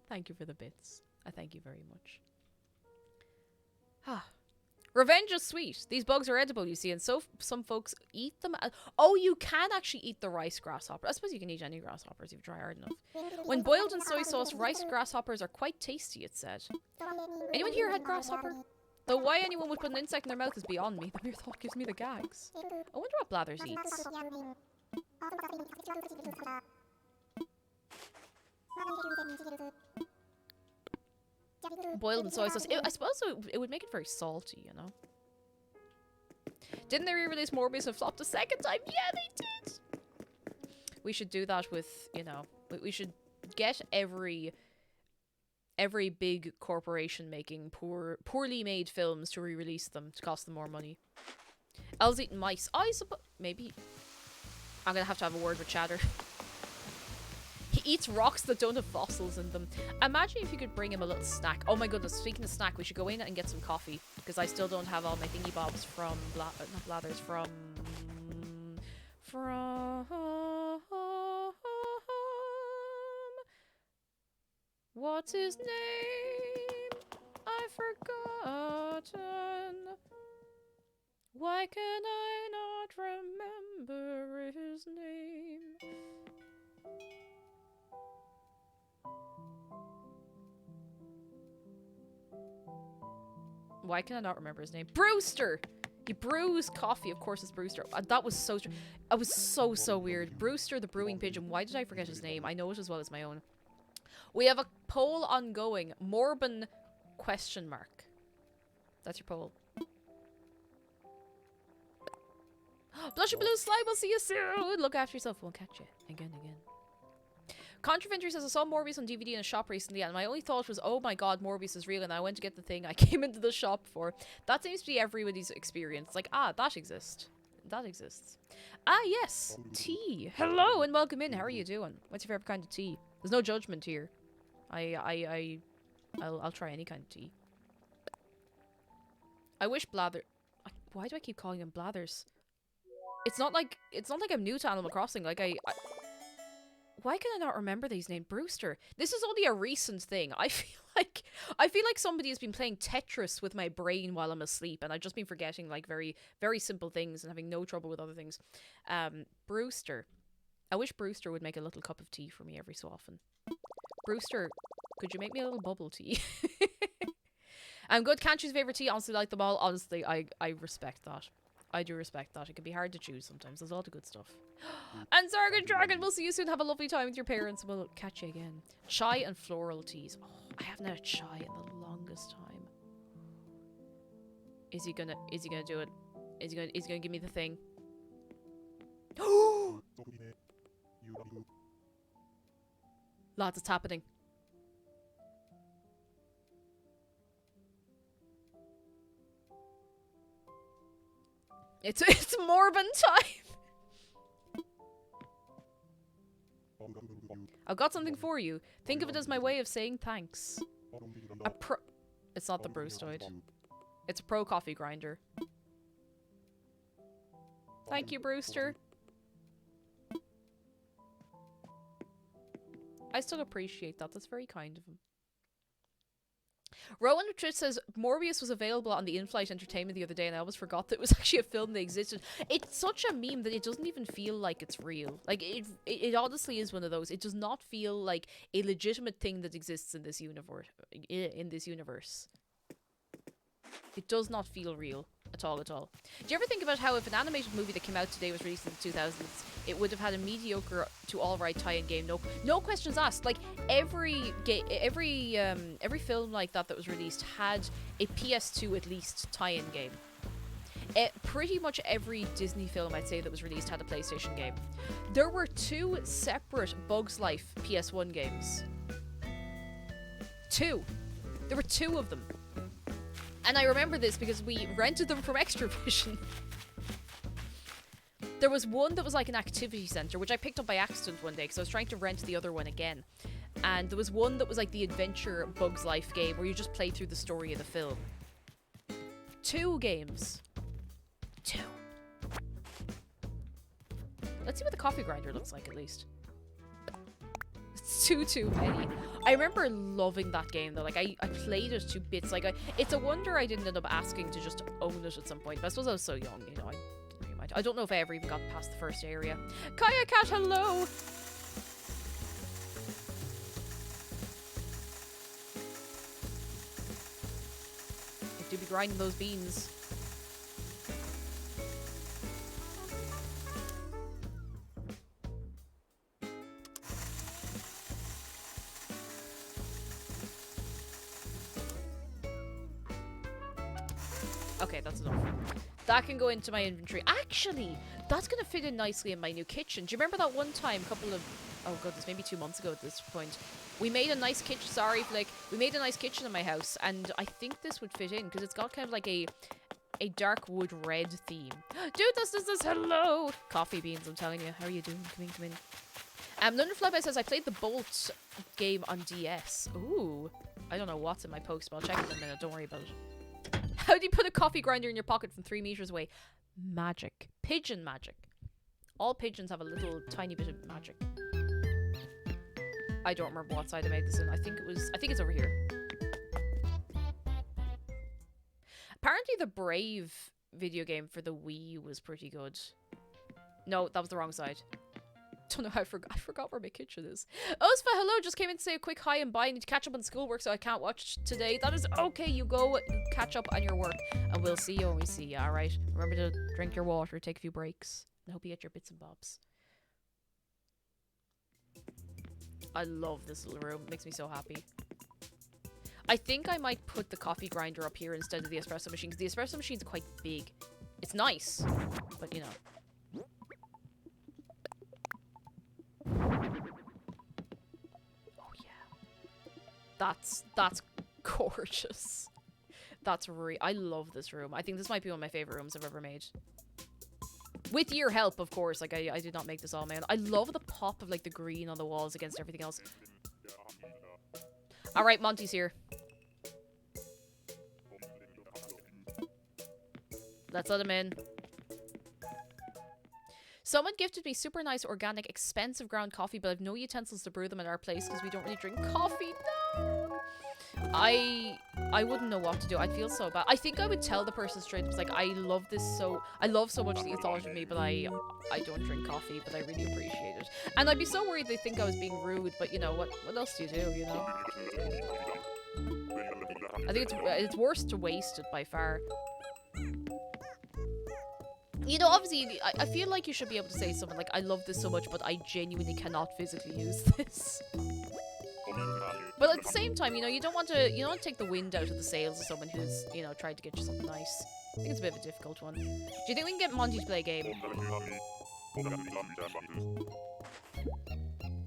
Thank you for the bits. I thank you very much. Revenge is sweet. These bugs are edible, you see, and so some folks eat them. Oh, you can actually eat the rice grasshopper. I suppose you can eat any grasshoppers if you try hard enough. When boiled in soy sauce, rice grasshoppers are quite tasty, it said. Anyone here had grasshopper? Though why anyone would put an insect in their mouth is beyond me. The mere thought gives me the gags. I wonder what Blathers eats. Boiled in soy sauce. I suppose it would make it very salty, you know. Didn't they re-release Morbius and flopped a second time? Yeah, they did! We should do that with, you know, we should get every every big corporation making poorly made films to re-release them to cost them more money. Elves eating mice. I suppose maybe I'm gonna have to have a word with Chatter. He eats rocks that don't have fossils in them. Imagine if you could bring him a little snack. Oh my goodness, speaking of snack, we should go in and get some coffee. Because I still don't have all my thingy bobs from... not Blathers, from... What's his name? I've forgotten. Why can I not remember his name? Why can I not remember his name? Brewster! He brews coffee, of course it's Brewster. That was so... It was so weird. Brewster the brewing pigeon. Why did I forget his name? I know it as well as my own. We have a poll ongoing. Morbin question mark. That's your poll. Blushy Blue Slime, we'll see you soon! Look after yourself, won't catch you. Again. Contraventory says, I saw Morbius on DVD in a shop recently and my only thought was, oh my god, Morbius is real, and I went to get the thing I came into the shop for. That seems to be everybody's experience. Like, that exists. That exists. Ah, yes! Tea! Hello and welcome in, how are you doing? What's your favourite kind of tea? There's no judgment here. I'll try any kind of tea. I wish Blather... Why do I keep calling him Blathers? It's not like I'm new to Animal Crossing. Like, why can I not remember these names? Brewster. This is only a recent thing. I feel like somebody has been playing Tetris with my brain while I'm asleep, and I've just been forgetting like very, very simple things and having no trouble with other things. Brewster. I wish Brewster would make a little cup of tea for me every so often. Brewster, could you make me a little bubble tea? I'm good. Can't choose favorite tea. Honestly, like them all. Honestly, I respect that. I do respect that. It can be hard to choose sometimes. There's a lot of good stuff. And Zargan Dragon, we'll see you soon. Have a lovely time with your parents. We'll catch you again. Chai and floral teas. Oh, I haven't had chai in the longest time. Is he gonna do it? Is he gonna give me the thing? Lads, it's happening. It's Morbin time! I've got something for you. Think of it as my way of saying thanks. It's not the Brewstoid. It's a pro coffee grinder. Thank you, Brewster. I still appreciate that. That's very kind of him. Rowan Trish says, Morbius was available on the in-flight entertainment the other day and I almost forgot that it was actually a film that existed. It's such a meme that it doesn't even feel like it's real. Like, it honestly is one of those. It does not feel like a legitimate thing that exists in this universe. It does not feel real at all. Do you ever think about how if an animated movie that came out today was released in the 2000s, it would have had a mediocre to alright tie-in game? No questions asked. Like every film like that was released had a PS2 at least tie-in game. Pretty much every Disney film I'd say that was released had a PlayStation game. There were 2 separate Bugs Life PS1 games. 2. There were 2 of them. And I remember this because we rented them from Extravision. There was one that was like an activity center, which I picked up by accident one day because I was trying to rent the other one again. And there was one that was like the adventure Bugs Life game where you just play through the story of the film. 2 games. 2. Let's see what the coffee grinder looks like at least. It's too many. I remember loving that game though. Like I played it to bits. Like it's a wonder I didn't end up asking to just own it at some point. But I suppose I was so young, you know. I didn't really mind. I don't know if I ever even got past the first area. Kaya Cat, hello. I do be grinding those beans. Okay, that's enough. That can go into my inventory. Actually, that's going to fit in nicely in my new kitchen. Do you remember that one time, oh goodness, maybe 2 months ago at this point. We made a nice kitchen. Sorry, Flick. We made a nice kitchen in my house, and I think this would fit in because it's got kind of like a dark wood red theme. Dude, this. Hello, coffee beans. I'm telling you. How are you doing? Come in. Lunderflyby says I played the Bolt game on DS. Ooh, I don't know what's in my post, but I'll check it in a minute. Don't worry about it. How do you put a coffee grinder in your pocket from 3 meters away? Magic. Pigeon magic. All pigeons have a little tiny bit of magic. I don't remember what side I made this in. I think it's over here. Apparently the Brave video game for the Wii was pretty good. No, that was the wrong side. Don't know how I forgot where my kitchen is. Osfa, hello, just came in to say a quick hi and bye. I need to catch up on schoolwork, so I can't watch today. That is okay, you go catch up on your work, and we'll see you when we see you, alright? Remember to drink your water, take a few breaks, and hope you get your bits and bobs. I love this little room, it makes me so happy. I think I might put the coffee grinder up here instead of the espresso machine, because the espresso machine's quite big. It's nice, but you know. Oh yeah. That's gorgeous. That's I love this room. I think this might be one of my favorite rooms I've ever made. With your help, of course. Like, I did not make this all my own. I love the pop of, like, the green on the walls against everything else. Alright, Monty's here. Let's let him in. Someone gifted me super nice, organic, expensive ground coffee, but I have no utensils to brew them in our place because we don't really drink coffee. No! I wouldn't know what to do. I'd feel so bad. I think I would tell the person straight. It's like, I love so much that you thought of me, but I don't drink coffee, but I really appreciate it. And I'd be so worried they think I was being rude, but you know, what else do you do, you know? I think it's worse to waste it by far. You know, obviously, I feel like you should be able to say something like, I love this so much, but I genuinely cannot physically use this. But at the same time, you know, you don't want to take the wind out of the sails of someone who's, you know, tried to get you something nice. I think it's a bit of a difficult one. Do you think we can get Monty to play a game?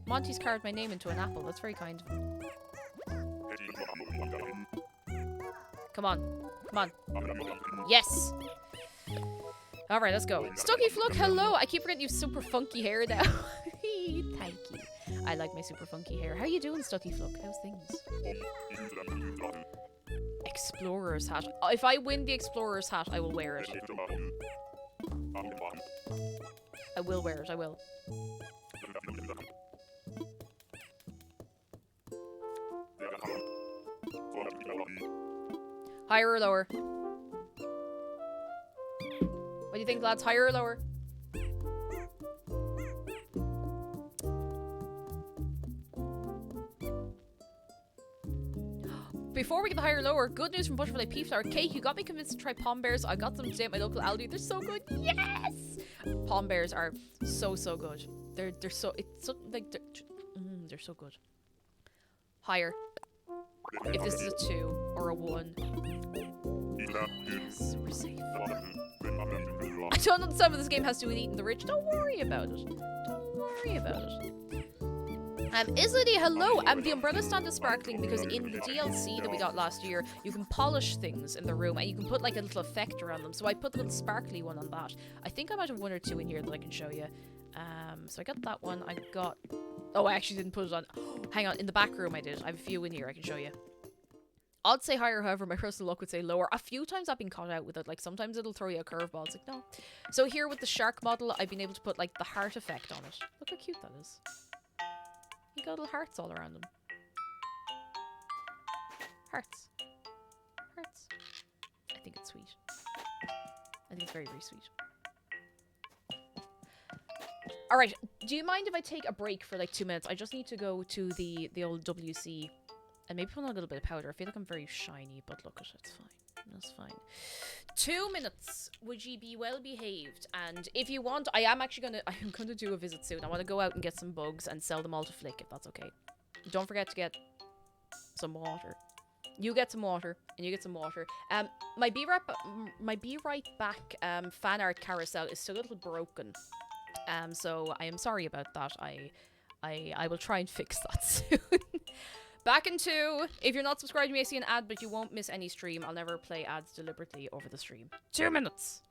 Monty's carved my name into an apple. That's very kind of him. Come on. Come on. Yes! Alright, let's go. Stucky Fluck, hello! I keep forgetting you have super funky hair now. Thank you. I like my super funky hair. How you doing, Stucky Fluck? How's things? Explorer's hat. If I win the Explorer's hat, I will wear it. I will wear it, I will. Higher or lower? What do you think, lads? Higher or lower? Before we get the higher or lower, good news from Butterfly Pea Flower Cake. You got me convinced to try Palm Bears. I got them today at my local Aldi. They're so good. Yes! Palm Bears are so good. They're so, it's so, like, they're so good. Higher. If this is a 2 or a 1. Yes, we're safe. I don't understand what this game has to do with eating the rich. Don't worry about it. Don't worry about it. Islady, hello! The umbrella stand is sparkling because in the DLC that we got last year, you can polish things in the room and you can put like a little effect around them. So I put the little sparkly one on that. I think I might have 1 or 2 in here that I can show you. So I got that one. I got... Oh, I actually didn't put it on. Hang on, in the back room I did. I have a few in here I can show you. I'd say higher, however, my personal luck would say lower. A few times I've been caught out with it. Like, sometimes it'll throw you a curveball. It's like, no. So here with the shark model, I've been able to put, like, the heart effect on it. Look how cute that is. You got little hearts all around them. Hearts. Hearts. I think it's sweet. I think it's very, very sweet. Alright, do you mind if I take a break for, like, 2 minutes? I just need to go to the old WC. And maybe put on a little bit of powder. I feel like I'm very shiny, but look at it. It's fine. That's fine. 2 minutes. Would ye be well behaved? And if you want, I am gonna do a visit soon. I want to go out and get some bugs and sell them all to Flick, if that's okay. Don't forget to get some water. You get some water, and you get some water. My Be Right Back fan art carousel is still a little broken. So I am sorry about that. I will try and fix that soon. Back in 2. If you're not subscribed, you may see an ad, but you won't miss any stream. I'll never play ads deliberately over the stream. 2 minutes.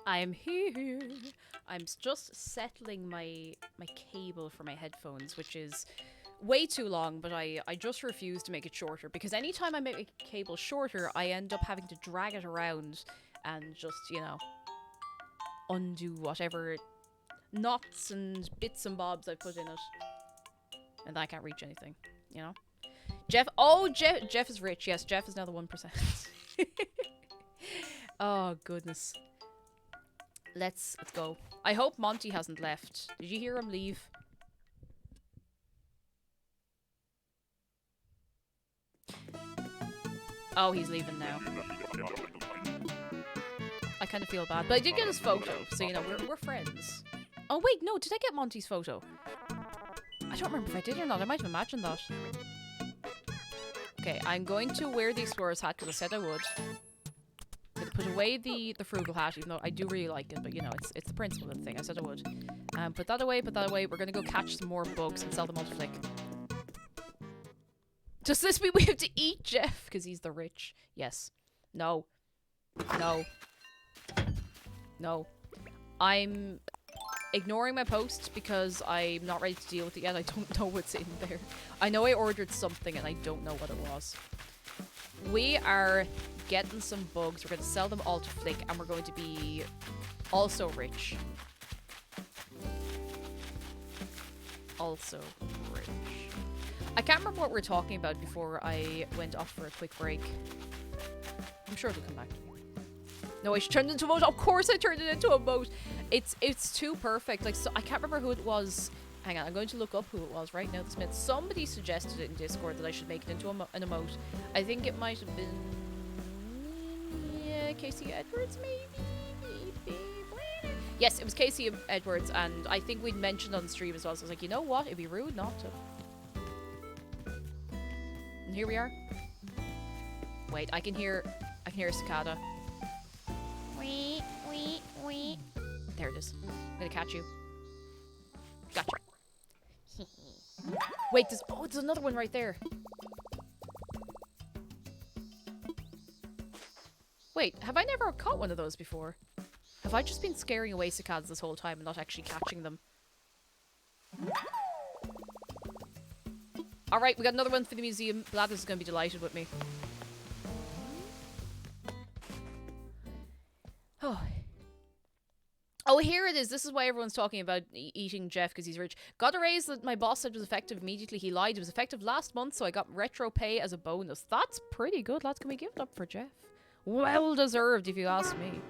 I am here. I'm just settling my cable for my headphones, which is way too long, but I just refuse to make it shorter, because anytime I make a cable shorter, I end up having to drag it around and just, you know, undo whatever knots and bits and bobs I put in it. And then I can't reach anything, you know? Jeff is rich. Yes, Jeff is now the 1%. Oh, goodness. Let's go. I hope Monty hasn't left. Did you hear him leave? Oh, he's leaving now. I kind of feel bad, but I did get his photo, so you know we're friends. Oh wait, no, did I get Monty's photo? I don't remember if I did or not. I might have imagined that. Okay, I'm going to wear the explorer's hat because I said I would. I'm gonna put away the frugal hat, even though I do really like it, but you know, it's the principle of the thing. I said I would. Put that away, put that away. We're gonna go catch some more bugs and sell them all to Flick. Does this mean we have to eat Jeff because he's the rich? Yes. No. No. No. I'm ignoring my post because I'm not ready to deal with it yet. I don't know what's in there. I know I ordered something and I don't know what it was. We are getting some bugs. We're going to sell them all to Flick and we're going to be also rich. Also rich. I can't remember what we were talking about before I went off for a quick break. I'm sure it'll come back. No, I turned it into a moat. Of course I turned it into a moat. It's too perfect. Like, so I can't remember who it was. Hang on, I'm going to look up who it was right now this minute. Somebody suggested it in Discord that I should make it into an emote. I think it might have been... yeah, Casey Edwards, maybe? Yes, it was Casey Edwards, and I think we'd mentioned on the stream as well. So I was like, you know what? It'd be rude not to. And here we are. Wait, I can hear a cicada. Wee, wee, wee. There it is. I'm gonna catch you. Gotcha. Wait, there's another one right there. Wait, have I never caught one of those before? Have I just been scaring away cicadas this whole time and not actually catching them? Alright, we got another one for the museum. Blathers is gonna be delighted with me. Oh, here it is. This is why everyone's talking about eating Jeff because he's rich. Got a raise that my boss said was effective immediately. He lied. It was effective last month, so I got retro pay as a bonus. That's pretty good, lads. Can we give it up for Jeff? Well deserved, if you ask me.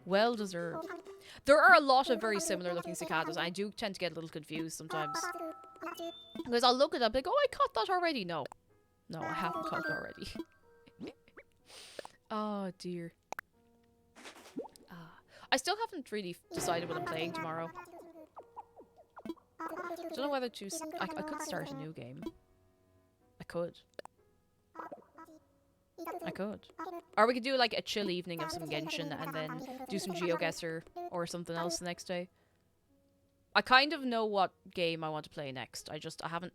Well deserved. There are a lot of very similar looking cicadas. I do tend to get a little confused sometimes. Because I'll look at them like, oh, I caught that already. No. No, I haven't caught it already. Oh, dear. I still haven't really decided what I'm playing tomorrow. Don't know whether to... I could start a new game. I could. Or we could do like a chill evening of some Genshin and then do some GeoGuessr or something else the next day. I kind of know what game I want to play next. I haven't...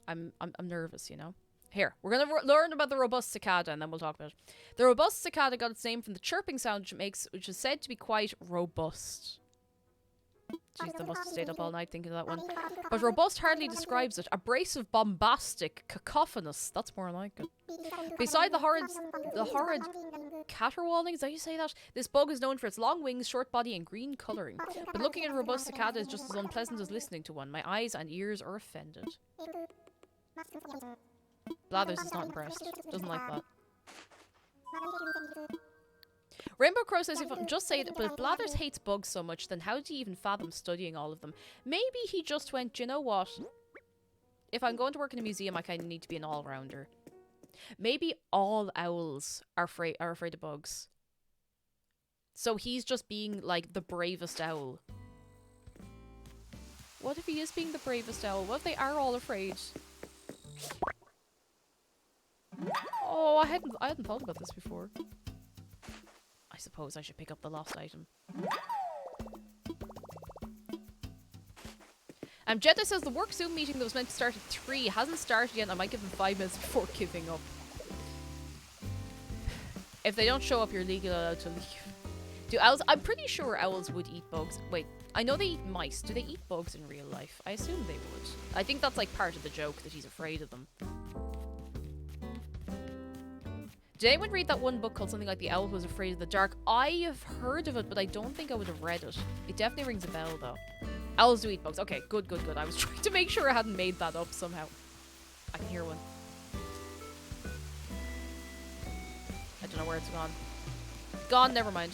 I'm nervous, you know? Here, we're going to learn about the robust cicada and then we'll talk about it. The robust cicada got its name from the chirping sound which it makes, which is said to be quite robust. Jeez, they must have stayed up all night thinking of that one. But robust hardly describes it. Abrasive, bombastic, cacophonous. That's more like it. Beside the horrid caterwauling, is that how you say that? This bug is known for its long wings, short body, and green colouring. But looking at a robust cicada is just as unpleasant as listening to one. My eyes and ears are offended. Blathers is not impressed. Doesn't like that. Rainbow Crow says, if I'm just saying it, but if Blathers hates bugs so much, then how do you even fathom studying all of them? Maybe he just went, you know what? If I'm going to work in a museum, I kind of need to be an all-rounder. Maybe all owls are afraid of bugs. So he's just being, like, the bravest owl. What if he is being the bravest owl? What if they are all afraid? Oh, I hadn't thought about this before. I suppose I should pick up the lost item. Jedi says the work Zoom meeting that was meant to start at 3 hasn't started yet and I might give them 5 minutes before giving up. If they don't show up, you're legally allowed to leave. Do owls... I'm pretty sure owls would eat bugs. Wait, I know they eat mice. Do they eat bugs in real life? I assume they would. I think that's like part of the joke that he's afraid of them. Did anyone read that one book called something like The Owl Who Was Afraid of the Dark? I have heard of it, but I don't think I would have read it. It definitely rings a bell, though. Owls do eat bugs. Okay, good. I was trying to make sure I hadn't made that up somehow. I can hear one. I don't know where it's gone. Gone, never mind.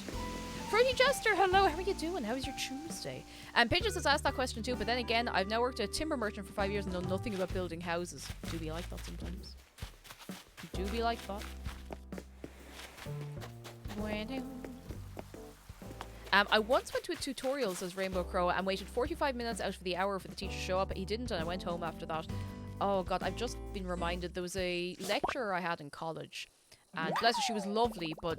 Fruity Jester, hello, how are you doing? How was your Tuesday? And Pages has asked that question too, but then again, I've now worked at a timber merchant for 5 years and know nothing about building houses. Do be like that sometimes. Do be like that. I once went to a tutorial, says Rainbow Crow, and waited 45 minutes out of the hour for the teacher to show up. He didn't, and I went home after that. Oh god, I've just been reminded there was a lecturer I had in college. And bless her, she was lovely, but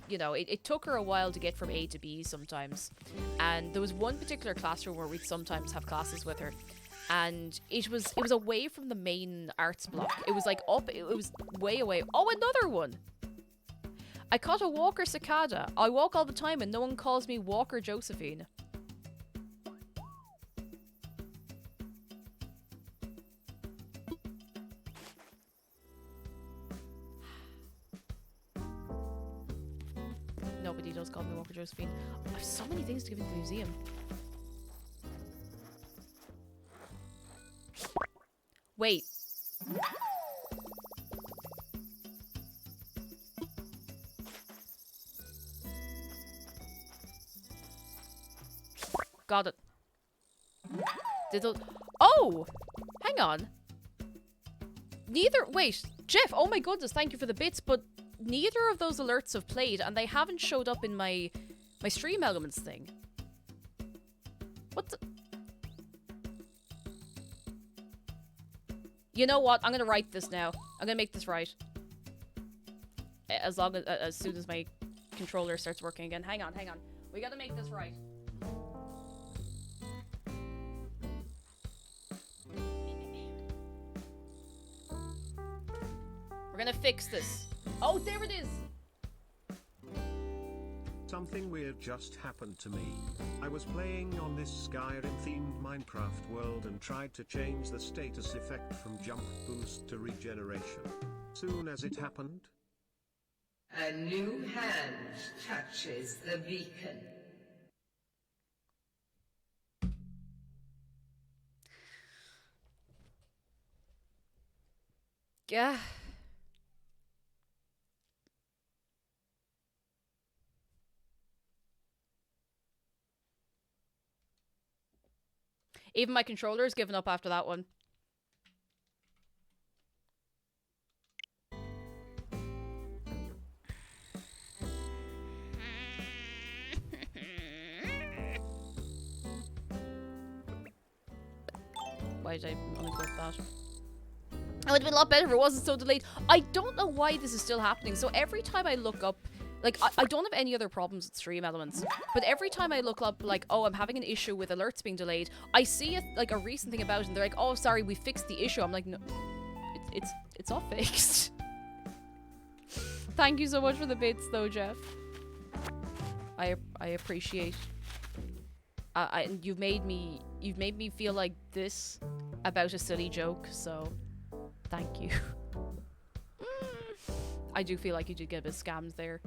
you know, it took her a while to get from A to B sometimes. And there was one particular classroom where we'd sometimes have classes with her. And it was away from the main arts block. It was like up, it was way away. Oh, another one! I caught a Walker cicada. I walk all the time and no one calls me Walker Josephine. Nobody does call me Walker Josephine. I have so many things to give into the museum. Wait. Got it. Oh! Hang on. Wait, Jeff, oh my goodness, thank you for the bits, but neither of those alerts have played, and they haven't showed up in my stream elements thing. What the... You know what? I'm gonna write this now. I'm gonna make this right. As soon as my controller starts working again. Hang on. We gotta make this right. We're gonna fix this. Oh, there it is! Something weird just happened to me. I was playing on this Skyrim-themed Minecraft world and tried to change the status effect from jump boost to regeneration. Soon as it happened, a new hand touches the beacon. Yeah. Even my controller's given up after that one. Why did I only go with that? It would have been a lot better if it wasn't so delayed. I don't know why this is still happening. So every time I look up, like, I don't have any other problems with stream elements, but every time I look up, like, oh, I'm having an issue with alerts being delayed, I see it, like, a recent thing about it, and they're like, oh, sorry, we fixed the issue. I'm like, no, it's all fixed. Thank you so much for the bits, though, Jeff. I appreciate. And you've made me feel like this about a silly joke, so thank you. I do feel like you did get a bit scammed there.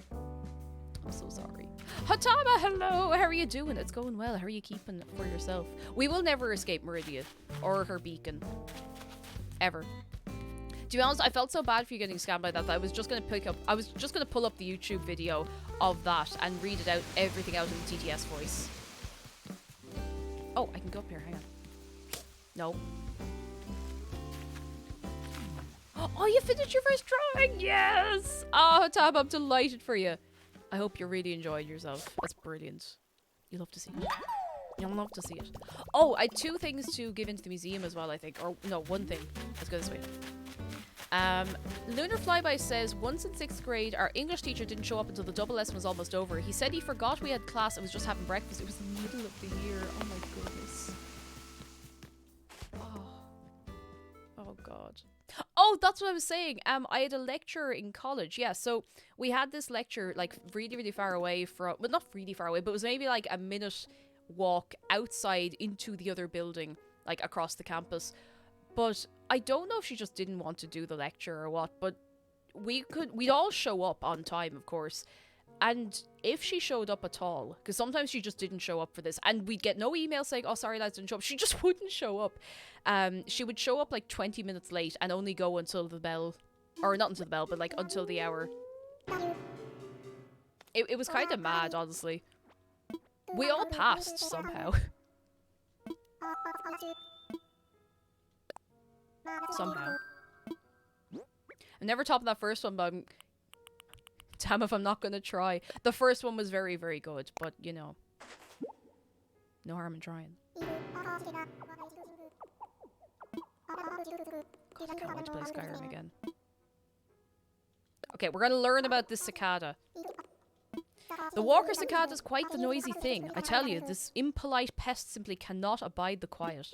I'm so sorry. Hatama, hello! How are you doing? It's going well. How are you keeping for yourself? We will never escape Meridia or her beacon. Ever. To be honest, I felt so bad for you getting scammed by that I was just gonna pull up the YouTube video of that and read it out, everything out in the TTS voice. Oh, I can go up here, hang on. No. Oh, you finished your first drawing! Yes! Oh, Tab, I'm delighted for you. I hope you really enjoyed yourself. That's brilliant. You love to see it. You'll love to see it. Oh, I had 2 things to give into the museum as well, I think. Or, no, 1 thing. Let's go this way. Lunar Flyby says, once in 6th grade, our English teacher didn't show up until the double lesson was almost over. He said he forgot we had class and was just having breakfast. It was the middle of the year. Oh my goodness. Oh god. Oh, that's what I was saying. I had a lecture in college. Yeah, so we had this lecture like really, really far away from, well, not really far away, but it was maybe like a minute walk outside into the other building, like across the campus. But I don't know if she just didn't want to do the lecture or what, but we'd all show up on time, of course. And if she showed up at all, because sometimes she just didn't show up for this, and we'd get no email saying, oh, sorry, lads, didn't show up. She just wouldn't show up. She would show up like 20 minutes late and only go until the bell, or not until the bell, but like until the hour. It was kind of mad, honestly. We all passed somehow. Somehow. I never topped that first one, but damn if I'm not gonna try. The first one was very, very good, but you know, no harm in trying. God, I can't wait to play Skyrim again. Okay, we're gonna learn about this cicada. The walker cicada is quite the noisy thing. I tell you, this impolite pest simply cannot abide the quiet.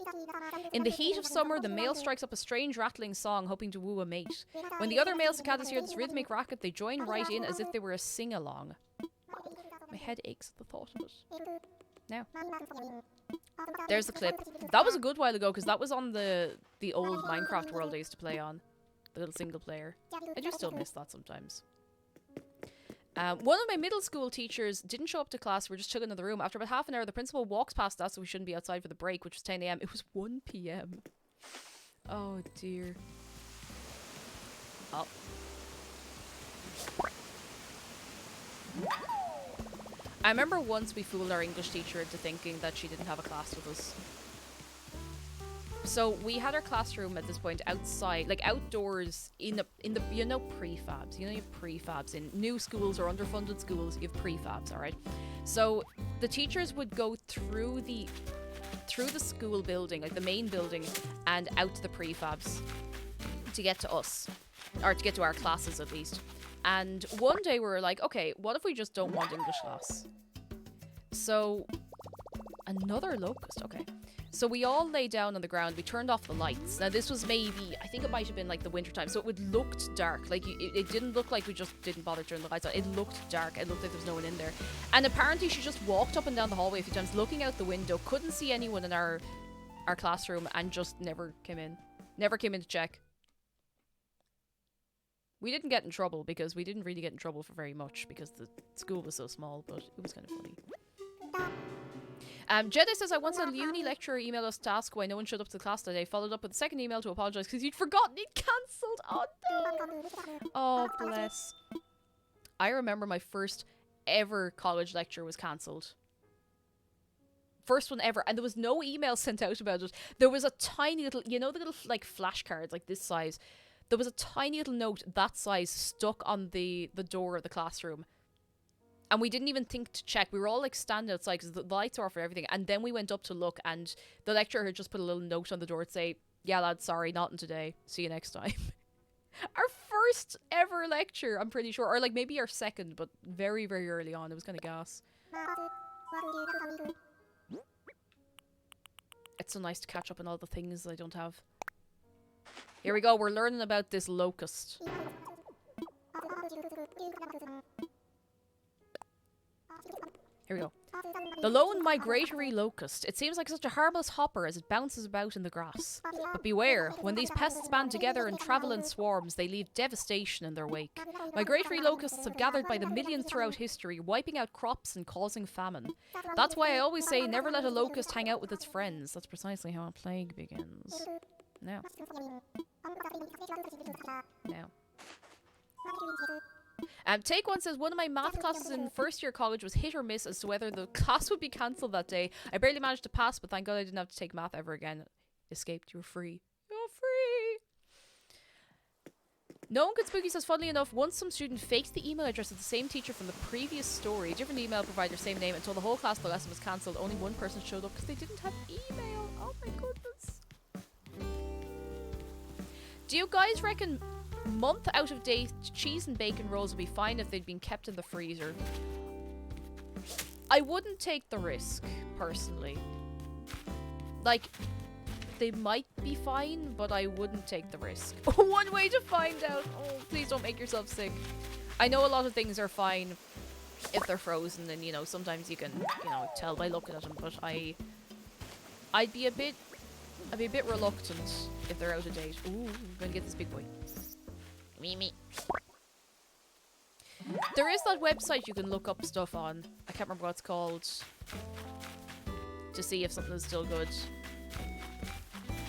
In the heat of summer, the male strikes up a strange rattling song, hoping to woo a mate. When the other male cicadas hear this rhythmic racket, they join right in as if they were a sing-along. My head aches at the thought of it. Now. There's the clip. That was a good while ago, because that was on the old Minecraft world I used to play on. The little single player. I do still miss that sometimes. One of my middle school teachers didn't show up to class. We were just chilling in the room. After about half an hour, the principal walks past us, so we shouldn't be outside for the break, which was 10 a.m. It was 1 p.m. Oh, dear. Oh. I remember once we fooled our English teacher into thinking that she didn't have a class with us. So we had our classroom at this point outside, like outdoors in the you know, prefabs. You know, you have prefabs in new schools or underfunded schools. You have prefabs, all right. So the teachers would go through the school building, like the main building, and out to the prefabs to get to us, or to get to our classes at least. And one day we were like, okay, what if we just don't want English class? So another locust, okay. So we all lay down on the ground. We turned off the lights. Now this was maybe, I think it might have been like the winter time, so it looked dark. Like it didn't look like we just didn't bother turning the lights on. It looked dark. It looked like there was no one in there. And apparently she just walked up and down the hallway a few times, looking out the window, couldn't see anyone in our classroom, and just never came in. Never came in to check. We didn't get in trouble, because we didn't really get in trouble for very much, because the school was so small, but it was kind of funny. Jedi says, I once had a uni lecturer email us to ask why no one showed up to the class today. Followed up with a second email to apologise because he'd forgotten he'd cancelled. Oh no! Oh, bless. I remember my first ever college lecture was cancelled. First one ever. And there was no email sent out about it. There was a tiny little, you know, the little like flashcards like this size. There was a tiny little note that size stuck on the door of the classroom. And we didn't even think to check. We were all like standing outside because the lights were off and everything. And then we went up to look, and the lecturer had just put a little note on the door to say, yeah, lads, sorry, not in today. See you next time. Our first ever lecture, I'm pretty sure. Or like maybe our second, but very, very early on. It was kind of gas. It's so nice to catch up on all the things I don't have. Here we go. We're learning about this locust. Here we go. The lone migratory locust. It seems like such a harmless hopper as it bounces about in the grass. But beware, when these pests band together and travel in swarms, they leave devastation in their wake. Migratory locusts have gathered by the millions throughout history, wiping out crops and causing famine. That's why I always say never let a locust hang out with its friends. That's precisely how a plague begins. Now. Take One says, one of my math classes in first year college was hit or miss as to whether the class would be cancelled that day. I barely managed to pass, but thank God I didn't have to take math ever again. Escaped, you're free. You're free! No One Good Spooky says, funnily enough, once some student faked the email address of the same teacher from the previous story, different email provider, same name, and told the whole class the lesson was cancelled. Only one person showed up because they didn't have email. Oh my goodness. Do you guys reckon month out of date cheese and bacon rolls would be fine if they'd been kept in the freezer? I wouldn't take the risk, personally. Like, they might be fine, but I wouldn't take the risk. One way to find out. Oh, please don't make yourself sick. I know a lot of things are fine if they're frozen, and, you know, sometimes you can, you know, tell by looking at them, but I'd be a bit reluctant if they're out of date. Ooh, I'm gonna get this big boy. Me. There is that website you can look up stuff on. I can't remember what it's called. To see if something is still good.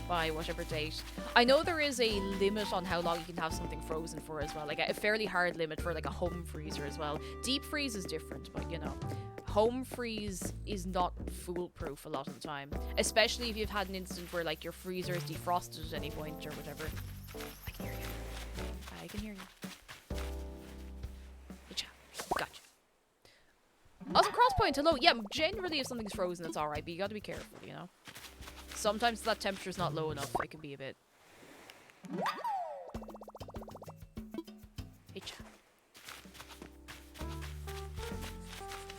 By whatever date. I know there is a limit on how long you can have something frozen for as well. Like a fairly hard limit for like a home freezer as well. Deep freeze is different, but you know. Home freeze is not foolproof a lot of the time. Especially if you've had an instant where like your freezer is defrosted at any point or whatever. I can hear you. I can hear you. Gotcha. Also, Crosspoint, hello. Yeah, generally if something's frozen, it's alright, but you gotta be careful, you know? Sometimes that temperature's not low enough, it can be a bit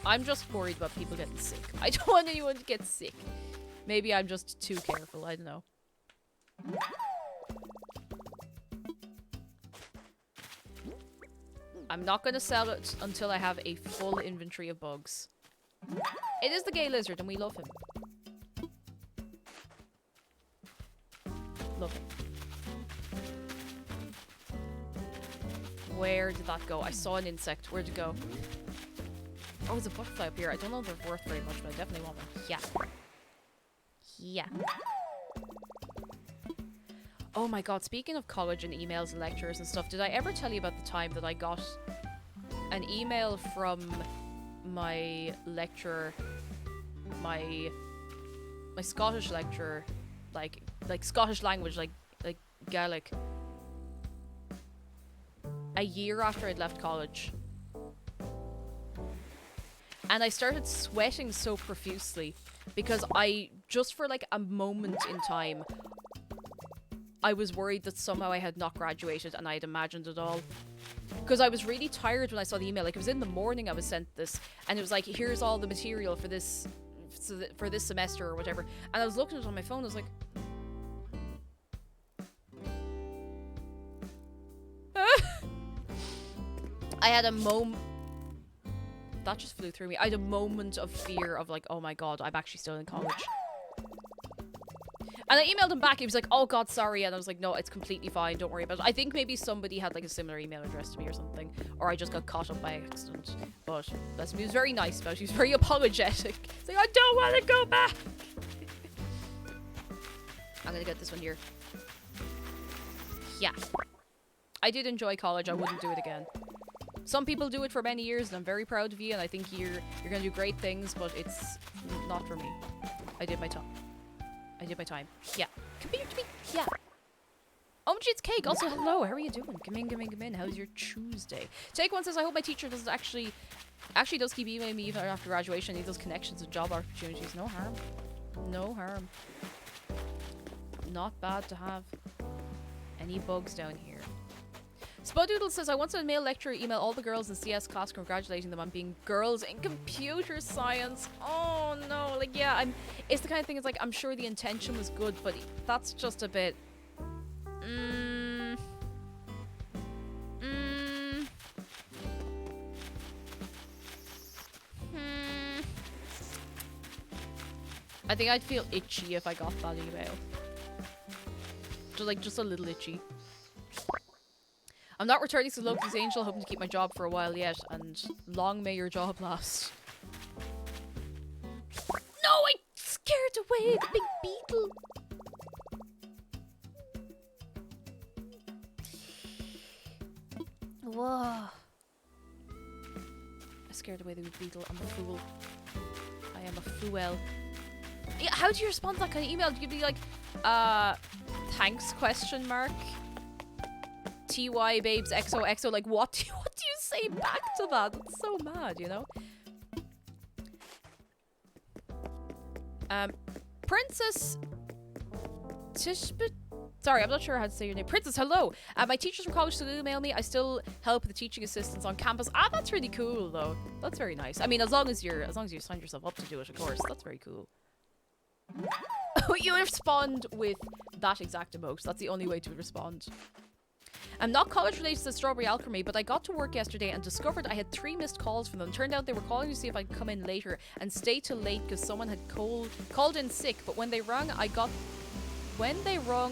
I'm just worried about people getting sick. I don't want anyone to get sick. Maybe I'm just too careful, I don't know. I'm not gonna sell it until I have a full inventory of bugs. It is the gay lizard and we love him. Love him. Where did that go? I saw an insect. Where'd it go? Oh, there's a butterfly up here. I don't know if they're worth very much, but I definitely want one. Yeah. Yeah. Oh my god, speaking of college and emails and lectures and stuff, did I ever tell you about the time that I got an email from my lecturer, my Scottish lecturer, like Scottish language, like Gaelic, a year after I'd left college. And I started sweating so profusely because just for like a moment in time, I was worried that somehow I had not graduated and I had imagined it all. Because I was really tired when I saw the email. Like, it was in the morning I was sent this, and it was like, here's all the material for this semester or whatever. And I was looking at it on my phone, I was like... I had a moment... That just flew through me. I had a moment of fear of like, oh my god, I'm actually still in college. And I emailed him back. He was like, oh god, sorry. And I was like, no, it's completely fine. Don't worry about it. I think maybe somebody had like a similar email address to me or something. Or I just got caught up by accident. But he was very nice about it. He was very apologetic. He's like, I don't want to go back. I'm going to get this one here. Yeah. I did enjoy college. I wouldn't do it again. Some people do it for many years, and I'm very proud of you, and I think you're going to do great things, but it's not for me. I did my time. Yeah. Come here to me. Yeah. OMG, it's Cake. Also, hello. How are you doing? Come in. How's your Tuesday? Take One says, I hope my teacher doesn't actually does keep emailing me even after graduation. He does connections and job opportunities. No harm. No harm. Not bad to have. Any bugs down here? Spodoodle says, I once had a male lecturer email all the girls in CS class congratulating them on being girls in computer science. Oh no, like, yeah, it's the kind of thing, it's like, I'm sure the intention was good, but that's just a bit... I think I'd feel itchy if I got that email. Just a little itchy. I'm not returning to Loki's Angel, hoping to keep my job for a while yet, and long may your job last. No, I scared away the big beetle! Whoa. I scared away the big beetle. I'm a fool. I am a fool. Yeah, how do you respond to that kind of email? Do you be like, thanks, question mark? TY babes XOXO, like what do you say back to that? That's so mad, you know? Princess Tishbit. Sorry, I'm not sure how to say your name. Princess, hello. My teachers from college still email me. I still help the teaching assistants on campus. Ah, that's really cool though. That's very nice. I mean, as long as you signed yourself up to do it, of course. That's very cool. You respond with that exact emote. That's the only way to respond. I'm not college related to Strawberry Alchemy, but I got to work yesterday and discovered I had 3 missed calls from them. Turned out they were calling to see if I'd come in later and stay till late because someone had called in sick. But when they rung,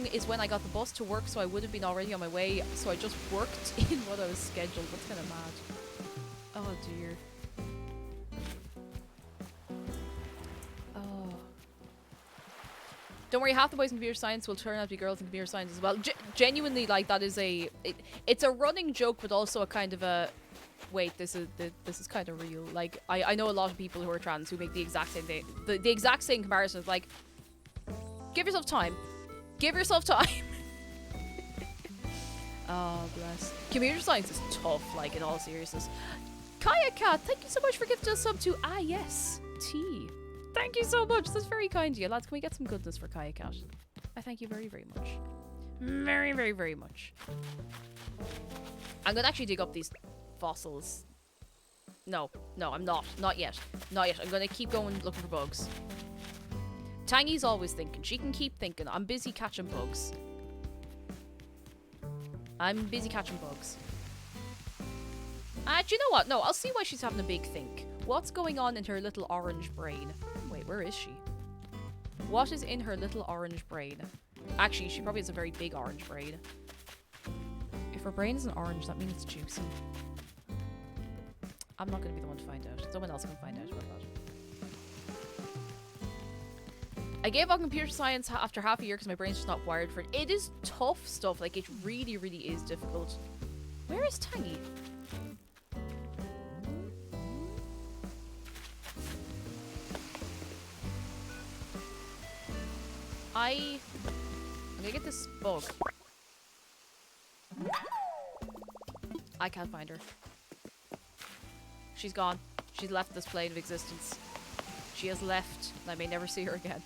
is when I got the bus to work, so I would have been already on my way. So I just worked in what I was scheduled. That's kind of mad. Oh dear. Don't worry, half the boys in computer science will turn out to be girls in computer science as well. Genuinely, like, that is it's a running joke, but also a kind of a, wait, this is kind of real. Like, I know a lot of people who are trans who make the exact same thing, the exact same comparisons. Like, give yourself time. Give yourself time. Oh, bless. Computer science is tough, like, in all seriousness. Kaya Cat, thank you so much for gifting us sub to yes, T. Thank you so much. That's very kind of you. Lads, can we get some goodness for Kaya Cat? I thank you very, very much. Very, very, very much. I'm gonna actually dig up these fossils. No, I'm not. Not yet. Not yet. I'm gonna keep going looking for bugs. Tangy's always thinking. She can keep thinking. I'm busy catching bugs. Do you know what? No, I'll see why she's having a big think. What's going on in her little orange brain? Wait, where is she? What is in her little orange brain? Actually, she probably has a very big orange brain. If her brain isn't orange, that means it's juicy. I'm not going to be the one to find out. Someone else can find out about that. I gave up computer science after half a year because my brain's just not wired for it. It is tough stuff. Like, it really, really is difficult. Where is Tangy? I'm gonna get this bug. I can't find her. She's gone. She's left this plane of existence. She has left, and I may never see her again.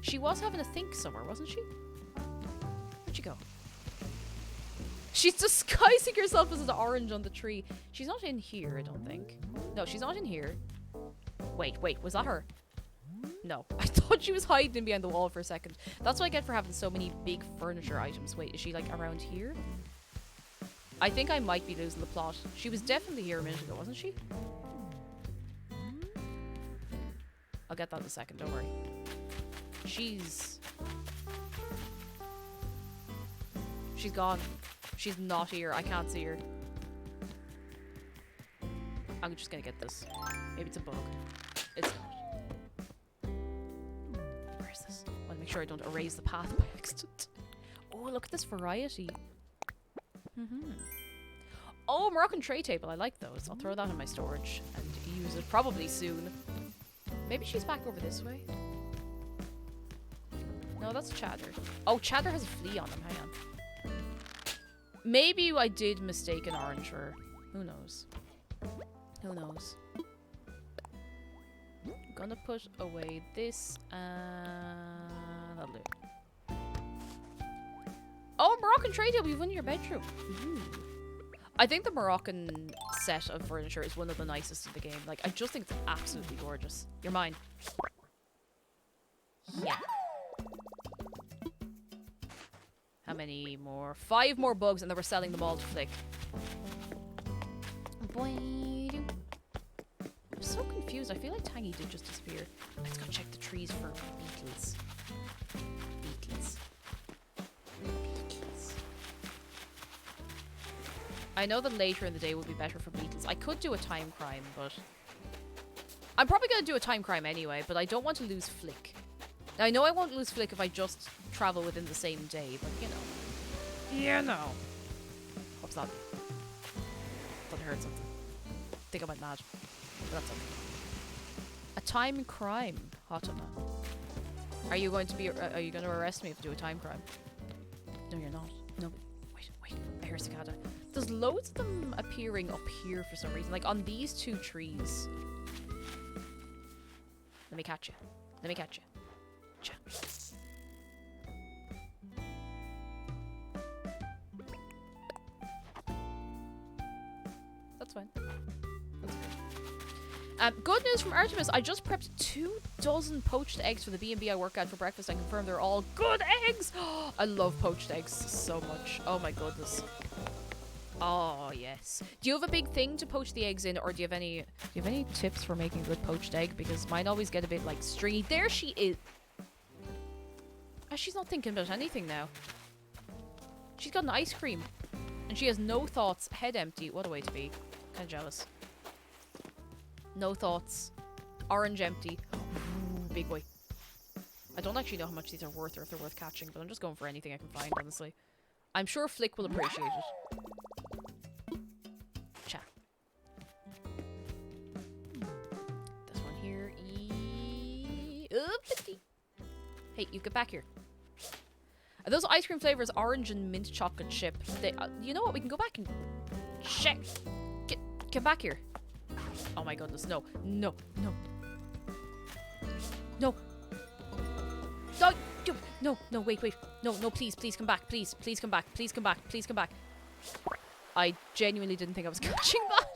She was having a think somewhere, wasn't she? Where'd she go? She's disguising herself as an orange on the tree. She's not in here, I don't think. No, she's not in here. Wait, was that her? No. I thought she was hiding behind the wall for a second. That's what I get for having so many big furniture items. Wait, is she like around here? I think I might be losing the plot. She was definitely here a minute ago, wasn't she? I'll get that in a second, don't worry. She's gone. She's not here. I can't see her. I'm just gonna get this. Maybe it's a bug. It's not. Where is this? I want to make sure I don't erase the path by accident. Oh, look at this variety. Oh, Moroccan tray table. I like those. I'll throw that in my storage and use it probably soon. Maybe she's back over this way. No, that's Chatter. Oh, Chatter has a flea on him. Hang on. Maybe I did mistake an orange for her. Who knows? Who knows? I'm gonna put away this and that'll do. Oh, Moroccan tray table. You've won your bedroom. Ooh. I think the Moroccan set of furniture is one of the nicest in the game. Like, I just think it's absolutely gorgeous. You're mine. Yeah. How many more? 5 more bugs, and then we're selling them all to Flick. I'm so confused. I feel like Tangy did just disappear. Let's go check the trees for beetles. Beetles. I know that later in the day would be better for beetles. I could do a time crime, but... I'm probably going to do a time crime anyway, but I don't want to lose Flick. Now, I know I won't lose Flick if I just travel within the same day, but you know. You know. What's that? Thought I heard something. I think I went mad. But that's okay. A time crime, Hotana. Are you going to arrest me if I do a time crime? No, you're not. No. Wait. I hear a cicada. There's loads of them appearing up here for some reason. Like on these 2 trees. Let me catch you. Cha. That's fine. That's good. Good news from Artemis. I just prepped 24 poached eggs for the B&B I work at for breakfast. I confirm they're all good eggs. I love poached eggs so much. Oh my goodness. Oh yes. Do you have a big thing to poach the eggs in, or do you have any tips for making a good poached egg? Because mine always get a bit like stringy. There she is. Oh, she's not thinking about anything now. She's got an ice cream, and she has no thoughts. Head empty. What a way to be. Kind of jealous. No thoughts. Orange empty. Ooh, big boy. I don't actually know how much these are worth or if they're worth catching, but I'm just going for anything I can find, honestly. I'm sure Flick will appreciate it. Cha. This one here. Oopsie. Hey, you get back here. Are those ice cream flavors orange and mint chocolate chip? They, you know what? We can go back and check. Get back here. Oh my goodness. No. No. No, no, wait, wait. No, no, please, please come back. Please, please come back. Please come back. Please come back. I genuinely didn't think I was catching that.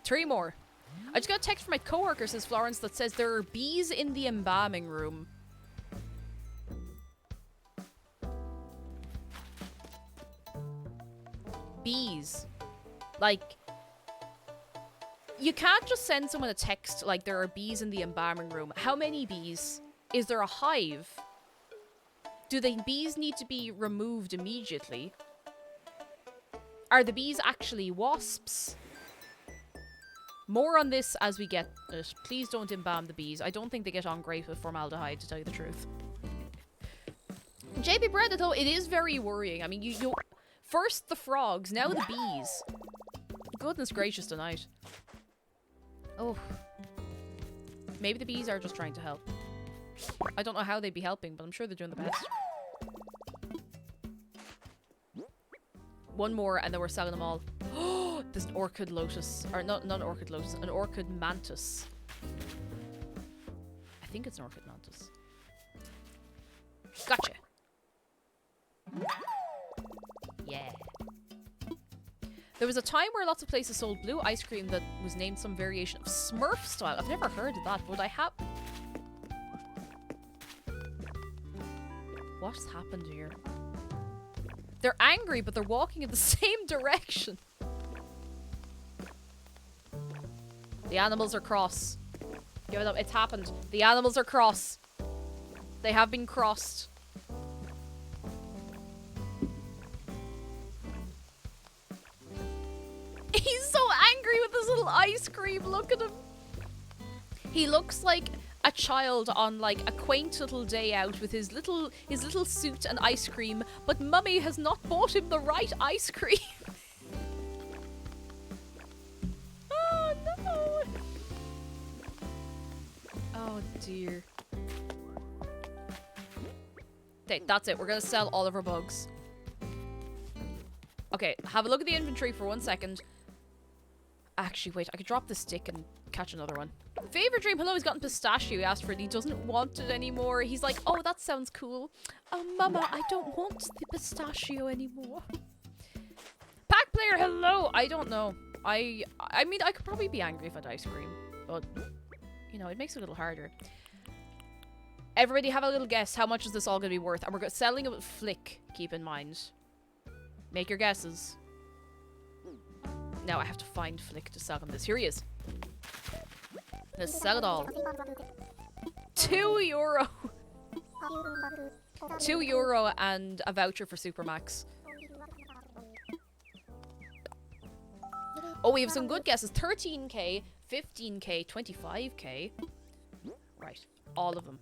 3 more. I just got a text from my coworker, says Florence, that says there are bees in the embalming room. Bees. Like, you can't just send someone a text like there are bees in the embalming room. How many bees? Is there a hive? Do the bees need to be removed immediately? Are the bees actually wasps? More on this as we get it. Please don't embalm the bees. I don't think they get on great with formaldehyde, to tell you the truth. JP Brenda, though, it is very worrying. I mean, you first the frogs, now the bees. Goodness gracious tonight. Oh. Maybe the bees are just trying to help. I don't know how they'd be helping, but I'm sure they're doing the best. 1 more and then we're selling them all. Oh, there's an orchid lotus. Or not an orchid lotus, an orchid mantis. I think it's an orchid mantis. Gotcha. Yeah. There was a time where lots of places sold blue ice cream that was named some variation of Smurf style. I've never heard of that, but I have... What's happened here? They're angry, but they're walking in the same direction. The animals are cross. Give it up. It's happened. The animals are cross. They have been crossed. He's so angry with this little ice cream. Look at him. He looks like a child on like a quaint little day out with his little suit and ice cream, but mummy has not bought him the right ice cream. Oh no. Oh dear. Okay, that's it. We're gonna sell all of our bugs. Okay, have a look at the inventory for 1 second. Actually, wait, I could drop the stick and catch another one. Favorite dream, hello, he's gotten pistachio. He asked for it. He doesn't want it anymore. He's like, oh, that sounds cool. Oh, mama, I don't want the pistachio anymore. Pack player, hello. I don't know. I mean, I could probably be angry if I had ice cream, but, you know, it makes it a little harder. Everybody have a little guess. How much is this all going to be worth? And we're selling it with Flick, keep in mind. Make your guesses. Now I have to find Flick to sell him this. Here he is. Let's sell it all. €2. €2 and a voucher for Supermax. Oh, we have some good guesses. 13k, 15k, 25k. Right. All of them.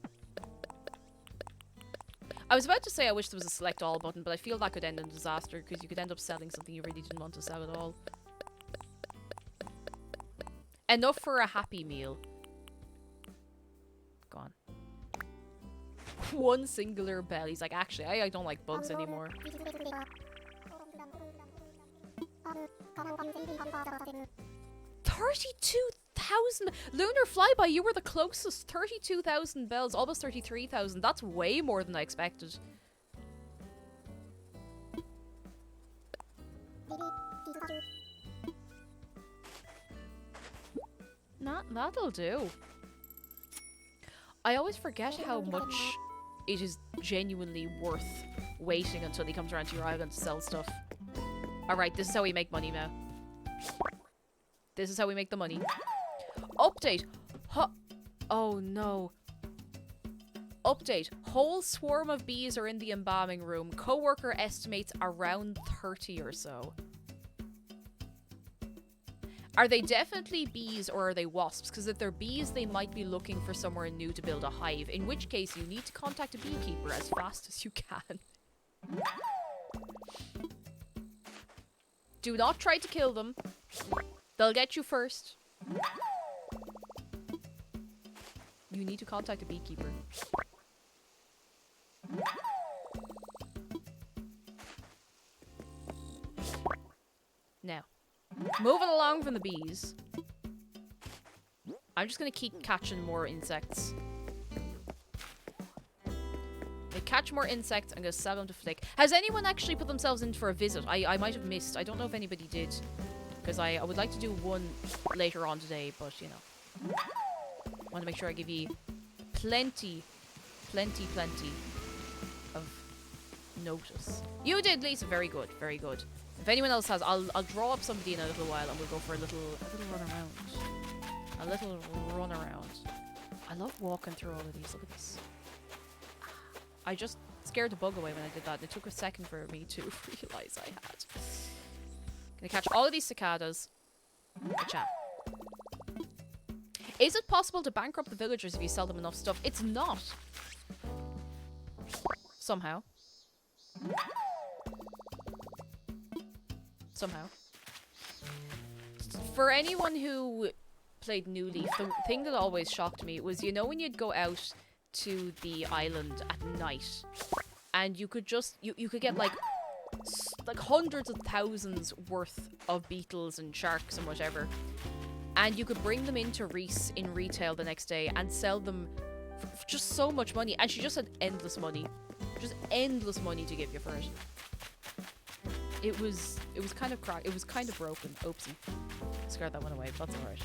I was about to say I wish there was a select all button, but I feel that could end in disaster because you could end up selling something you really didn't want to sell at all. Enough for a happy meal. Go on. 1 singular bell. He's like, actually, I don't like bugs anymore. 32,000! Lunar Flyby, you were the closest. 32,000 bells. Almost 33,000. That's way more than I expected. That'll do. I always forget how much it is genuinely worth waiting until he comes around to your island to sell stuff. Alright, this is how we make money now. This is how we make the money. Update! Oh no. Update. Whole swarm of bees are in the embalming room. Coworker estimates around 30 or so. Are they definitely bees or are they wasps? Because if they're bees, they might be looking for somewhere new to build a hive. In which case, you need to contact a beekeeper as fast as you can. Do not try to kill them. They'll get you first. You need to contact a beekeeper. Now. Moving along from the bees. I'm just gonna keep catching more insects. They catch more insects. I'm going to sell them to Flick. Has anyone actually put themselves in for a visit? I might have missed. I don't know if anybody did. Because I would like to do one later on today, but, you know. I want to make sure I give you plenty of notice. You did, Lisa. Very good. Very good. If anyone else has, I'll draw up somebody in a little while and we'll go for a little run around. A little run around. I love walking through all of these. Look at this. I just scared the bug away when I did that. And it took a second for me to realize I had. Gonna catch all of these cicadas. Cha. Is it possible to bankrupt the villagers if you sell them enough stuff? It's not. Somehow. For anyone who played New Leaf, the thing that always shocked me was, you know, when you'd go out to the island at night and you could just you could get like hundreds of thousands worth of beetles and sharks and whatever, and you could bring them into Reese in retail the next day and sell them for just so much money, and she just had endless money to give you for it. It was kind of cracked. It was kind of broken. Oopsie. Scared that one away, but that's alright.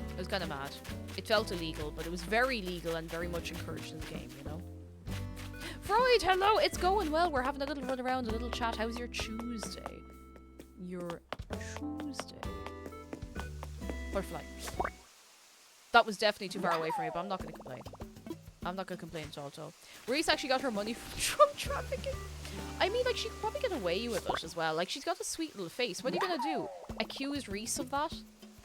It was kind of mad. It felt illegal, but it was very legal and very much encouraged in the game, you know? Freud, hello! It's going well. We're having a little run around, a little chat. How's your Tuesday? Your Tuesday. Butterfly. That was definitely too far away from me, but I'm not going to complain. I'm not going to complain at all. Reese actually got her money from drug trafficking. I mean, like, she could probably get away with it as well. Like, she's got a sweet little face. What are you going to do? Accuse Reese of that?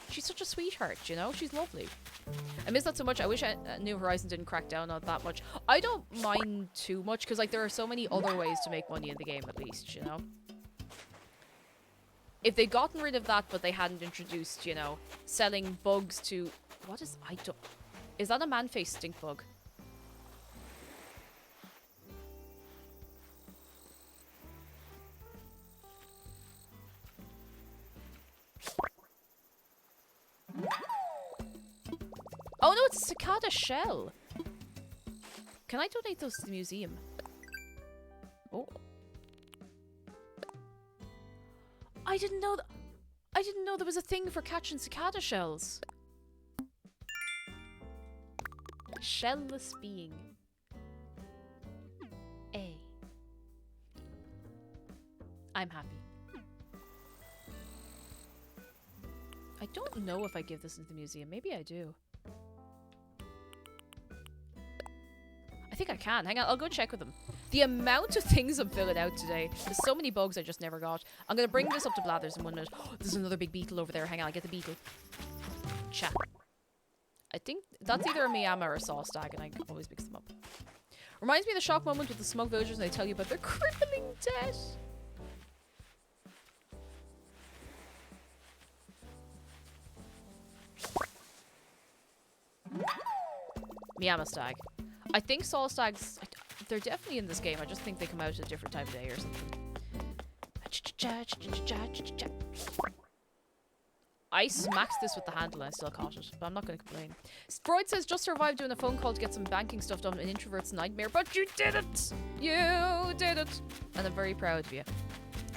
She's such a sweetheart, you know? She's lovely. I miss that so much. I wish New Horizons didn't crack down on it that much. I don't mind too much, because, like, there are so many other ways to make money in the game, at least, you know? If they'd gotten rid of that, but they hadn't introduced, you know, selling bugs to... What is... I don't... Is that a man-faced stink bug? Oh no, it's a cicada shell. Can I donate those to the museum? Oh. I didn't know there was a thing for catching cicada shells. Shellless being. A. I'm happy. I don't know if I give this into the museum. Maybe I do. I think I can. Hang on, I'll go check with them. The amount of things I'm filling out today. There's so many bugs I just never got. I'm going to bring this up to Blathers in 1 minute. Oh, there's another big beetle over there. Hang on, I'll get the beetle. Chat. I think that's either a Miyama or a Saw Stag, and I always mix them up. Reminds me of the shock moment with the smug villagers and they tell you about their crippling debt. Miyama Stag. I think Saw Stags, they're definitely in this game. I just think they come out at a different time of day or something. I smacked this with the handle and I still caught it, but I'm not going to complain. Freud says, just survived doing a phone call to get some banking stuff done, an introvert's nightmare, but you did it! You did it! And I'm very proud of you.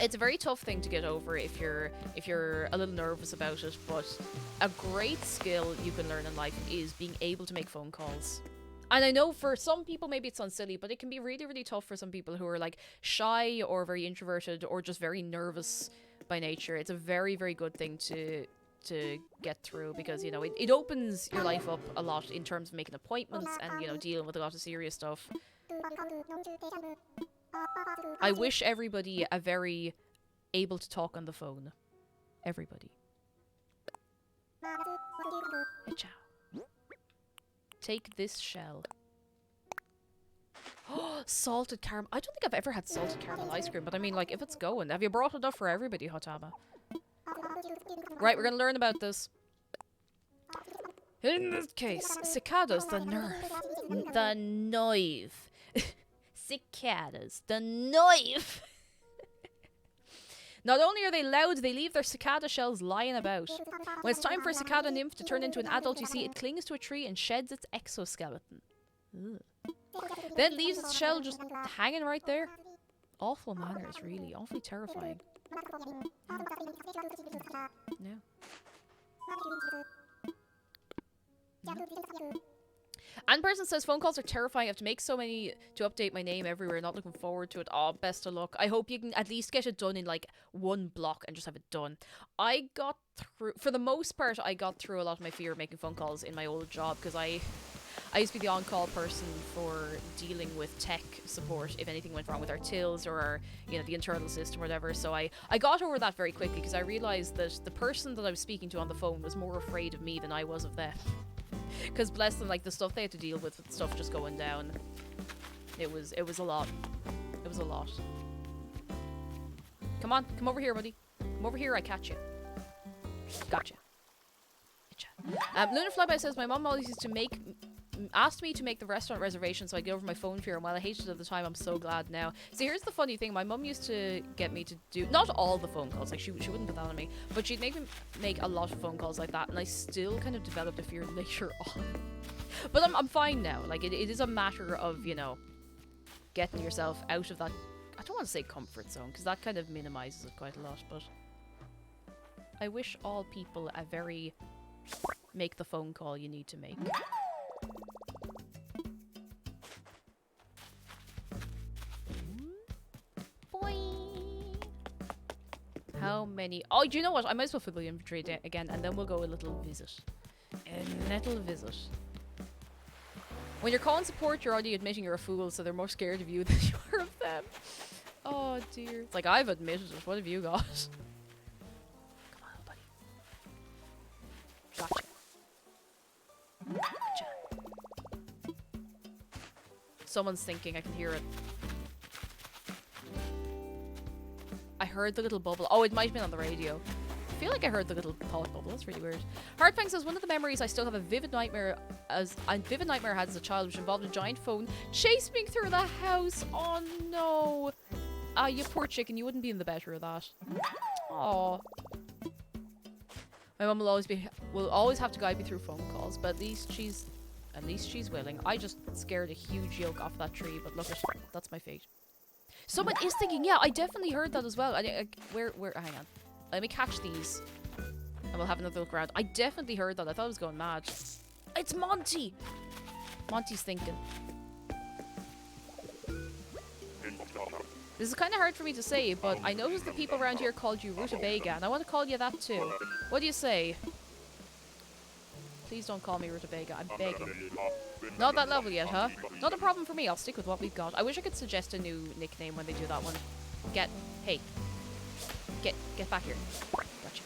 It's a very tough thing to get over if you're a little nervous about it, but a great skill you can learn in life is being able to make phone calls. And I know for some people maybe it sounds silly, but it can be really, really tough for some people who are like shy or very introverted or just very nervous by nature. It's a very, very good thing to get through because, you know, it opens your life up a lot in terms of making appointments and, you know, dealing with a lot of serious stuff. I wish everybody a very able to talk on the phone. Everybody. Ciao. Take this shell. Oh, salted caramel. I don't think I've ever had salted caramel ice cream, but I mean, like, if it's going. Have you brought enough for everybody, Hotama? Right, we're gonna learn about this. In this case, cicadas, the nerve. The knife. Cicadas, the knife. Not only are they loud, they leave their cicada shells lying about. When it's time for a cicada nymph to turn into an adult, you see it clings to a tree and sheds its exoskeleton. Ugh. Then it leaves its shell just hanging right there. Awful manners, really. Awfully terrifying. Yeah. And person says phone calls are terrifying. I have to make so many to update my name everywhere. Not looking forward to it. Oh, best of luck. I hope you can at least get it done in like one block and just have it done. I got through, for the most part, I got through a lot of my fear of making phone calls in my old job because I used to be the on-call person for dealing with tech support if anything went wrong with our tills or our, you know, the internal system or whatever. So I got over that very quickly because I realized that the person that I was speaking to on the phone was more afraid of me than I was of them. Because bless them, like the stuff they had to deal with stuff just going down, it was a lot. It was a lot. Come on, come over here, buddy. Come over here, I catch you. Gotcha. Lunar Flyby says my mom always used to asked me to make the restaurant reservation so I get over my phone fear, and while I hated it at the time, I'm so glad now. See, here's the funny thing. My mum used to get me to do, not all the phone calls, like she wouldn't put that on me, but she'd make me make a lot of phone calls like that, and I still kind of developed a fear later on. But I'm fine now. Like, it is a matter of, you know, getting yourself out of that, I don't want to say comfort zone, because that kind of minimizes it quite a lot, but I wish all people a very make the phone call you need to make. How many? Oh, do you know what? I might as well fill the inventory again, and then we'll go a little visit. A little visit. When you're calling support, you're already admitting you're a fool, so they're more scared of you than you are of them. Oh dear. It's like, I've admitted it. What have you got? Come on, buddy. Gotcha. Gotcha. Someone's thinking. I can hear it. I heard the little bubble. Oh, it might have been on the radio. I feel like I heard the little thought bubble. That's really weird. Hardfang says, one of the memories I still have a vivid nightmare I had as a child, which involved a giant phone chasing me through the house. Oh no. Ah, you poor chicken. You wouldn't be in the better of that. Oh. My mum will always have to guide me through phone calls, but at least she's willing. I just scared a huge yoke off that tree, but look, that's my fate. Someone is thinking, yeah, I definitely heard that as well. Where, hang on. Let me catch these. And we'll have another look around. I definitely heard that. I thought I was going mad. It's Monty! Monty's thinking. This is kind of hard for me to say, but I noticed the people around here called you Rutabaga, and I want to call you that too. What do you say? Please don't call me Rutabaga, I'm begging. Not that level yet, huh? Not a problem for me, I'll stick with what we've got. I wish I could suggest a new nickname when they do that one. Hey. Get back here. Gotcha.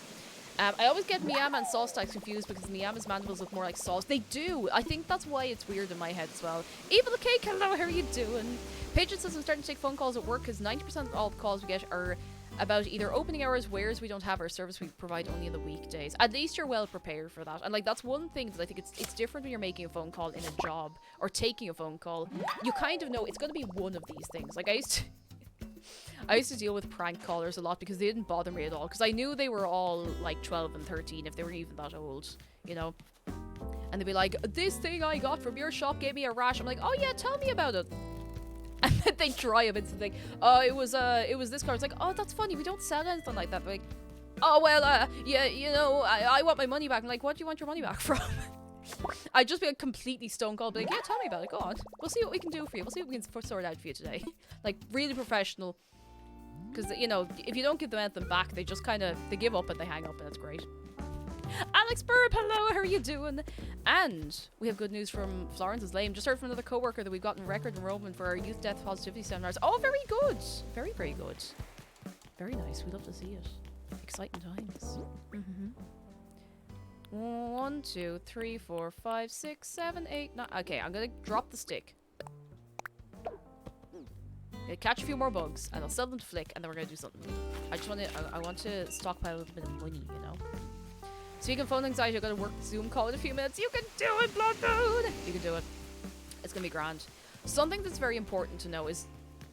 I always get Miyama and Saw Stacks confused because Miyama's mandibles look more like Saw's. They do! I think that's why it's weird in my head as well. Evil the Cake, hello, how are you doing? Pigeon says I'm starting to take phone calls at work because 90% of all the calls we get are about either opening hours, wares we don't have, or service we provide only on the weekdays. At least you're well prepared for that. And like, that's one thing that I think it's different when you're making a phone call in a job or taking a phone call. You kind of know it's going to be one of these things. Like, I used to deal with prank callers a lot because they didn't bother me at all, because I knew they were all like 12 and 13 if they were even that old, you know. And they'd be like, this thing I got from your shop gave me a rash. I'm like, oh yeah, tell me about it. And then they try up into the thing. Oh, it was this color. It's like, oh, that's funny. We don't sell anything like that. They're like, oh, well, yeah, you know, I want my money back. I'm like, what do you want your money back from? I'd just be like completely stone cold. Be like, yeah, tell me about it. Go on. We'll see what we can do for you. We'll see what we can sort out for you today. Like, really professional. Because, you know, if you don't give them anything back, they just kind of, they give up and they hang up, and it's great. Alex Burp, hello, how are you doing? And we have good news from Florence's Lame. Just heard from another co-worker that we've gotten record enrollment for our youth death positivity seminars. Oh, very good. Very, very good. Very nice. We love to see it. Exciting times. 1, 2, 3, 4, 5, 6, 7, 8, 9. Okay, I'm gonna drop the stick. Gonna catch a few more bugs, and I'll sell them to Flick, and then we're gonna do something. I want to stockpile a little bit of money, you know. Speaking of phone anxiety, I've got to work Zoom call in a few minutes. You can do it, Blood Moon! You can do it. It's gonna be grand. Something that's very important to know is,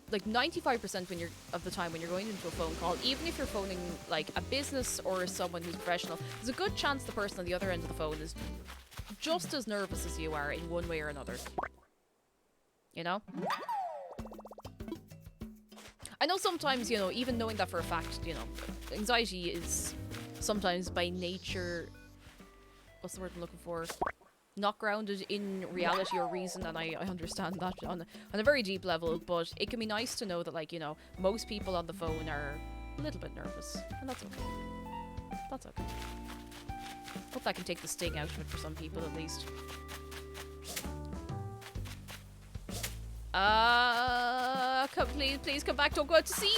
like, 95% of the time when you're going into a phone call, even if you're phoning like a business or someone who's professional, there's a good chance the person on the other end of the phone is just as nervous as you are in one way or another. You know? I know sometimes, you know, even knowing that for a fact, you know, anxiety is sometimes by nature, what's the word I'm looking for? Not grounded in reality or reason, and I understand that on a very deep level, but it can be nice to know that, like, you know, most people on the phone are a little bit nervous, and that's okay. That's okay. Hope that can take the sting out of it for some people, at least. Please come back, don't go out to sea!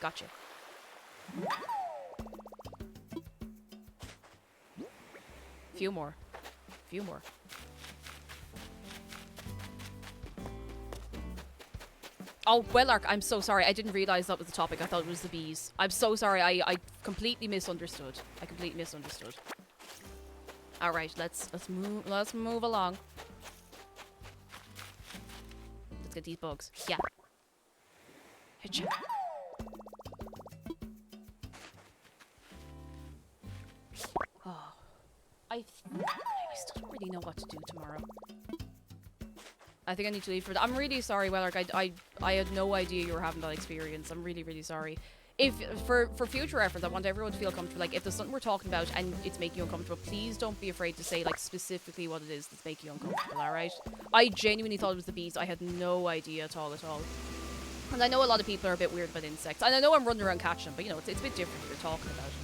Gotcha. Few more. Oh, Wellark, I'm so sorry. I didn't realize that was the topic. I thought it was the bees. I'm so sorry. I completely misunderstood. All right, let's move along. Let's get these bugs. Yeah. Hitcha. Oh. I still don't really know what to do tomorrow. I think I need to leave for that. I'm really sorry, Wellark. I had no idea you were having that experience. I'm really, really sorry. If for future reference, I want everyone to feel comfortable. Like, if there's something we're talking about and it's making you uncomfortable, please don't be afraid to say, like, specifically what it is that's making you uncomfortable, alright? I genuinely thought it was the bees. I had no idea at all. And I know a lot of people are a bit weird about insects. And I know I'm running around catching them, but, you know, it's a bit different if you're talking about them.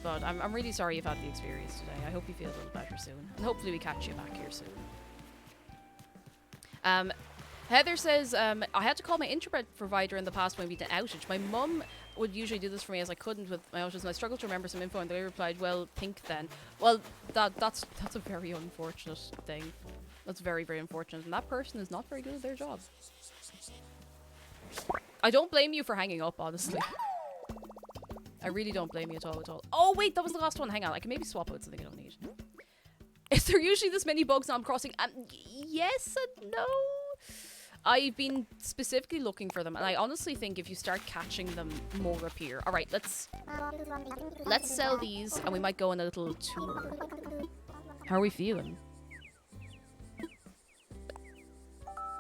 But I'm really sorry you've had the experience today. I hope you feel a little better soon. And hopefully we catch you back here soon. Heather says, I had to call my internet provider in the past when we did an outage. My mum would usually do this for me as I couldn't with my outages, and I struggled to remember some info, and they replied, well, think then. Well, that's a very unfortunate thing. That's very, very unfortunate. And that person is not very good at their job. I don't blame you for hanging up, honestly. I really don't blame you at all. Oh, wait, that was the last one. Hang on, I can maybe swap out something I don't need. Is there usually this many bugs on crossing? Yes and no. I've been specifically looking for them, and I honestly think if you start catching them, more appear. All right, let's sell these, and we might go on a little tour. How are we feeling?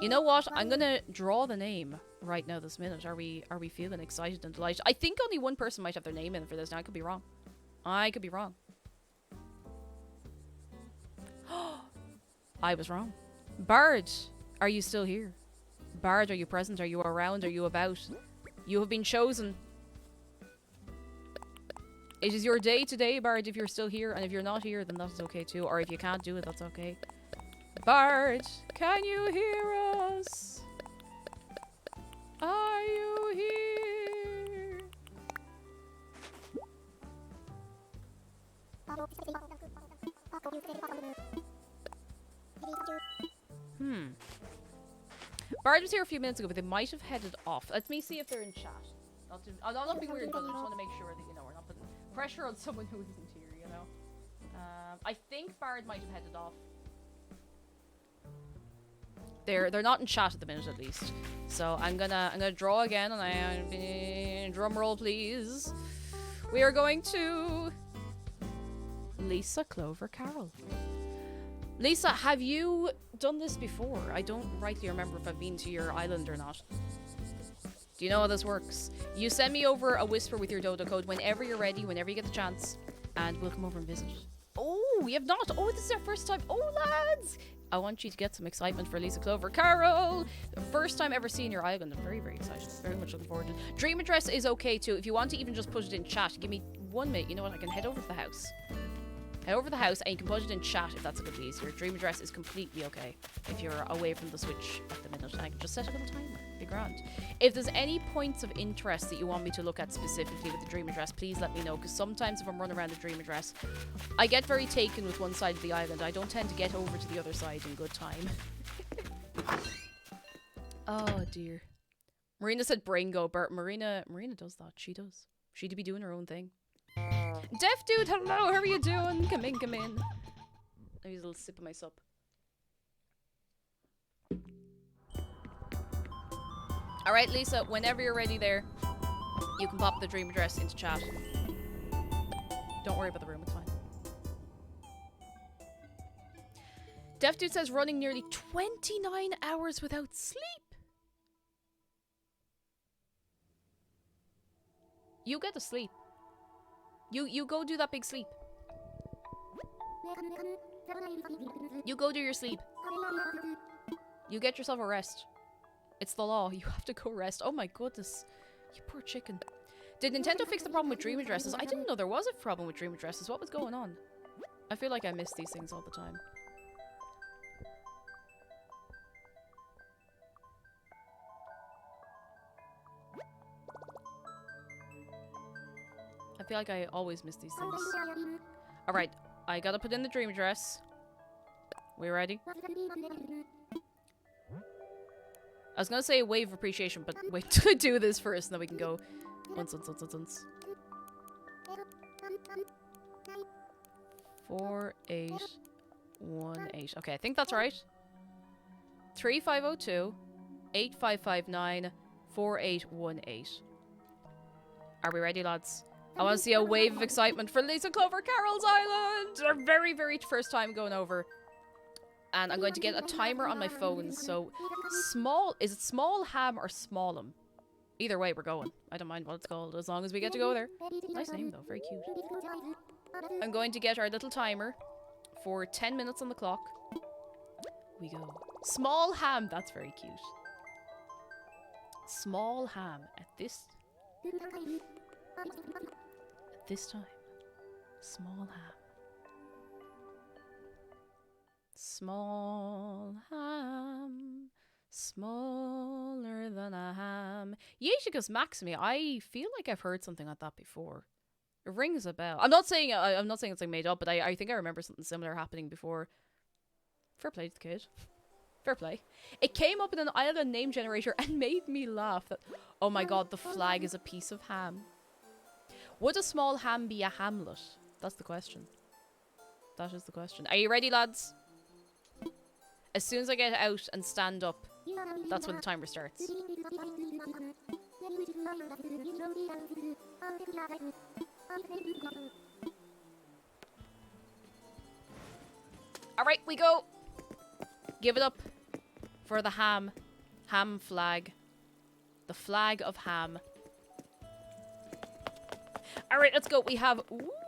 You know what? I'm gonna draw the name right now this minute. Are we feeling excited and delighted? I think only one person might have their name in for this. Now I could be wrong. I was wrong. Bard, are you still here? Bard, are you present? Are you around? Are you about? You have been chosen. It is your day today, Bard, if you're still here. And if you're not here, then that's okay too. Or if you can't do it, that's okay. Bard, can you hear us? Are you here? Bard was here a few minutes ago, but they might have headed off. Let me see if they're in chat. Not be weird, but I just want to make sure that, you know, we're not putting pressure on someone who isn't here, you know? I think Bard might have headed off. They're not in chat at the minute, at least. So I'm gonna draw again, and drum roll, please. We are going to Lisa Clover Carroll. Lisa, have you done this before? I don't rightly remember if I've been to your island or not. Do you know how this works? You send me over a whisper with your dodo code whenever you're ready, whenever you get the chance, and we'll come over and visit. Oh, we have not. Oh, this is our first time. Oh, lads! I want you to get some excitement for Lisa Clover Carroll. The first time ever seeing your island. I'm very, very excited. Very much looking forward to it. Dream address is okay too. If you want to even just put it in chat, give me 1 minute. You know what? I can head over to the house. Head over to the house and you can put it in chat if that's a bit easier. Dream address is completely okay if you're away from the Switch at the minute. I can just set a little timer. Be grand. If there's any points of interest that you want me to look at specifically with the dream address, please let me know, because sometimes if I'm running around the dream address, I get very taken with one side of the island. I don't tend to get over to the other side in good time. Oh dear. Marina said brain go, Bert. Marina does that. She does. She'd be doing her own thing. Deaf dude, hello, how are you doing? Come in. Let me use a little sip of my sup. Alright, Lisa, whenever you're ready there, you can pop the dream address into chat. Don't worry about the room, it's fine. Def Dude says running nearly 29 hours without sleep. You get to sleep. You go do that big sleep. You go do your sleep. You get yourself a rest. It's the law. You have to go rest. Oh my goodness. You poor chicken. Did Nintendo fix the problem with dream addresses? I didn't know there was a problem with dream addresses. What was going on? I feel like I miss these things all the time. I feel like I always miss these things. Alright, I gotta put in the dream address. We ready? I was gonna say a wave of appreciation, but wait till I do this first, and then we can go once. 4818. Okay, I think that's right. 3502 8559 4818. Are we ready, lads? I want to see a wave of excitement for Lisa Clover Carroll's Island! Our very, very first time going over. And I'm going to get a timer on my phone, so... Is it Small Ham or Smallham? Either way, we're going. I don't mind what it's called, as long as we get to go there. Nice name, though. Very cute. I'm going to get our little timer for 10 minutes on the clock. We go. Small Ham! That's very cute. Small Ham. At this time. Small Ham. Small ham, smaller than a ham. Yeetigus Maximi. I feel like I've heard something like that before. It rings a bell. I'm not saying it's like made up, but I think I remember something similar happening before. Fair play to the kid. Fair play. It came up in an island name generator and made me laugh. Oh my god, the flag is a piece of ham. Would a small ham be a hamlet? That's the question. That is the question. Are you ready, lads? As soon as I get out and stand up, that's when the timer starts. Alright, we go! Give it up for the ham. Ham flag. The flag of ham. Alright, let's go. We have...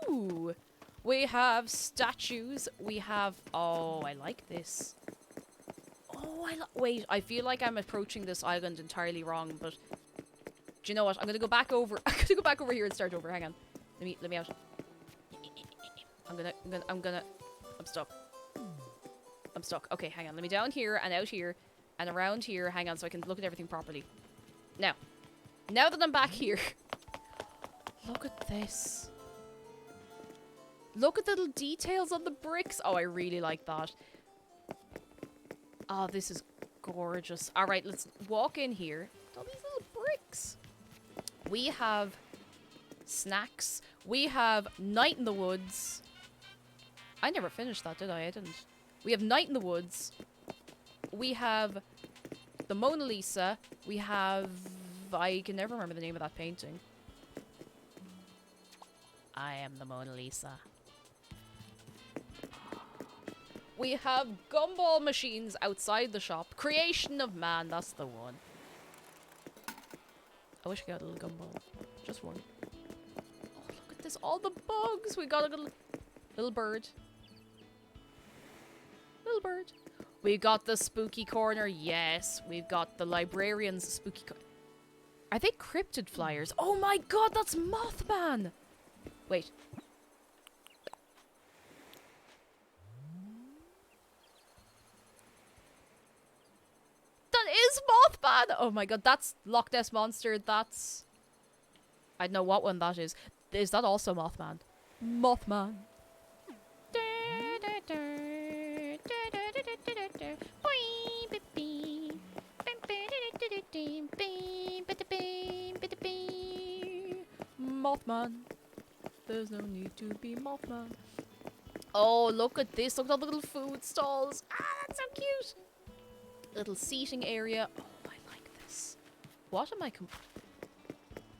Ooh! We have statues. We have... Oh, I like this. Oh, wait, I feel like I'm approaching this island entirely wrong, but... Do you know what? I'm gonna go back over... I'm gonna go back over here and start over. Hang on. Let me out. I'm stuck. I'm stuck. Okay, hang on. Let me down here and out here and around here. Hang on so I can look at everything properly. Now that I'm back here... Look at this. Look at the little details on the bricks. Oh, I really like that. Oh, this is gorgeous. Alright, let's walk in here. All these little bricks. We have snacks. We have Night in the Woods. I never finished that, did I? I didn't. We have Night in the Woods. We have the Mona Lisa. We have... I can never remember the name of that painting. I am the Mona Lisa. We have gumball machines outside the shop. Creation of man, that's the one. I wish I got a little gumball. Just one. Oh, look at this. All the bugs. We got a little bird. Little bird. We got the spooky corner. Yes. We've got the librarian's spooky corner. Are they cryptid flyers? Oh my god, that's Mothman. Wait. That is Mothman! Oh my god, that's Loch Ness Monster. That's... I don't know what one that is. Is that also Mothman? Mothman. Mothman. There's no need to be Mothman. Oh, look at this. Look at all the little food stalls. Ah, that's so cute. Little seating area. Oh, I like this. What am I...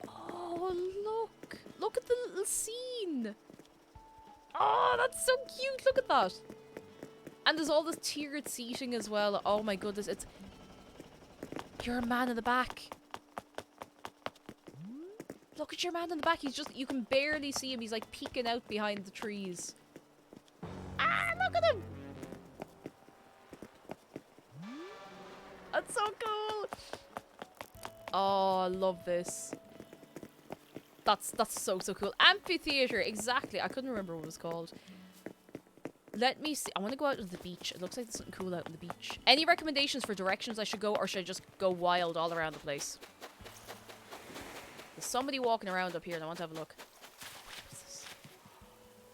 Oh, look. Look at the little scene. Oh, that's so cute. Look at that. And there's all this tiered seating as well. Oh my goodness, it's... You're a man in the back. Look at your man in the back. He's just... You can barely see him. He's like peeking out behind the trees. Ah, look at him! That's so cool! Oh, I love this. That's so cool. Amphitheater, exactly. I couldn't remember what it was called. Let me see. I want to go out to the beach. It looks like there's something cool out on the beach. Any recommendations for directions I should go, or should I just go wild all around the place? There's somebody walking around up here and I want to have a look. What's this?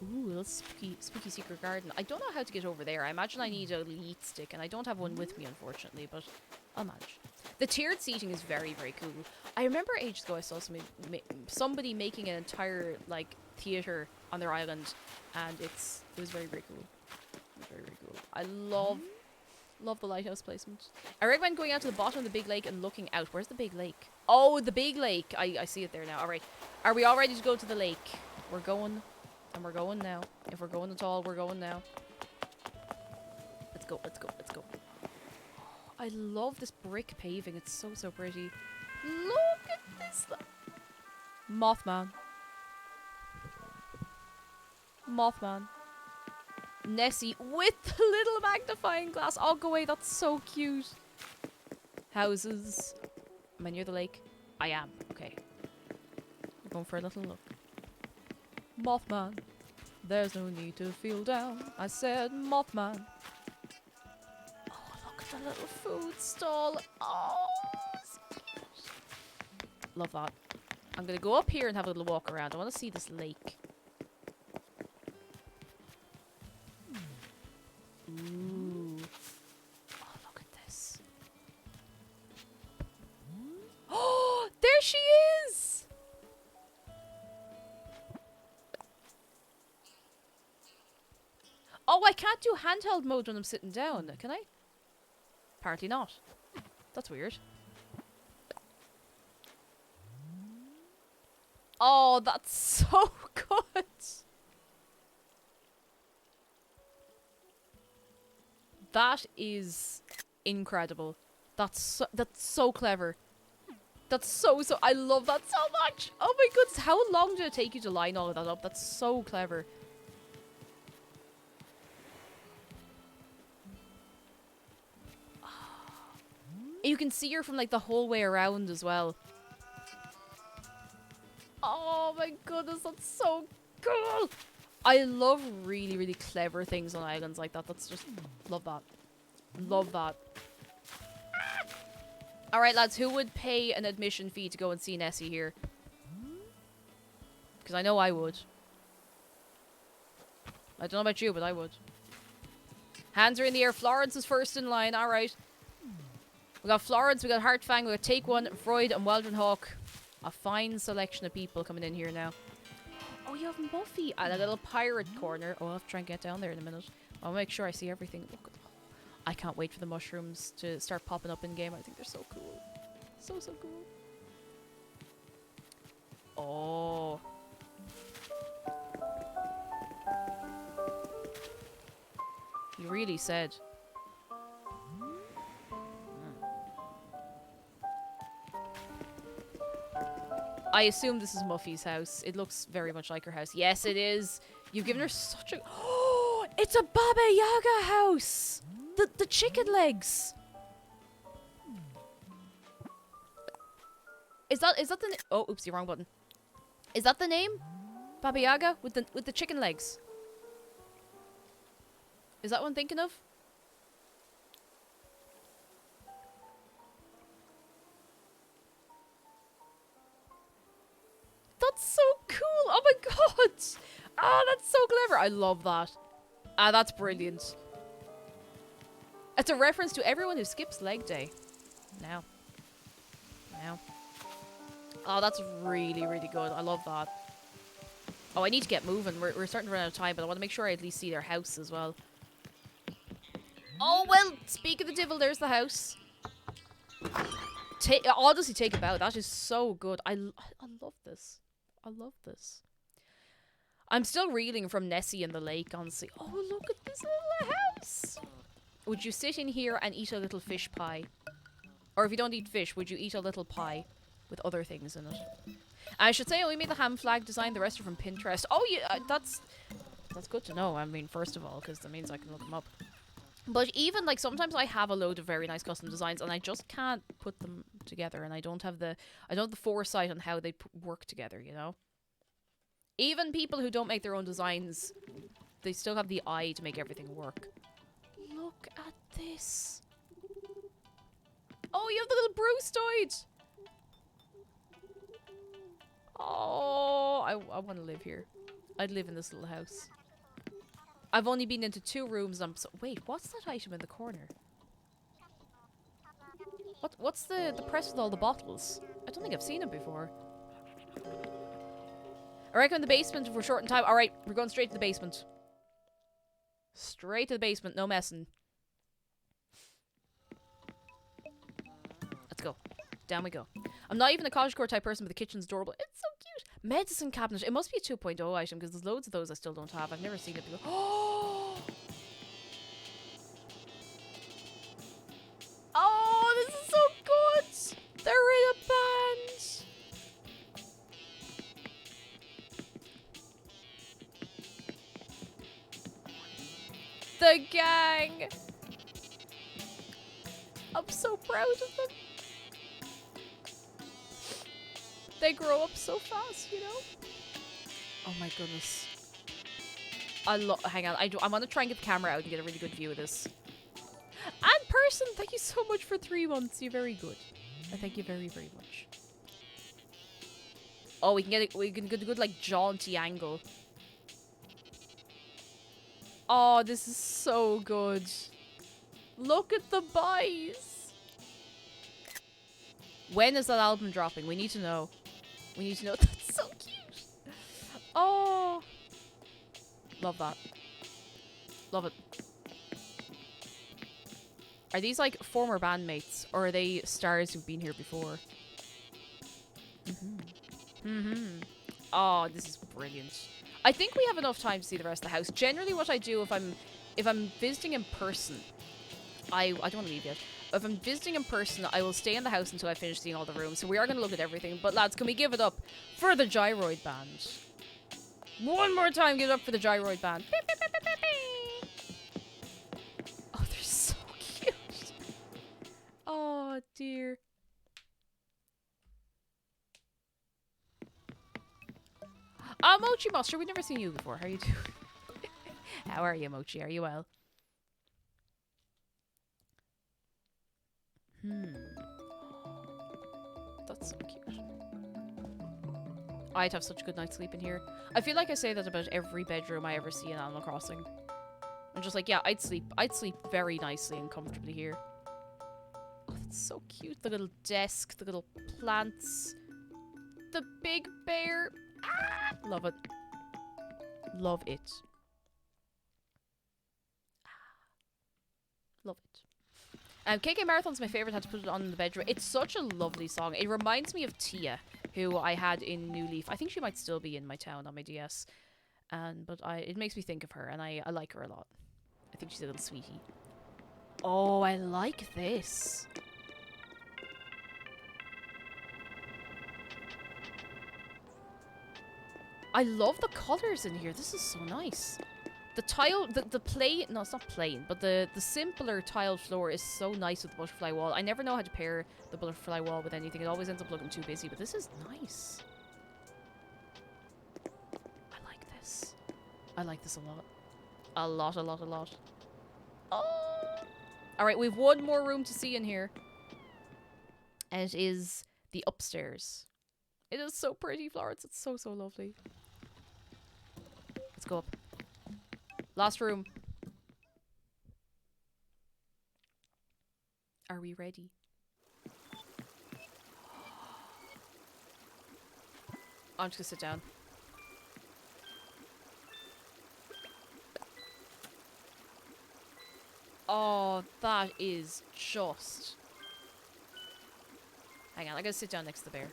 Ooh, a little spooky secret garden. I don't know how to get over there. I imagine I need a elite stick, and I don't have one with me, unfortunately, but I'll manage. The tiered seating is very, very cool. I remember ages ago I saw somebody making an entire, like, theater on their island, and it was very, very cool. Very, very cool. I love the lighthouse placement. I recommend going out to the bottom of the big lake and looking out. Where's the big lake? Oh, the big lake. I see it there now. All right. Are we all ready to go to the lake? We're going, and we're going now. If we're going at all, we're going now. Let's go, let's go, let's go. I love this brick paving. It's so, so pretty. Look at this. Mothman. Mothman. Nessie with the little magnifying glass. Oh, go away. That's so cute. Houses. Am I near the lake? I am. Okay. We're going for a little look. Mothman. There's no need to feel down. I said Mothman. Oh, look at the little food stall. Oh, so cute. Love that. I'm going to go up here and have a little walk around. I want to see this lake. Ooh. Oh, look at this. Oh, there she is! Oh, I can't do handheld mode when I'm sitting down, can I? Apparently not. That's weird. Oh, that's so good! That is incredible. That's so clever. That's so I love that so much. Oh my goodness, how long did it take you to line all of that up? That's so clever. You can see her from like the whole way around as well. Oh my goodness, that's so cool. I love really, really clever things on islands like that. That's just... Love that. Love that. Alright, lads. Who would pay an admission fee to go and see Nessie here? Because I know I would. I don't know about you, but I would. Hands are in the air. Florence is first in line. Alright. We got Florence, we got Hartfang, we got Take One, Freud, and Weldon Hawk. A fine selection of people coming in here now. Oh, you have Muffy and a little pirate corner. Oh, I'll have to try and get down there in a minute. I'll make sure I see everything. Look at, oh, I can't wait for the mushrooms to start popping up in game. I think they're so cool. So, so cool. Oh. He really said. I assume this is Muffy's house. It looks very much like her house. Yes, it is. You've given her such a... Oh, it's a Baba Yaga house. The chicken legs. Is that the... Oh, oopsie, wrong button. Is that the name? Baba Yaga with the chicken legs. Is that what I'm thinking of? That's so cool. Oh my god. Ah, that's so clever. I love that. Ah, that's brilliant. It's a reference to everyone who skips leg day. Now. Oh, that's really, really good. I love that. Oh, I need to get moving. We're starting to run out of time, but I want to make sure I at least see their house as well. Oh, well, speak of the devil, there's the house. Honestly, take a bow. That is so good. I love this. I love this. I'm still reeling from Nessie in the lake, honestly. Oh, look at this little Yes. Would you sit in here and eat a little fish pie? Or if you don't eat fish, would you eat a little pie with other things in it? I should say, we made the ham flag design. The rest are from Pinterest. Oh, yeah, that's good to know. I mean, first of all, because that means I can look them up. But even, like, sometimes I have a load of very nice custom designs and I just can't put them together, and I don't have the foresight on how they work together, you know? Even people who don't make their own designs, they still have the eye to make everything work. Look at this. Oh, you have the little Brucestoid! Oh, I want to live here. I'd live in this little house. I've only been into 2 rooms. Wait, what's that item in the corner? What's the press with all the bottles? I don't think I've seen it before. I reckon the basement if we're short in time. Alright, we're going straight to the basement. Straight to the basement, no messing. Let's go. Down we go. I'm not even a cottagecore type person, but the kitchen's adorable. It's so cute. Medicine cabinet. It must be a 2.0 item because there's loads of those I still don't have. I've never seen it before. Oh! Oh, this is so good! They're in a band! The gang! I'm so proud of them. They grow up so fast, you know? Oh my goodness. Hang on, I'm gonna try and get the camera out and get a really good view of this. And person, thank you so much for 3 months. You're very good. I thank you very, very much. Oh, we can get a good like jaunty angle. Oh, this is so good. Look at the buys. When is that album dropping? We need to know. We need to know. That's so cute. Oh. Love that. Love it. Are these like former bandmates? Or are they stars who've been here before? Oh, this is brilliant. I think we have enough time to see the rest of the house. Generally what I do if I'm visiting in person, I don't want to leave yet. If I'm visiting in person, I will stay in the house until I finish seeing all the rooms. So we are going to look at everything. But lads, can we give it up for the gyroid band? One more time, give it up for the gyroid band. Oh, they're so cute. Oh, dear. Mochi Monster, we've never seen you before. How are you doing? How are you, Mochi? Are you well? That's so cute. I'd have such a good night's sleep in here. I feel like I say that about every bedroom I ever see in Animal Crossing. I'm just like, yeah, I'd sleep very nicely and comfortably here. Oh, that's so cute. The little desk, the little plants, the big bear. Ah, love it. Love it. Love it. KK Marathon's my favourite. Had to put it on in the bedroom. It's such a lovely song. It reminds me of Tia, who I had in New Leaf. I think she might still be in my town on my DS. But it makes me think of her, and I like her a lot. I think she's a little sweetie. Oh, I like this. I love the colours in here. This is so nice. The tile, the plain, no, it's not plain, but the simpler tiled floor is so nice with the butterfly wall. I never know how to pair the butterfly wall with anything. It always ends up looking too busy, but this is nice. I like this. I like this a lot. A lot, a lot, a lot. Oh! Alright, we have one more room to see in here. And it is the upstairs. It is so pretty, Florence. It's so, so lovely. Let's go up. Last room. Are we ready? I'm just gonna sit down. Oh, that is just... Hang on, I gotta sit down next to the bear.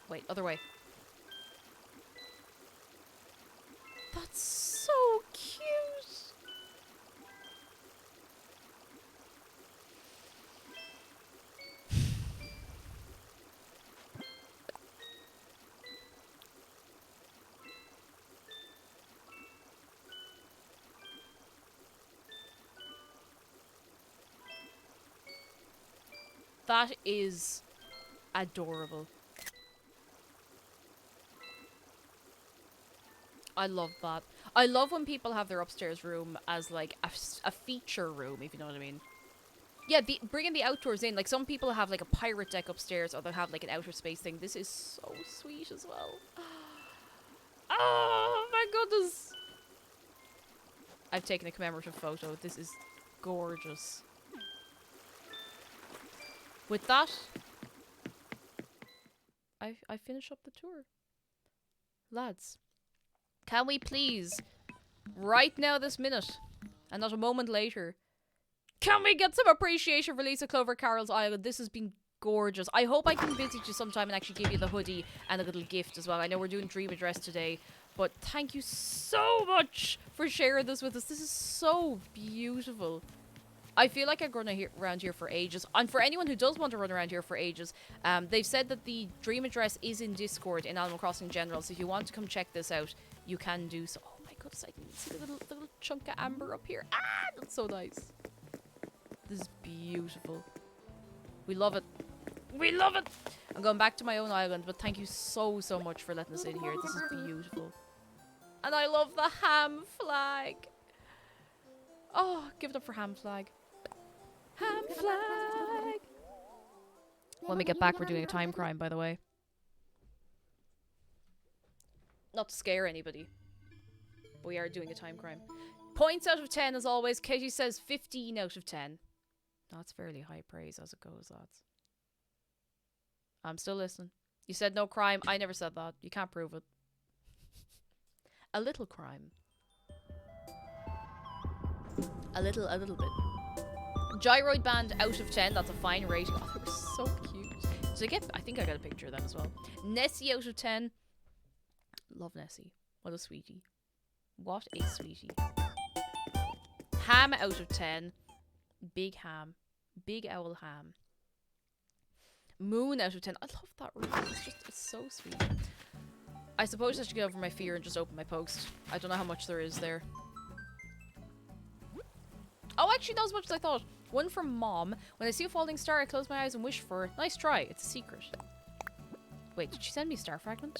Wait, other way. That's so That is adorable. I love that. I love when people have their upstairs room as like a feature room, if you know what I mean. Yeah, bringing the outdoors in. Like some people have like a pirate deck upstairs, or they'll have like an outer space thing. This is so sweet as well. Oh my goodness. I've taken a commemorative photo. This is gorgeous. With that, I finish up the tour. Lads, can we please, right now this minute, and not a moment later, can we get some appreciation for Lisa Clover Carroll's Island? This has been gorgeous. I hope I can visit you sometime and actually give you the hoodie and a little gift as well. I know we're doing Dream Address today, but thank you so much for sharing this with us. This is so beautiful. I feel like I've run around here for ages. And for anyone who does want to run around here for ages, they've said that the Dream Address is in Discord in Animal Crossing General. So if you want to come check this out, you can do so. Oh my goodness, I can see the little chunk of amber up here. Ah, that's so nice. This is beautiful. We love it. We love it. I'm going back to my own island, but thank you so much for letting us in here. This is beautiful. And I love the ham flag. Oh, give it up for ham flag. Ham flag. When we get back, we're doing a time crime, by the way. Not to scare anybody, but we are doing a time crime. Points out of 10 as always. Katie says 15 out of 10. That's fairly high praise as it goes, lads. I'm still listening. You said no crime. I never said that. You can't prove it. A little crime. A little bit. Gyroid Band out of 10. That's a fine rating. Oh, they were so cute. Did I get... I think I got a picture of them as well. Nessie out of 10. Love Nessie. What a sweetie. What a sweetie. Ham out of 10. Big ham. Big owl ham. Moon out of 10. I love that room. It's so sweet. I suppose I should get over my fear and just open my post. I don't know how much there is there. Oh, actually, not as much as I thought. One from Mom. When I see a falling star, I close my eyes and wish for it. Nice try. It's a secret. Wait, did she send me a star fragment?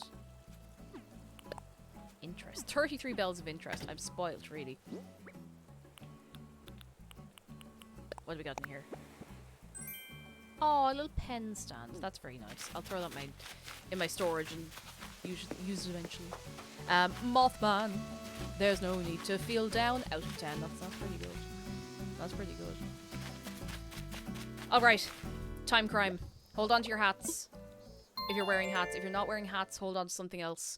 Interest. 33 bells of interest. I'm spoiled, really. What have we got in here? Oh, a little pen stand. That's very nice. I'll throw that in my storage and use it eventually. Mothman. There's no need to feel down. Out of 10. That's pretty good. That's pretty good. Alright. Time crime. Hold on to your hats. If you're wearing hats. If you're not wearing hats, hold on to something else.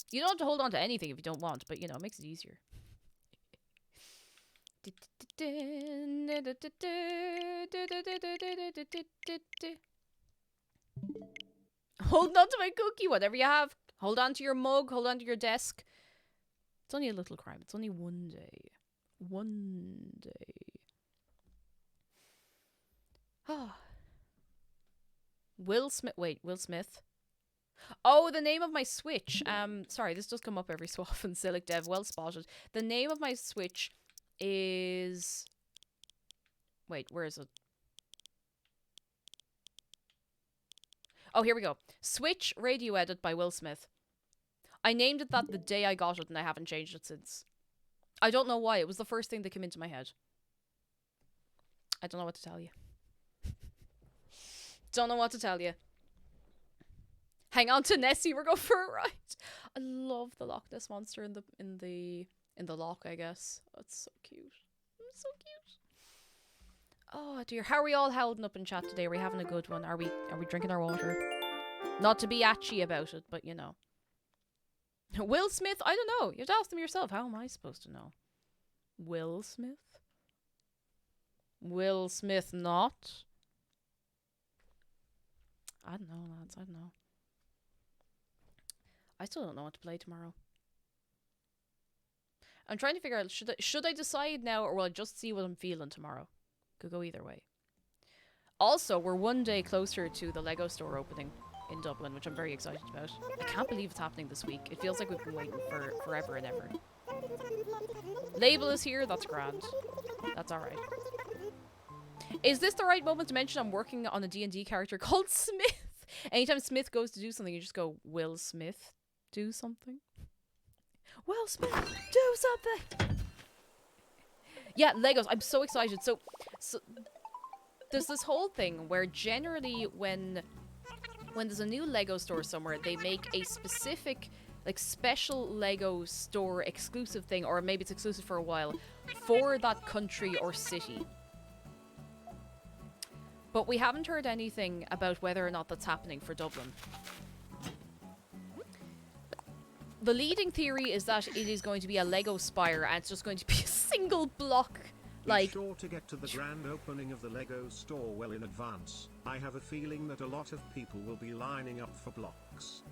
You don't have to hold on to anything if you don't want, but you know, it makes it easier. Hold on to my cookie, whatever you have. Hold on to your mug, hold on to your desk. It's only a little crime. It's only one day. One day. Ah. Will Smith. Wait, Will Smith. Oh, the name of my Switch. Sorry, this does come up every so often. Silic Dev, well spotted. The name of my Switch is... Wait, where is it? Oh, here we go. Switch Radio Edit by Will Smith. I named it that the day I got it, and I haven't changed it since. I don't know why. It was the first thing that came into my head. I don't know what to tell you. Don't know what to tell you. Hang on to Nessie, we're going for a ride. I love the Loch Ness monster in the loch, I guess. Oh, it's so cute. It's so cute. Oh dear. How are we all holding up in chat today? Are we having a good one? Are we drinking our water? Not to be atchy about it, but you know. Will Smith? I don't know. You have to ask them yourself. How am I supposed to know? Will Smith? Will Smith not? I don't know, lads. I don't know. I still don't know what to play tomorrow. I'm trying to figure out, should I decide now, or will I just see what I'm feeling tomorrow? Could go either way. Also, we're one day closer to the Lego store opening in Dublin, which I'm very excited about. I can't believe it's happening this week. It feels like we've been waiting for forever and ever. Label is here. That's grand. That's alright. Is this the right moment to mention I'm working on a D&D character called Smith? Anytime Smith goes to do something, you just go, Will Smith do something? Will Smith do something? Yeah, Legos. I'm so excited. So there's this whole thing where generally when there's a new Lego store somewhere, they make a specific, like, special Lego store exclusive thing, or maybe it's exclusive for a while, for that country or city. But we haven't heard anything about whether or not that's happening for Dublin. The leading theory is that it is going to be a Lego Spire, and it's just going to be a single block. Like, be sure to get to the grand opening of the Lego store well in advance. I have a feeling that a lot of people will be lining up for blocks.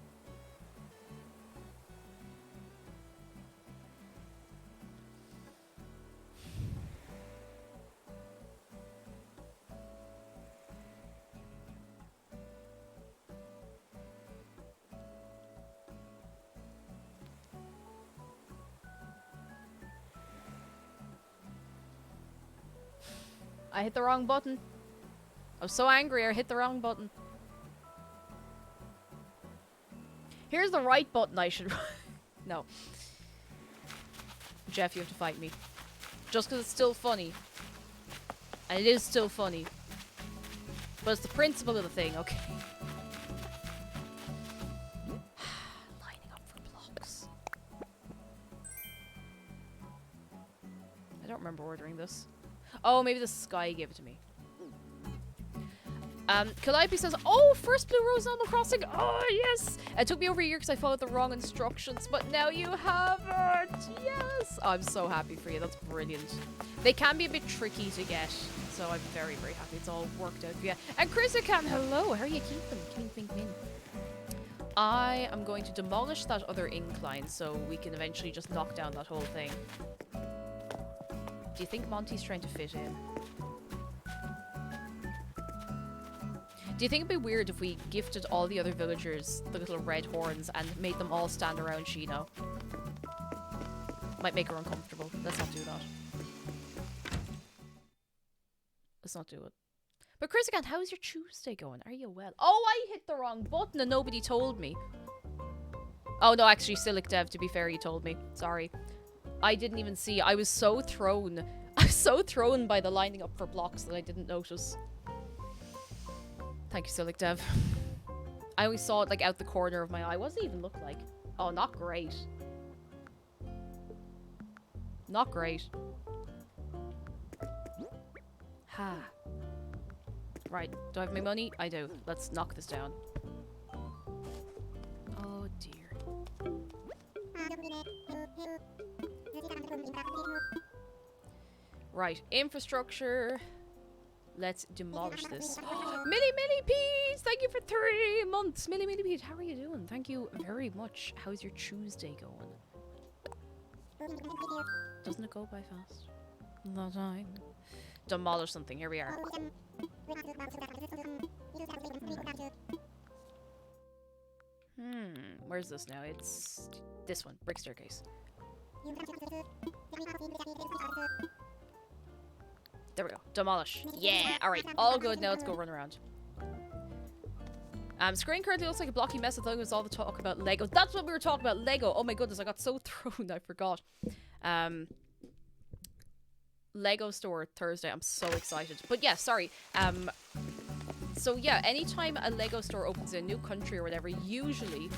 I hit the wrong button. I was so angry I hit the wrong button. Here's the right button I should... No. Jeff, you have to fight me. Just because it's still funny. And it is still funny. But it's the principle of the thing, okay? Lining up for blocks. I don't remember ordering this. Oh, maybe the Sky gave it to me. Calliope says, oh, first Blue Rose Animal Crossing. Oh, yes. It took me over a year because I followed the wrong instructions, but now you have it. Yes. Oh, I'm so happy for you. That's brilliant. They can be a bit tricky to get, so I'm very, very happy it's all worked out for you. And Chrisican, hello. How are you keeping? Clean, clean, clean. I am going to demolish that other incline so we can eventually just knock down that whole thing. Do you think Monty's trying to fit in? Do you think it'd be weird if we gifted all the other villagers the little red horns and made them all stand around Shino? Might make her uncomfortable. Let's not do that. Let's not do it. But Chrisican, how's your Tuesday going? Are you well? Oh, I hit the wrong button and nobody told me. Oh no, actually, Silic Dev, to be fair, you told me. Sorry. I didn't even see. I was so thrown. I was so thrown by the lining up for blocks that I didn't notice. Thank you, Silic Dev. I only saw it like out the corner of my eye. What does it even look like? Oh, not great. Not great. Ha. Right. Do I have my money? I do. Let's knock this down. Oh dear. Right, infrastructure. Let's demolish this. Millie Peas, thank you for 3 months. Millie Peas, how are you doing? Thank you very much. How's your Tuesday going? Doesn't it go by fast? No time. Demolish something. Here we are. Where's this now? It's this one. Brick staircase. There we go. Demolish. Yeah. All right. All good. Now let's go run around. Screen currently looks like a blocky mess. I thought it was all the talk about Lego. That's what we were talking about. Lego. Oh my goodness. I got so thrown. I forgot. Lego store Thursday. I'm so excited. But yeah, sorry. So yeah, anytime a Lego store opens in a new country or whatever, usually,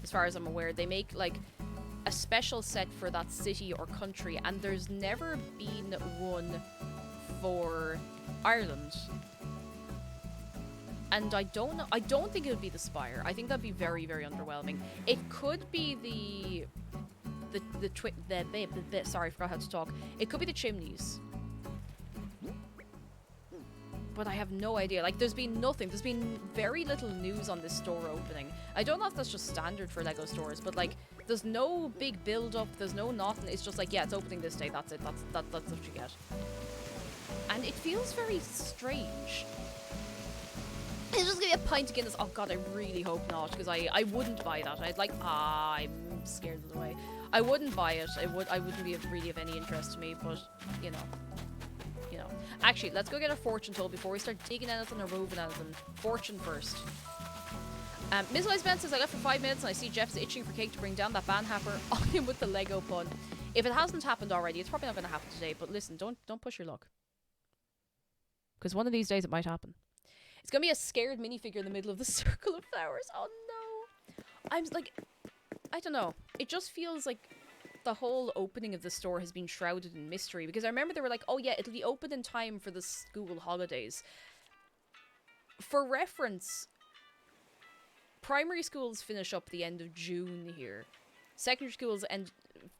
as far as I'm aware, they make like a special set for that city or country, and there's never been one for Ireland. And I don't know, I don't think it would be the Spire. I think that'd be very, very underwhelming. It could be sorry, I forgot how to talk. It could be the chimneys. But I have no idea. Like, there's been nothing. There's been very little news on this store opening. I don't know if that's just standard for Lego stores, but like, there's no big build-up. There's no nothing. It's just like, yeah, it's opening this day. That's it. That's what you get. And it feels very strange. It's just gonna be a pint of Guinness. Oh god, I really hope not, because I wouldn't buy that. I'd like, I'm scared of the way. I wouldn't buy it. I wouldn't be really of any interest to me, but you know. Actually, let's go get our fortune told before we start digging anything or moving anything. Fortune first. Miss Eliza Ben says, I left for 5 minutes and I see Jeff is itching for cake to bring down that ban happer on him with the Lego pun. If it hasn't happened already, it's probably not going to happen today, but listen, don't push your luck. Because one of these days it might happen. It's going to be a scared minifigure in the middle of the circle of flowers. Oh no. I'm like, I don't know. It just feels like the whole opening of the store has been shrouded in mystery, because I remember they were like, oh yeah, it'll be open in time for the school holidays. For reference, primary schools finish up the end of June here. Secondary schools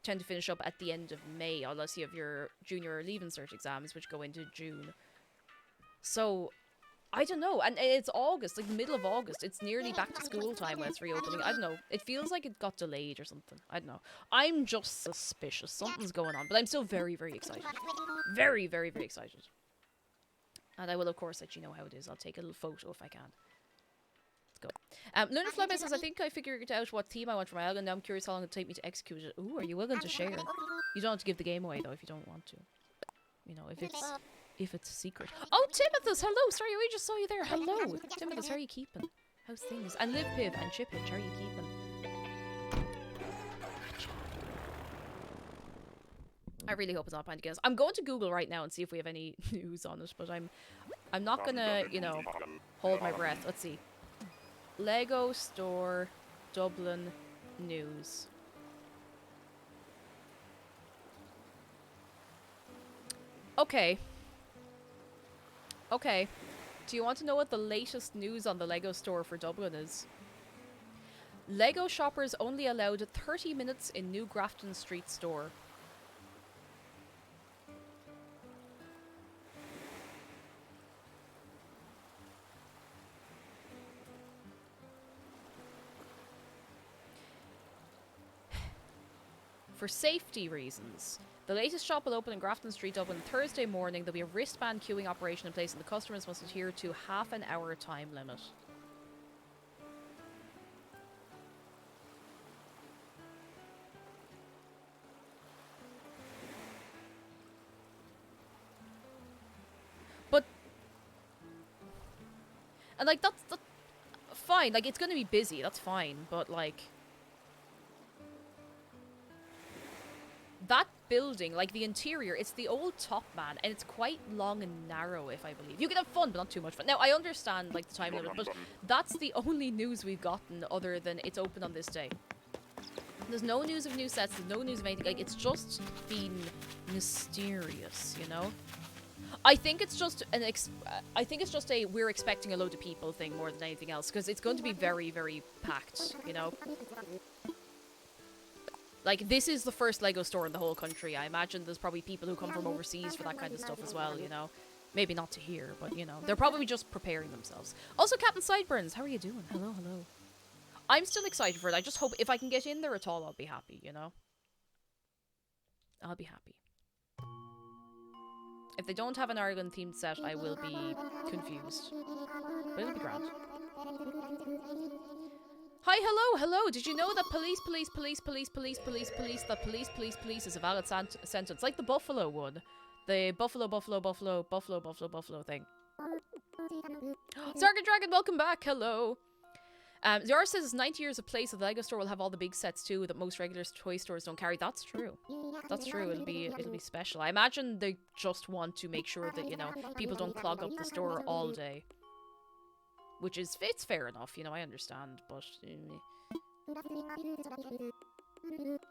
tend to finish up at the end of May, unless you have your junior or leaving cert exams, which go into June. So, I don't know. And it's August, like the middle of August. It's nearly back to school time when it's reopening. I don't know. It feels like it got delayed or something. I don't know. I'm just suspicious. Something's going on. But I'm still very, very excited. Very, very, very excited. And I will, of course, let you know how it is. I'll take a little photo if I can. Let's go. Lunar Flyman says, I think I figured out what theme I want for my island. Now I'm curious how long it'll take me to execute it. Ooh, are you willing to share? You don't have to give the game away, though, if you don't want to. You know, if it's a secret. Oh, Timothus, hello! Sorry, we just saw you there. Hello! Timothus, how are you keeping? How's things? And Liv Piv and Chip Hitch, how are you keeping? I really hope it's not Pint Guinness. I'm going to Google right now and see if we have any news on it, but I'm not gonna, you know, hold my breath. Let's see. Lego Store Dublin news. Okay. Okay. Do you want to know what the latest news on the Lego store for Dublin is? Lego shoppers only allowed 30 minutes in New Grafton Street store. For safety reasons. The latest shop will open in Grafton Street Dublin Thursday morning. There'll be a wristband queuing operation in place and the customers must adhere to half an hour time limit. But... And like, that's fine. Like, it's going to be busy. That's fine. But like... That building, like the interior, it's the old Top Man, and it's quite long and narrow, if I believe. You can have fun, but not too much fun. Now, I understand, like, the time limit, but that's the only news we've gotten other than it's open on this day. There's no news of new sets, there's no news of anything. Like, it's just been mysterious, you know? I think it's just a we're expecting a load of people thing more than anything else, because it's going to be very, very packed, you know? Like, this is the first Lego store in the whole country. I imagine there's probably people who come from overseas for that kind of stuff as well, you know? Maybe not to here, but, you know. They're probably just preparing themselves. Also, Captain Sideburns, how are you doing? Hello, hello. I'm still excited for it. I just hope if I can get in there at all, I'll be happy, you know? I'll be happy. If they don't have an Ireland-themed set, I will be confused. But it'll be grand. Hi, hello. Did you know that police is a valid sentence? Like the Buffalo one. The Buffalo thing. Zargan Dragon, welcome back. Hello. Zara says it's 90 years of play, so the Lego store will have all the big sets too that most regular toy stores don't carry. That's true. That's true. It'll be special. I imagine they just want to make sure that, you know, people don't clog up the store all day. Which is, it's fair enough, you know, I understand, but...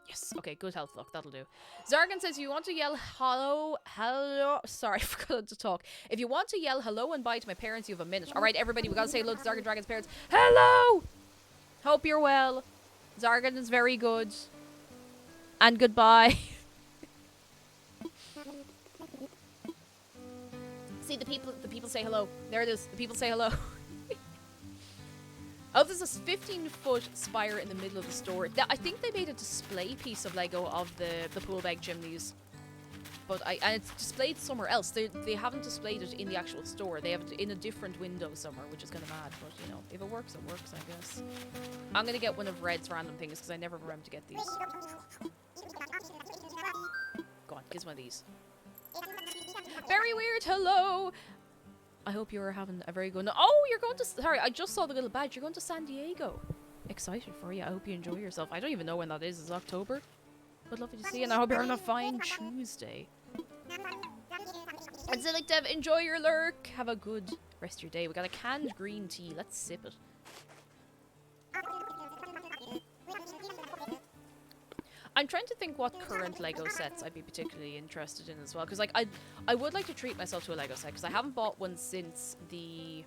Yes, okay, good health, look, that'll do. Zargan says, you want to yell hello, sorry, I forgot to talk. If you want to yell hello and bye to my parents, you have a minute. Alright, everybody, we gotta say hello to Zargan Dragon's parents. Hello! Hope you're well. Zargan is very good. And goodbye. See, the people say hello. There it is, the people say hello. Oh, there's this 15-foot spire in the middle of the store. I think they made a display piece of Lego of the pool bag chimneys. but and it's displayed somewhere else. They haven't displayed it in the actual store. They have it in a different window somewhere, which is kind of mad. But you know, if it works, it works, I guess. I'm gonna get one of Red's random things because I never remember to get these. Go on, give us one of these. Very weird. Hello. I hope you are having a very good. Oh, you're going to. Sorry, I just saw the little badge. You're going to San Diego. Excited for you. I hope you enjoy yourself. I don't even know when that is. It's October. But lovely to see you, and I hope you're having a fine Tuesday. And Zillick Dev, enjoy your lurk. Have a good rest of your day. We got a canned green tea. Let's sip it. I'm trying to think what current Lego sets I'd be particularly interested in as well. Because like I would like to treat myself to a Lego set. Because I haven't bought one since the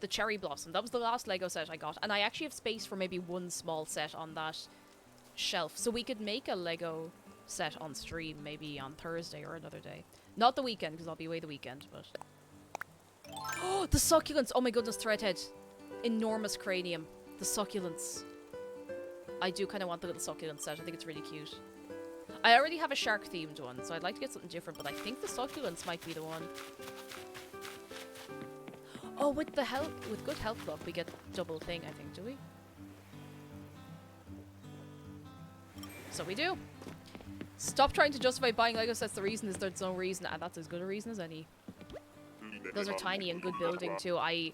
Cherry Blossom. That was the last Lego set I got. And I actually have space for maybe one small set on that shelf. So we could make a Lego set on stream maybe on Thursday or another day. Not the weekend, because I'll be away the weekend, but... Oh, the succulents! Oh my goodness, Threadhead. Enormous cranium. The succulents. I do kind of want the little succulent set. I think it's really cute. I already have a shark-themed one, so I'd like to get something different, but I think the succulents might be the one. Oh, with good health club, we get double thing, I think, do we? So we do. Stop trying to justify buying Lego sets. The reason is there's no reason, and that's as good a reason as any. Those are tiny and good building too. I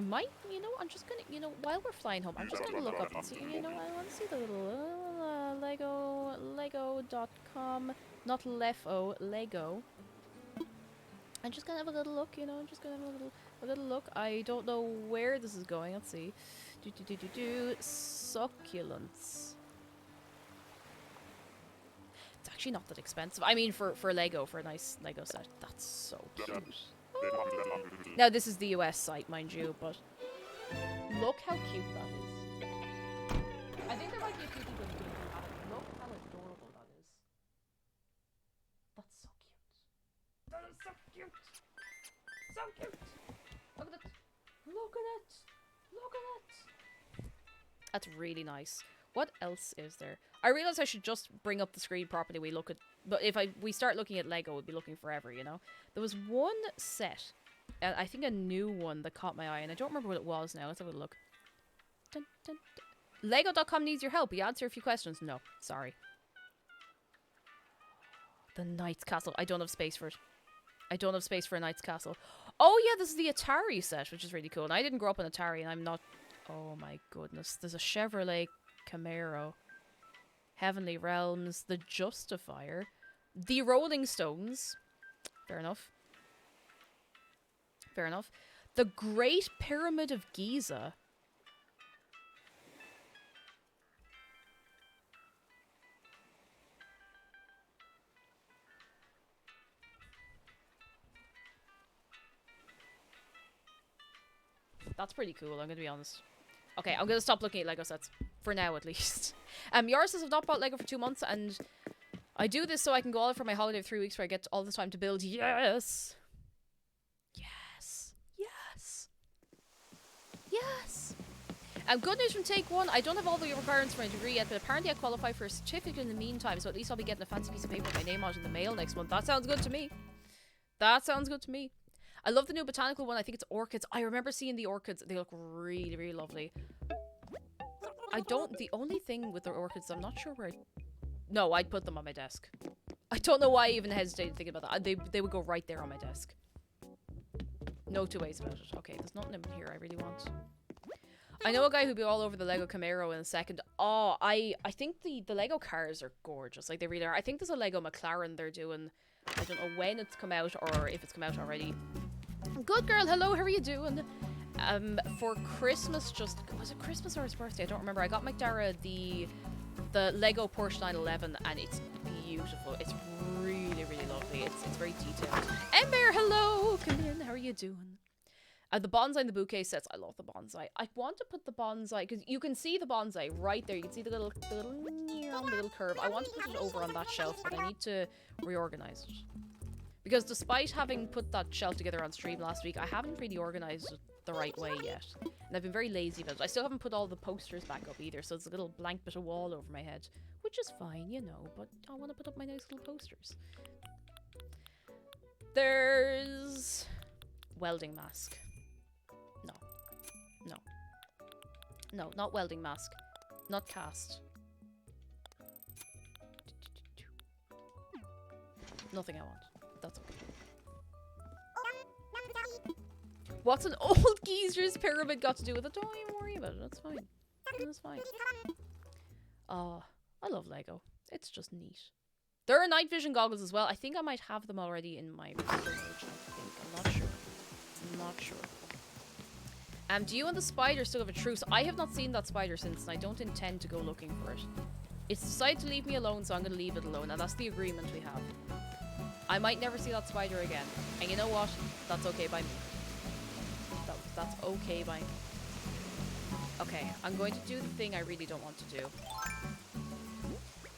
might, you know, I'm just gonna, you know, while we're flying home, I'm just gonna look up and see, you know, I want to see the little Lego.com, not Lefo, Lego. I'm just gonna have a little look, you know, I'm just gonna have a little look. I don't know where this is going. Let's see. Succulents. It's actually not that expensive. I mean, for Lego, for a nice Lego set. That's so cute. Oh. Now, this is the US site, mind you, but look how cute that is. I think there might be a few people who don't have it. Look how adorable that is. That's so cute. That is so cute. So cute. Look at it. Look at it. Look at it. That's really nice. What else is there? I realize I should just bring up the screen properly. But if we start looking at Lego, we'll be looking forever, you know? There was one set, I think a new one that caught my eye, and I don't remember what it was now. Let's have a look. Dun, dun, dun. Lego.com needs your help. Will you answer a few questions? No, sorry. The Knight's Castle. I don't have space for it. I don't have space for a Knight's Castle. Oh yeah, this is the Atari set, which is really cool. And I didn't grow up on Atari, and I'm not... Oh my goodness. There's a Chevrolet Camaro. Heavenly Realms, The Justifier, The Rolling Stones. Fair enough. Fair enough. The Great Pyramid of Giza. That's pretty cool, I'm going to be honest. Okay, I'm going to stop looking at Lego sets. For now, at least. Yours says I've not bought Lego for 2 months, and I do this so I can go out for my holiday of 3 weeks where I get all the time to build. Yes! Yes! Yes! Yes! Good news from Take One. I don't have all the requirements for my degree yet, but apparently I qualify for a certificate in the meantime, so at least I'll be getting a fancy piece of paper with my name on it in the mail next month. That sounds good to me. That sounds good to me. I love the new botanical one. I think it's orchids. I remember seeing the orchids. They look really, really lovely. The only thing with the orchids, I'm not sure where No, I'd put them on my desk. I don't know why I even hesitated thinking about that. They would go right there on my desk. No two ways about it. Okay, there's nothing in here I really want. I know a guy who'd be all over the Lego Camaro in a second. Oh, I think the Lego cars are gorgeous. Like, they really are. I think there's a Lego McLaren they're doing. I don't know when it's come out or if it's come out already. Good girl, hello, how are you doing? For Christmas, was it Christmas or his birthday? I don't remember. I got McDara the Lego Porsche 911, and it's beautiful. It's really, really lovely. It's very detailed. Ember, hello, come in. How are you doing? The bonsai and the bouquet sets. I love the bonsai. I want to put the bonsai because you can see the bonsai right there. You can see the little curve. I want to put it over on that shelf, but I need to reorganize it. Because despite having put that shelf together on stream last week, I haven't really organized it the right way yet. And I've been very lazy about it. I still haven't put all the posters back up either, so it's a little blank bit of wall over my head. Which is fine, you know, but I want to put up my nice little posters. There's... welding mask. No. No. No, not welding mask. Not cast. Nothing I want. That's okay. What's an old geezer's pyramid got to do with it? Don't even worry about it. That's fine. That's fine. Oh, I love Lego. It's just neat. There are night vision goggles as well. I think I might have them already in my storage. I'm not sure. I'm not sure. Do you and the spider still have a truce? I have not seen that spider since, and I don't intend to go looking for it. It's decided to leave me alone, so I'm going to leave it alone, and that's the agreement we have. I might never see that spider again. And you know what? That's okay by me. That's okay by me. Okay, I'm going to do the thing I really don't want to do.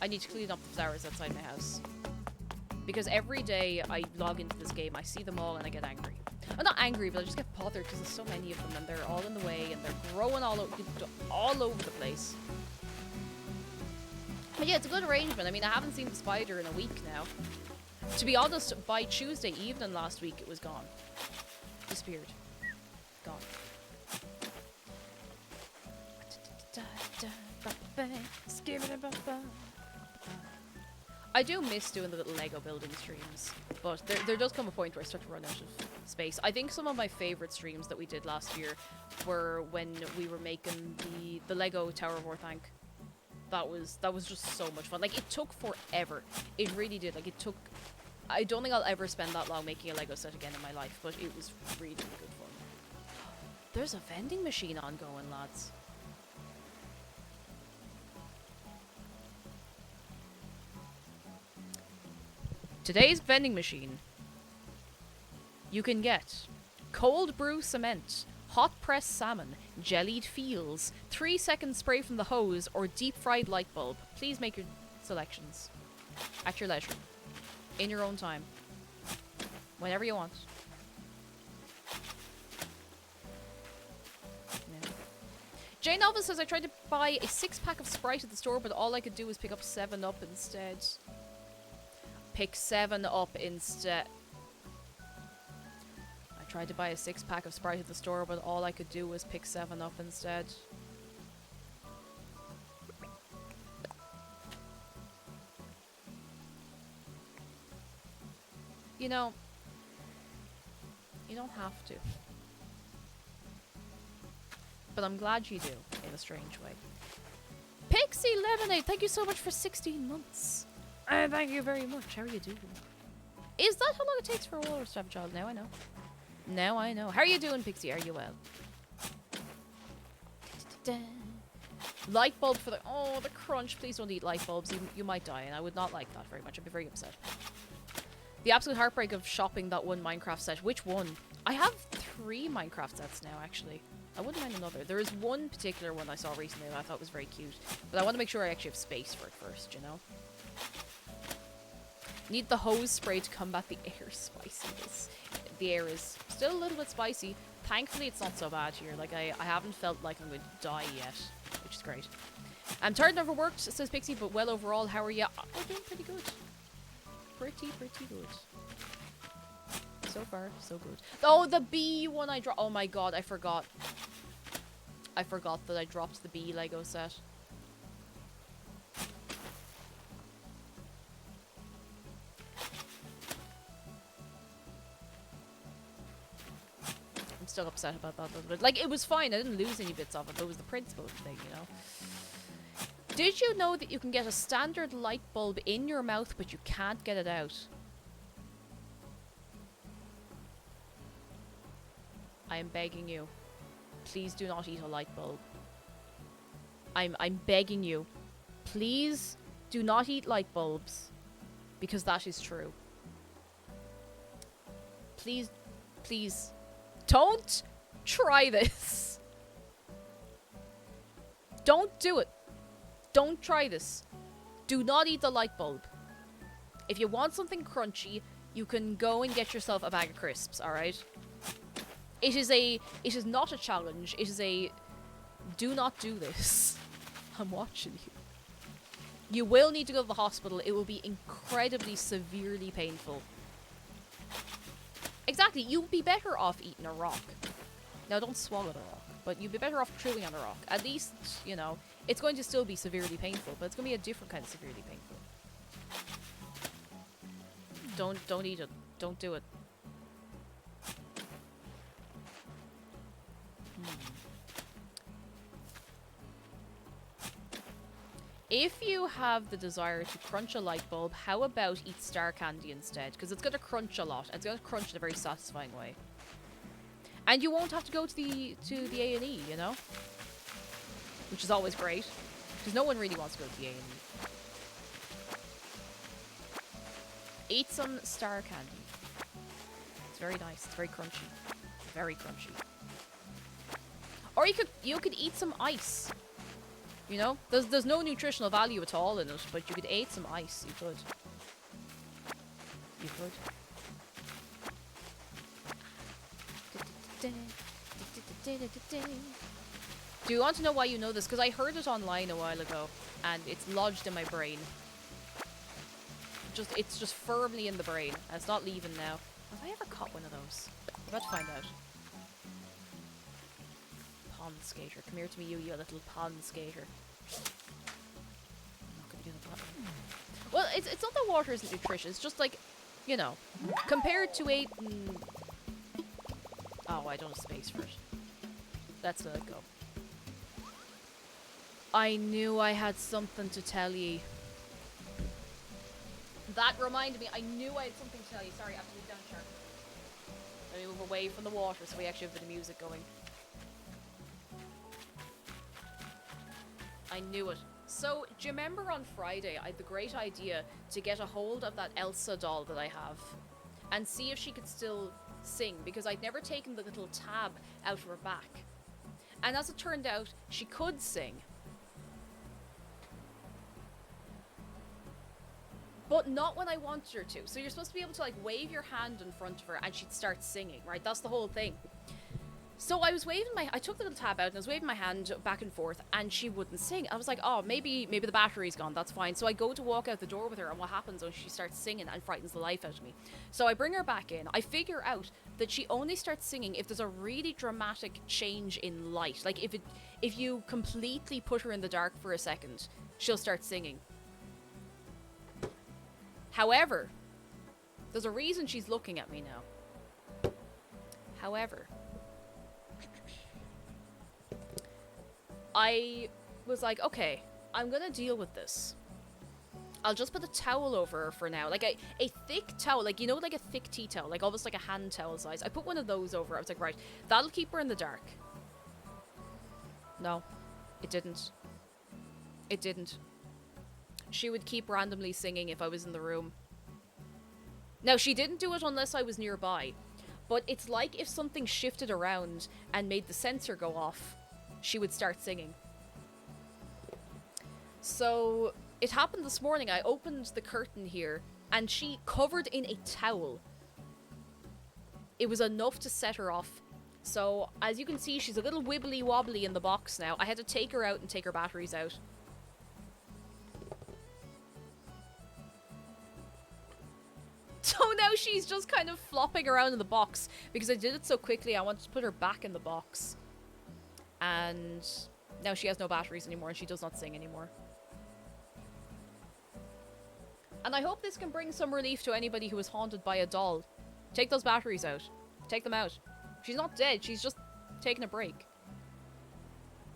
I need to clean up the flowers outside my house. Because every day I log into this game, I see them all and I get angry. I'm not angry, but I just get bothered because there's so many of them and they're all in the way and they're growing all over the place. But yeah, it's a good arrangement. I mean, I haven't seen the spider in a week now. To be honest, by Tuesday evening last week, it was gone. Disappeared. Gone. I do miss doing the little Lego building streams, but there does come a point where I start to run out of space. I think some of my favourite streams that we did last year were when we were making the Lego Tower of Orthanc. That was just so much fun. Like, it took forever. It really did. Like, it took... I don't think I'll ever spend that long making a Lego set again in my life, but it was really good fun. There's a vending machine ongoing, lads. Today's vending machine. You can get cold brew cement, hot press salmon, jellied feels, 3-second spray from the hose, or deep fried light bulb. Please make your selections at your leisure, in your own time, whenever you want. Yeah. Jane Alva says, I tried to buy a 6-pack of Sprite at the store, but all I could do was pick up 7-Up instead. Pick 7-Up instead. I tried to buy a 6-pack of Sprite at the store, but all I could do was pick 7-Up instead. You know, you don't have to. But I'm glad you do, in a strange way. Pixie Lemonade, thank you so much for 16 months. Thank you very much. How are you doing? Is that how long it takes for a walrus to have a child? Now I know. Now I know. How are you doing, Pixie? Are you well? Light bulb for the... Oh, the crunch. Please don't eat light bulbs. You might die, and I would not like that very much. I'd be very upset. The absolute heartbreak of shopping that one Minecraft set. Which one? I have 3 Minecraft sets now, actually. I wouldn't mind another. There is one particular one I saw recently that I thought was very cute. But I want to make sure I actually have space for it first, you know? Need the hose spray to combat the air spiciness. The air is still a little bit spicy. Thankfully, it's not so bad here. Like, I haven't felt like I'm going to die yet, which is great. I'm tired and overworked, says Pixie, but well overall, how are you? We're doing pretty good. Pretty good. So far, so good. Oh, the bee one I dropped. Oh my god, I forgot. I forgot that I dropped the bee Lego set. I'm still upset about that a little bit. Like, it was fine. I didn't lose any bits of it, but it was the principle of the thing, you know? Did you know that you can get a standard light bulb in your mouth, but you can't get it out? I am begging you. Please do not eat a light bulb. I'm begging you. Please do not eat light bulbs. Because that is true. Please, please, don't try this. Don't do it. Don't try this. Do not eat the light bulb. If you want something crunchy, you can go and get yourself a bag of crisps, alright? It is not a challenge. It is a, do not do this. I'm watching you. You will need to go to the hospital. It will be incredibly severely painful. Exactly, you'd be better off eating a rock. Now, don't swallow the rock, but you'd be better off chewing on the rock. At least, you know, it's going to still be severely painful, but it's going to be a different kind of severely painful. Don't eat it. Don't do it. If you have the desire to crunch a light bulb, how about eat star candy instead? Because it's going to crunch a lot. It's going to crunch in a very satisfying way. And you won't have to go to the A&E, you know? Which is always great. Because no one really wants to go to the A&E. Eat some star candy. It's very nice. It's very crunchy. Very crunchy. Or you could eat some ice. You know, there's no nutritional value at all in it, but you could eat some ice. You could. You could. Do you want to know why you know this? Because I heard it online a while ago, and it's lodged in my brain. It's just firmly in the brain, and it's not leaving now. Have I ever caught one of those? I'm about to find out. Pond skater. Come here to me, you little pond skater. I'm not gonna do that. Well, it's not that water isn't nutritious. It's just like, you know, compared to a... Oh, I don't have space for it. Let's let it go. I knew I had something to tell ye. That reminded me. I knew I had something to tell you. Sorry, I have to move down, Shark. Let me move away from the water so we actually have a bit of music going. I knew it. So, do you remember on Friday I had the great idea to get a hold of that Elsa doll that I have and see if she could still sing, because I'd never taken the little tab out of her back. And as it turned out, she could sing. But not when I wanted her to. So you're supposed to be able to like wave your hand in front of her and she'd start singing, right? That's the whole thing. So I was waving I took the little tab out and I was waving my hand back and forth and she wouldn't sing. I was like, oh, maybe the battery's gone, that's fine. So I go to walk out the door with her, and what happens when she starts singing and frightens the life out of me. So I bring her back in. I figure out that she only starts singing if there's a really dramatic change in light. Like if you completely put her in the dark for a second, she'll start singing. However, there's a reason she's looking at me now. However, I was like, okay, I'm gonna deal with this. I'll just put a towel over her for now. Like a thick towel, like, you know, like a thick tea towel, like almost like a hand towel size. I put one of those over her. I was like, right, that'll keep her in the dark. No, it didn't. It didn't. She would keep randomly singing if I was in the room. Now, she didn't do it unless I was nearby. But it's like if something shifted around and made the sensor go off, she would start singing. So, it happened this morning. I opened the curtain here, and she, covered in a towel, it was enough to set her off. So, as you can see, she's a little wibbly wobbly in the box now. I had to take her out and take her batteries out. So now she's just kind of flopping around in the box. Because I did it so quickly, I wanted to put her back in the box. And now she has no batteries anymore and she does not sing anymore. And I hope this can bring some relief to anybody who is haunted by a doll. Take those batteries out. Take them out. She's not dead, she's just taking a break.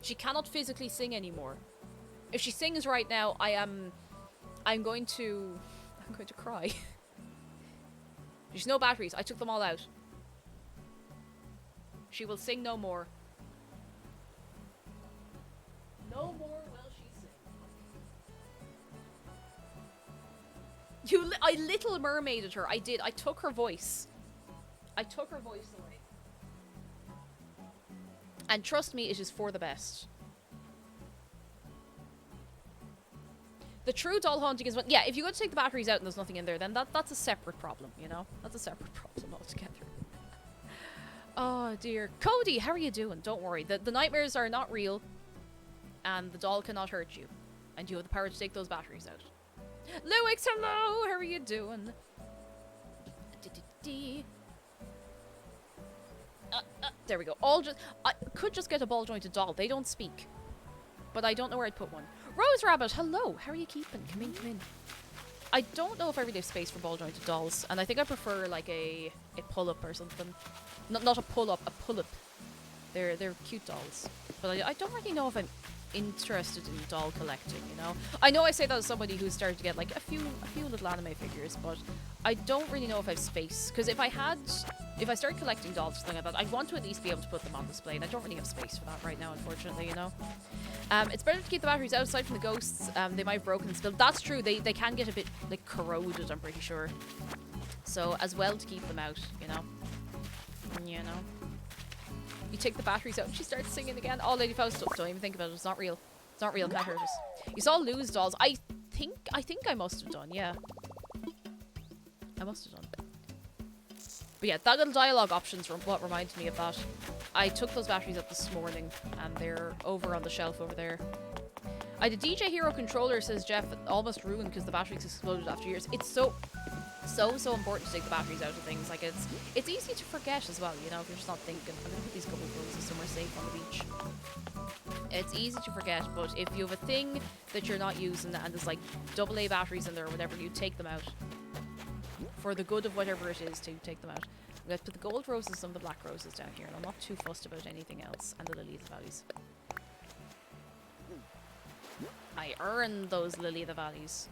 She cannot physically sing anymore. If she sings right now, I'm going to cry. There's no batteries. I took them all out. She will sing no more. No more will she sing. I Little Mermaided her. I did. I took her voice. I took her voice away. And trust me, it is for the best. The true doll haunting is when... Yeah, if you go to take the batteries out and there's nothing in there, then that's a separate problem, you know? That's a separate problem altogether. Oh dear. Cody, how are you doing? Don't worry. The nightmares are not real. And the doll cannot hurt you. And you have the power to take those batteries out. Luix, hello! How are you doing? There we go. I could just get a ball jointed doll. They don't speak. But I don't know where I'd put one. Rose Rabbit, hello! How are you keeping? Come in, come in. I don't know if I really have space for ball jointed dolls. And I think I prefer like a pull-up or something. Not a pull-up, a pull-up. They're cute dolls. But I don't really know if I'm interested in doll collecting, you know? I know I say that as somebody who's started to get like a few little anime figures, but I don't really know if I have space. Because if I start collecting dolls or something like that, I'd want to at least be able to put them on display, and I don't really have space for that right now, unfortunately, you know? It's better to keep the batteries outside from the ghosts. They might have broken and spilled. That's true, they can get a bit like corroded, I'm pretty sure. So as well to keep them out, you know? You know? You take the batteries out and she starts singing again. Oh, Lady Faust, don't even think about it. It's not real. It's not real. Can't hurt us. You saw Lou's dolls. I think I must have done. Yeah. I must have done. But yeah, that little dialogue option's what reminded me of that. I took those batteries out this morning and they're over on the shelf over there. The DJ Hero controller, says Jeff, almost ruined because the batteries exploded after years. It's so important to take the batteries out of things. Like it's easy to forget as well, you know, if you're just not thinking. I'm gonna put these couple of roses somewhere safe on the beach. It's easy to forget, but if you have a thing that you're not using and there's like AA batteries in there or whatever, you take them out. For the good of whatever it is, to take them out. I'm gonna put the gold roses and some of the black roses down here, and I'm not too fussed about anything else. And the lily of the valleys. I earned those lily of the valleys.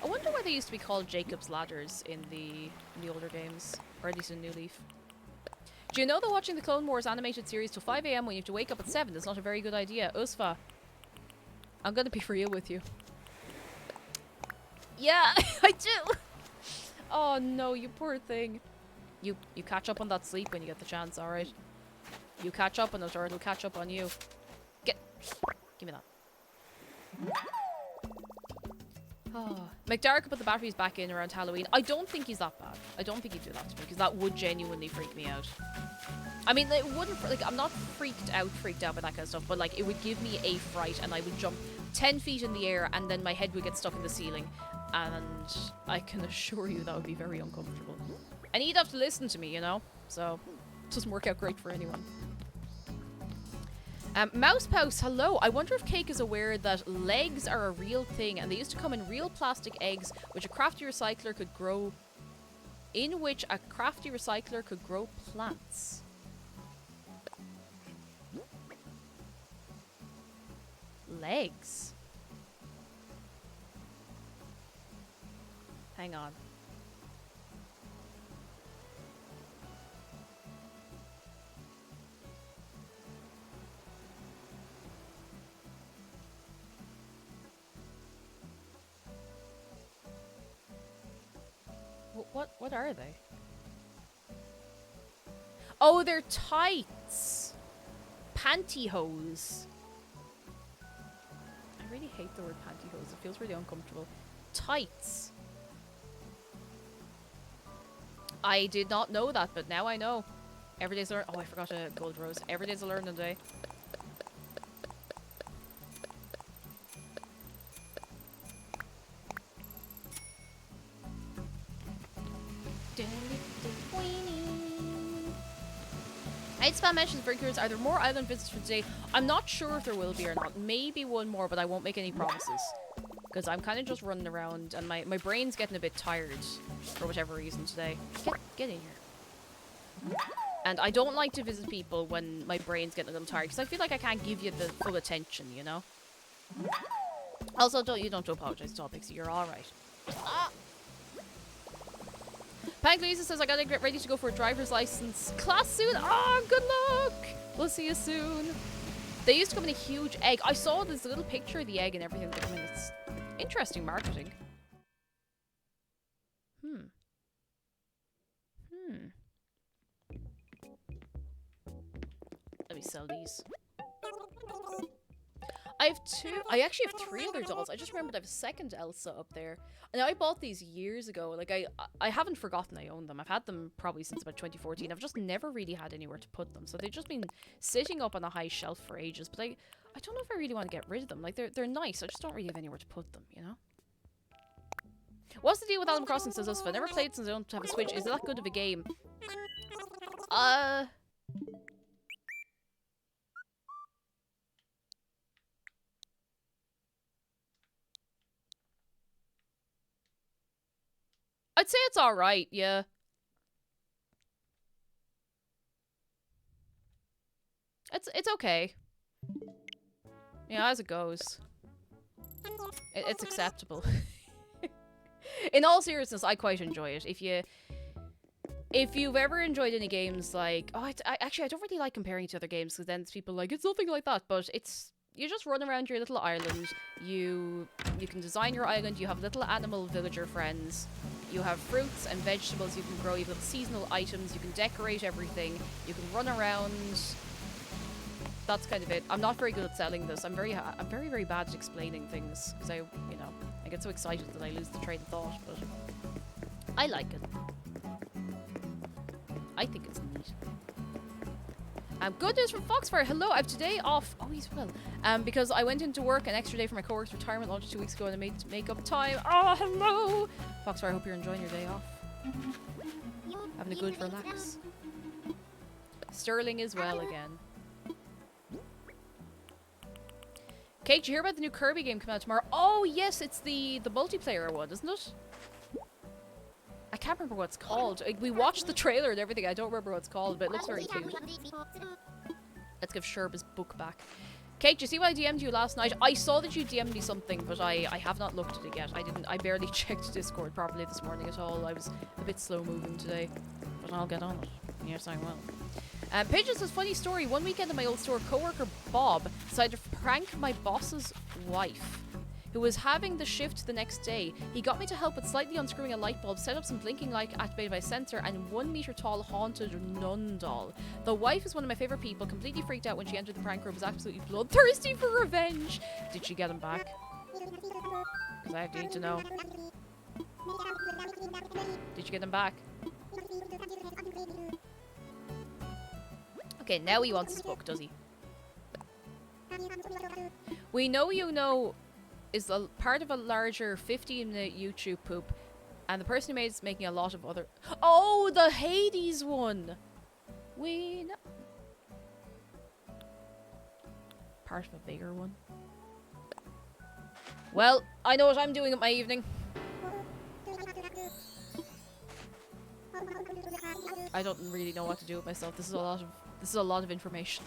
I wonder why they used to be called Jacob's Ladders in the older games, or at least in New Leaf. Do you know that watching the Clone Wars animated series till 5 AM when you have to wake up at 7 is not a very good idea? Usfa, I'm gonna be real with you. Yeah, I do! Oh no, you poor thing. You catch up on that sleep when you get the chance, alright? You catch up on it or it'll catch up on you. Give me that. Oh. McDark put the batteries back in around Halloween. I don't think he's that bad. I don't think he'd do that to me, because that would genuinely freak me out. I mean, it wouldn't, like, I'm not freaked out by that kind of stuff, but, like, it would give me a fright, and I would jump 10 feet in the air, and then my head would get stuck in the ceiling, and I can assure you that would be very uncomfortable. And he'd have to listen to me, you know? So, it doesn't work out great for anyone. Mousepouse, hello. I wonder if Cake is aware that legs are a real thing, and they used to come in real plastic eggs, which a crafty recycler could grow... In which a crafty recycler could grow plants. Legs? Hang on. What are they? Oh, they're tights. Pantyhose. I really hate the word pantyhose. It feels really uncomfortable. Tights. I did not know that, but now I know. Every day's a learn. Oh, I forgot a gold rose. Every day's a learning day. I'd spam mentions very curious. Are there more island visits for today? I'm not sure if there will be or not. Maybe one more, but I won't make any promises. Because I'm kind of just running around and my brain's getting a bit tired for whatever reason today. Get in here. And I don't like to visit people when my brain's getting a little tired because I feel like I can't give you the full attention, you know? Also, you don't have to apologize to all, Pixie. You're alright. Ah! Pank Lisa says, I gotta get ready to go for a driver's license class soon. Oh, good luck. We'll see you soon. They used to come in a huge egg. I saw this little picture of the egg and everything. I mean, it's interesting marketing. Let me sell these. I have two. I actually have three other dolls. I just remembered I have a second Elsa up there. And I bought these years ago. Like, I haven't forgotten I own them. I've had them probably since about 2014. I've just never really had anywhere to put them. So they've just been sitting up on a high shelf for ages. But I don't know if I really want to get rid of them. Like, they're nice. I just don't really have anywhere to put them, you know? What's the deal with Animal Crossing, says Usfa? I never played since I don't have a Switch. Is it that good of a game? I'd say it's alright, yeah. It's okay. Yeah, as it goes. It's acceptable. In all seriousness, I quite enjoy it. If you've ever enjoyed any games like... Oh, actually, I don't really like comparing it to other games, because then people are like, it's nothing like that, but it's... You just run around your little island, you can design your island, you have little animal villager friends, you have fruits and vegetables you can grow, you have little seasonal items, you can decorate everything, you can run around. That's kind of it. I'm not very good at selling this. I'm very, very bad at explaining things, because I get so excited that I lose the train of thought, but I like it. I think it's neat. Good news from Foxfire. Hello, I have today off. Oh, he's well. Because I went into work an extra day for my coworker's retirement lunch 2 weeks ago and I made to make up time. Oh, hello! Foxfire, I hope you're enjoying your day off. Having a good relax. Sterling is well again. Kate, did you hear about the new Kirby game coming out tomorrow? Oh, yes, it's the multiplayer one, isn't it? I can't remember what it's called. We watched the trailer and everything. I don't remember what it's called, but it looks very cute. Let's give Sherba's book back. Kate, do you see what I DM'd you last night? I saw that you DM'd me something, but I have not looked at it yet. I barely checked Discord properly this morning at all. I was a bit slow moving today, but I'll get on it. Yes, I will. Pigeon says, funny story. One weekend at my old store, coworker Bob decided to prank my boss's wife, who was having the shift the next day. He got me to help with slightly unscrewing a light bulb, set up some blinking light activated by a sensor, and 1 meter tall haunted nun doll. The wife is one of my favorite people, completely freaked out when she entered the prank room, was absolutely bloodthirsty for revenge. Did she get him back? Because I need to know. Did you get him back? Okay, now he wants his book, does he? We know you know is a part of a larger 15-minute YouTube poop, and the person who made it's making a lot of other... Oh, the Hades one! We know... Part of a bigger one. Well, I know what I'm doing at my evening. I don't really know what to do with myself. This is a lot of information.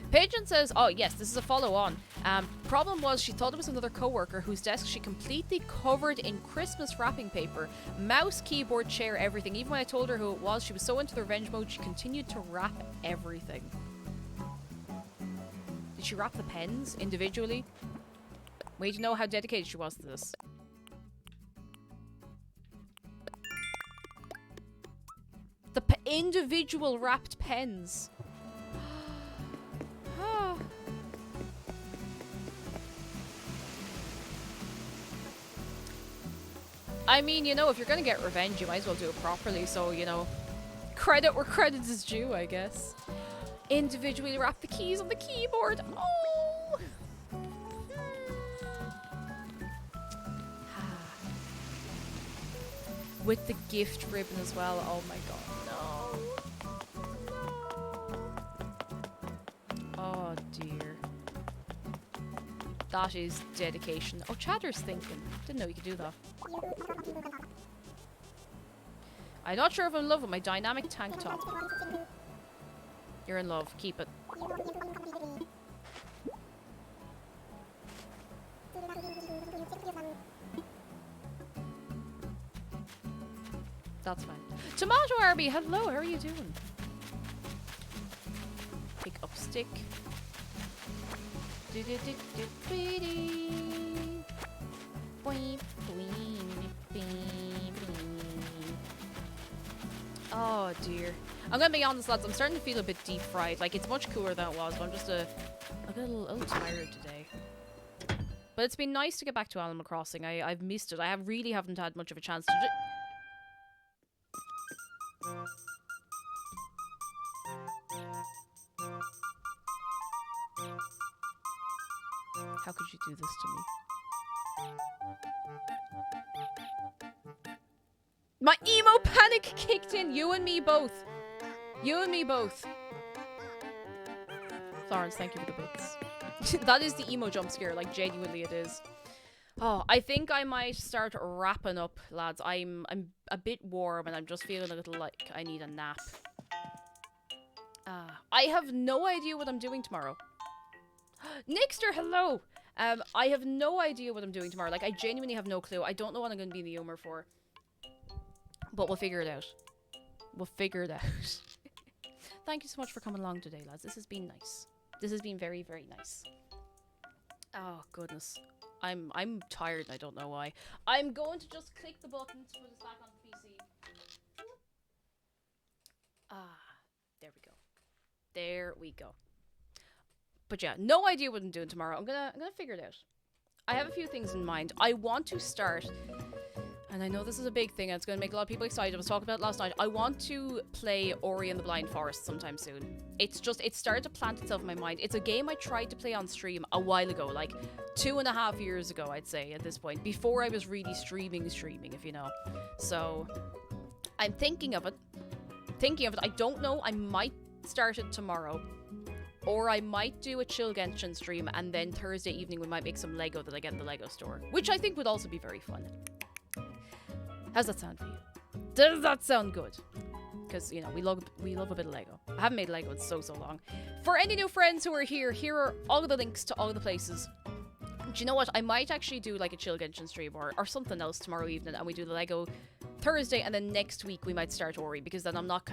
Pigeon says, oh yes, this is a follow-on. Problem was she thought it was another coworker whose desk she completely covered in Christmas wrapping paper. Mouse, keyboard, chair, everything. Even when I told her who it was, she was so into the revenge mode, she continued to wrap everything. Did she wrap the pens individually? We need to know how dedicated she was to this. The individual wrapped pens. I mean, you know, if you're gonna get revenge, you might as well do it properly, so, you know, credit where credit is due, I guess. Individually wrap the keys on the keyboard. Oh! With the gift ribbon as well. Oh my god, no. Oh dear. That is dedication. Oh, Chatter's thinking. Didn't know you could do that. I'm not sure if I'm in love with my dynamic tank top. You're in love. Keep it. That's fine. Tomato Arby, hello, how are you doing? Pick up stick. Oh dear. I'm gonna be honest, lads, I'm starting to feel a bit deep fried. Like, it's much cooler than it was, but I'm just a little tired today. But it's been nice to get back to Animal Crossing. I've missed it. I really haven't had much of a chance to How could you do this to me? My emo panic kicked in. You and me both. You and me both. Florence, thank you for the bits. That is the emo jump scare. Like, genuinely it is. Oh, I think I might start wrapping up, lads. I'm a bit warm and I'm just feeling a little like I need a nap. I have no idea what I'm doing tomorrow. Nixter, hello! I have no idea what I'm doing tomorrow. Like, I genuinely have no clue. I don't know what I'm going to be in the humor for. But we'll figure it out. We'll figure it out. Thank you so much for coming along today, lads. This has been nice. This has been very, very nice. Oh, goodness. I'm tired and I don't know why. I'm going to just click the button to put us back on the PC. There we go. There we go. But yeah, no idea what I'm doing tomorrow. I'm gonna figure it out. I have a few things in mind. I want to start, and I know this is a big thing and it's gonna make a lot of people excited. I was talking about it last night. I want to play Ori and the Blind Forest sometime soon. It started to plant itself in my mind. It's a game I tried to play on stream a while ago, like 2.5 years ago, I'd say, at this point, before I was really streaming, if you know. So I'm thinking of it. I don't know. I might start it tomorrow. Or I might do a chill Genshin stream, and then Thursday evening we might make some Lego that I get in the Lego store. Which I think would also be very fun. How's that sound for you? Does that sound good? Because, you know, we love a bit of Lego. I haven't made Lego in so long. For any new friends who are here are all of the links to all of the places. Do you know what? I might actually do like a chill Genshin stream or something else tomorrow evening, and we do the Lego Thursday, and then next week we might start Ori, because then I'm not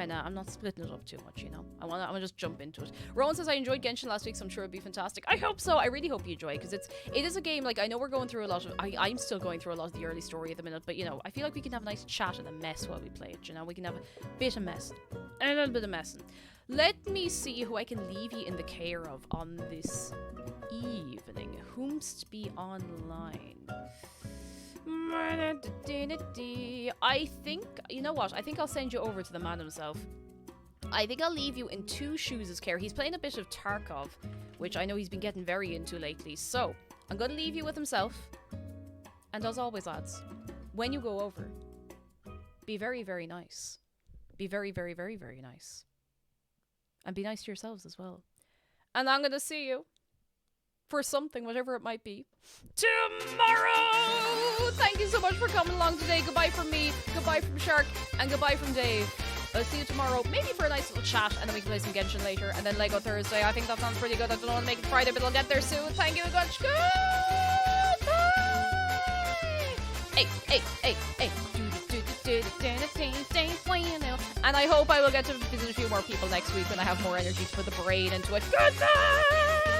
splitting it up too much, you know. I wanna just jump into it. Rowan says I enjoyed Genshin last week, so I'm sure it'd be fantastic. I hope so. I really hope you enjoy it, because it is a game, like, I know we're going through a lot of, I'm still going through a lot of the early story at the minute, but you know, I feel like we can have a nice chat and a mess while we play it, you know. We can have a bit of mess and a little bit of messing. Let me see who I can leave you in the care of on this evening. Whomst be online? I think, you know what? I think I'll send you over to the man himself. I think I'll leave you in Two Shoes' care. He's playing a bit of Tarkov, which I know he's been getting very into lately. So, I'm going to leave you with himself. And as always, lads, when you go over, be very, very nice. Be very, very, very, very nice. And be nice to yourselves as well. And I'm going to see you for something, whatever it might be, tomorrow! Thank you so much for coming along today. Goodbye from me, goodbye from Shark, and goodbye from Dave. I'll see you tomorrow, maybe for a nice little chat, and then we can play some Genshin later, and then Lego Thursday. I think that sounds pretty good. I don't want to make it Friday, but I'll get there soon. Thank you very much. Goodbye! Hey. And I hope I will get to visit a few more people next week when I have more energy to put the brain into it. Good night!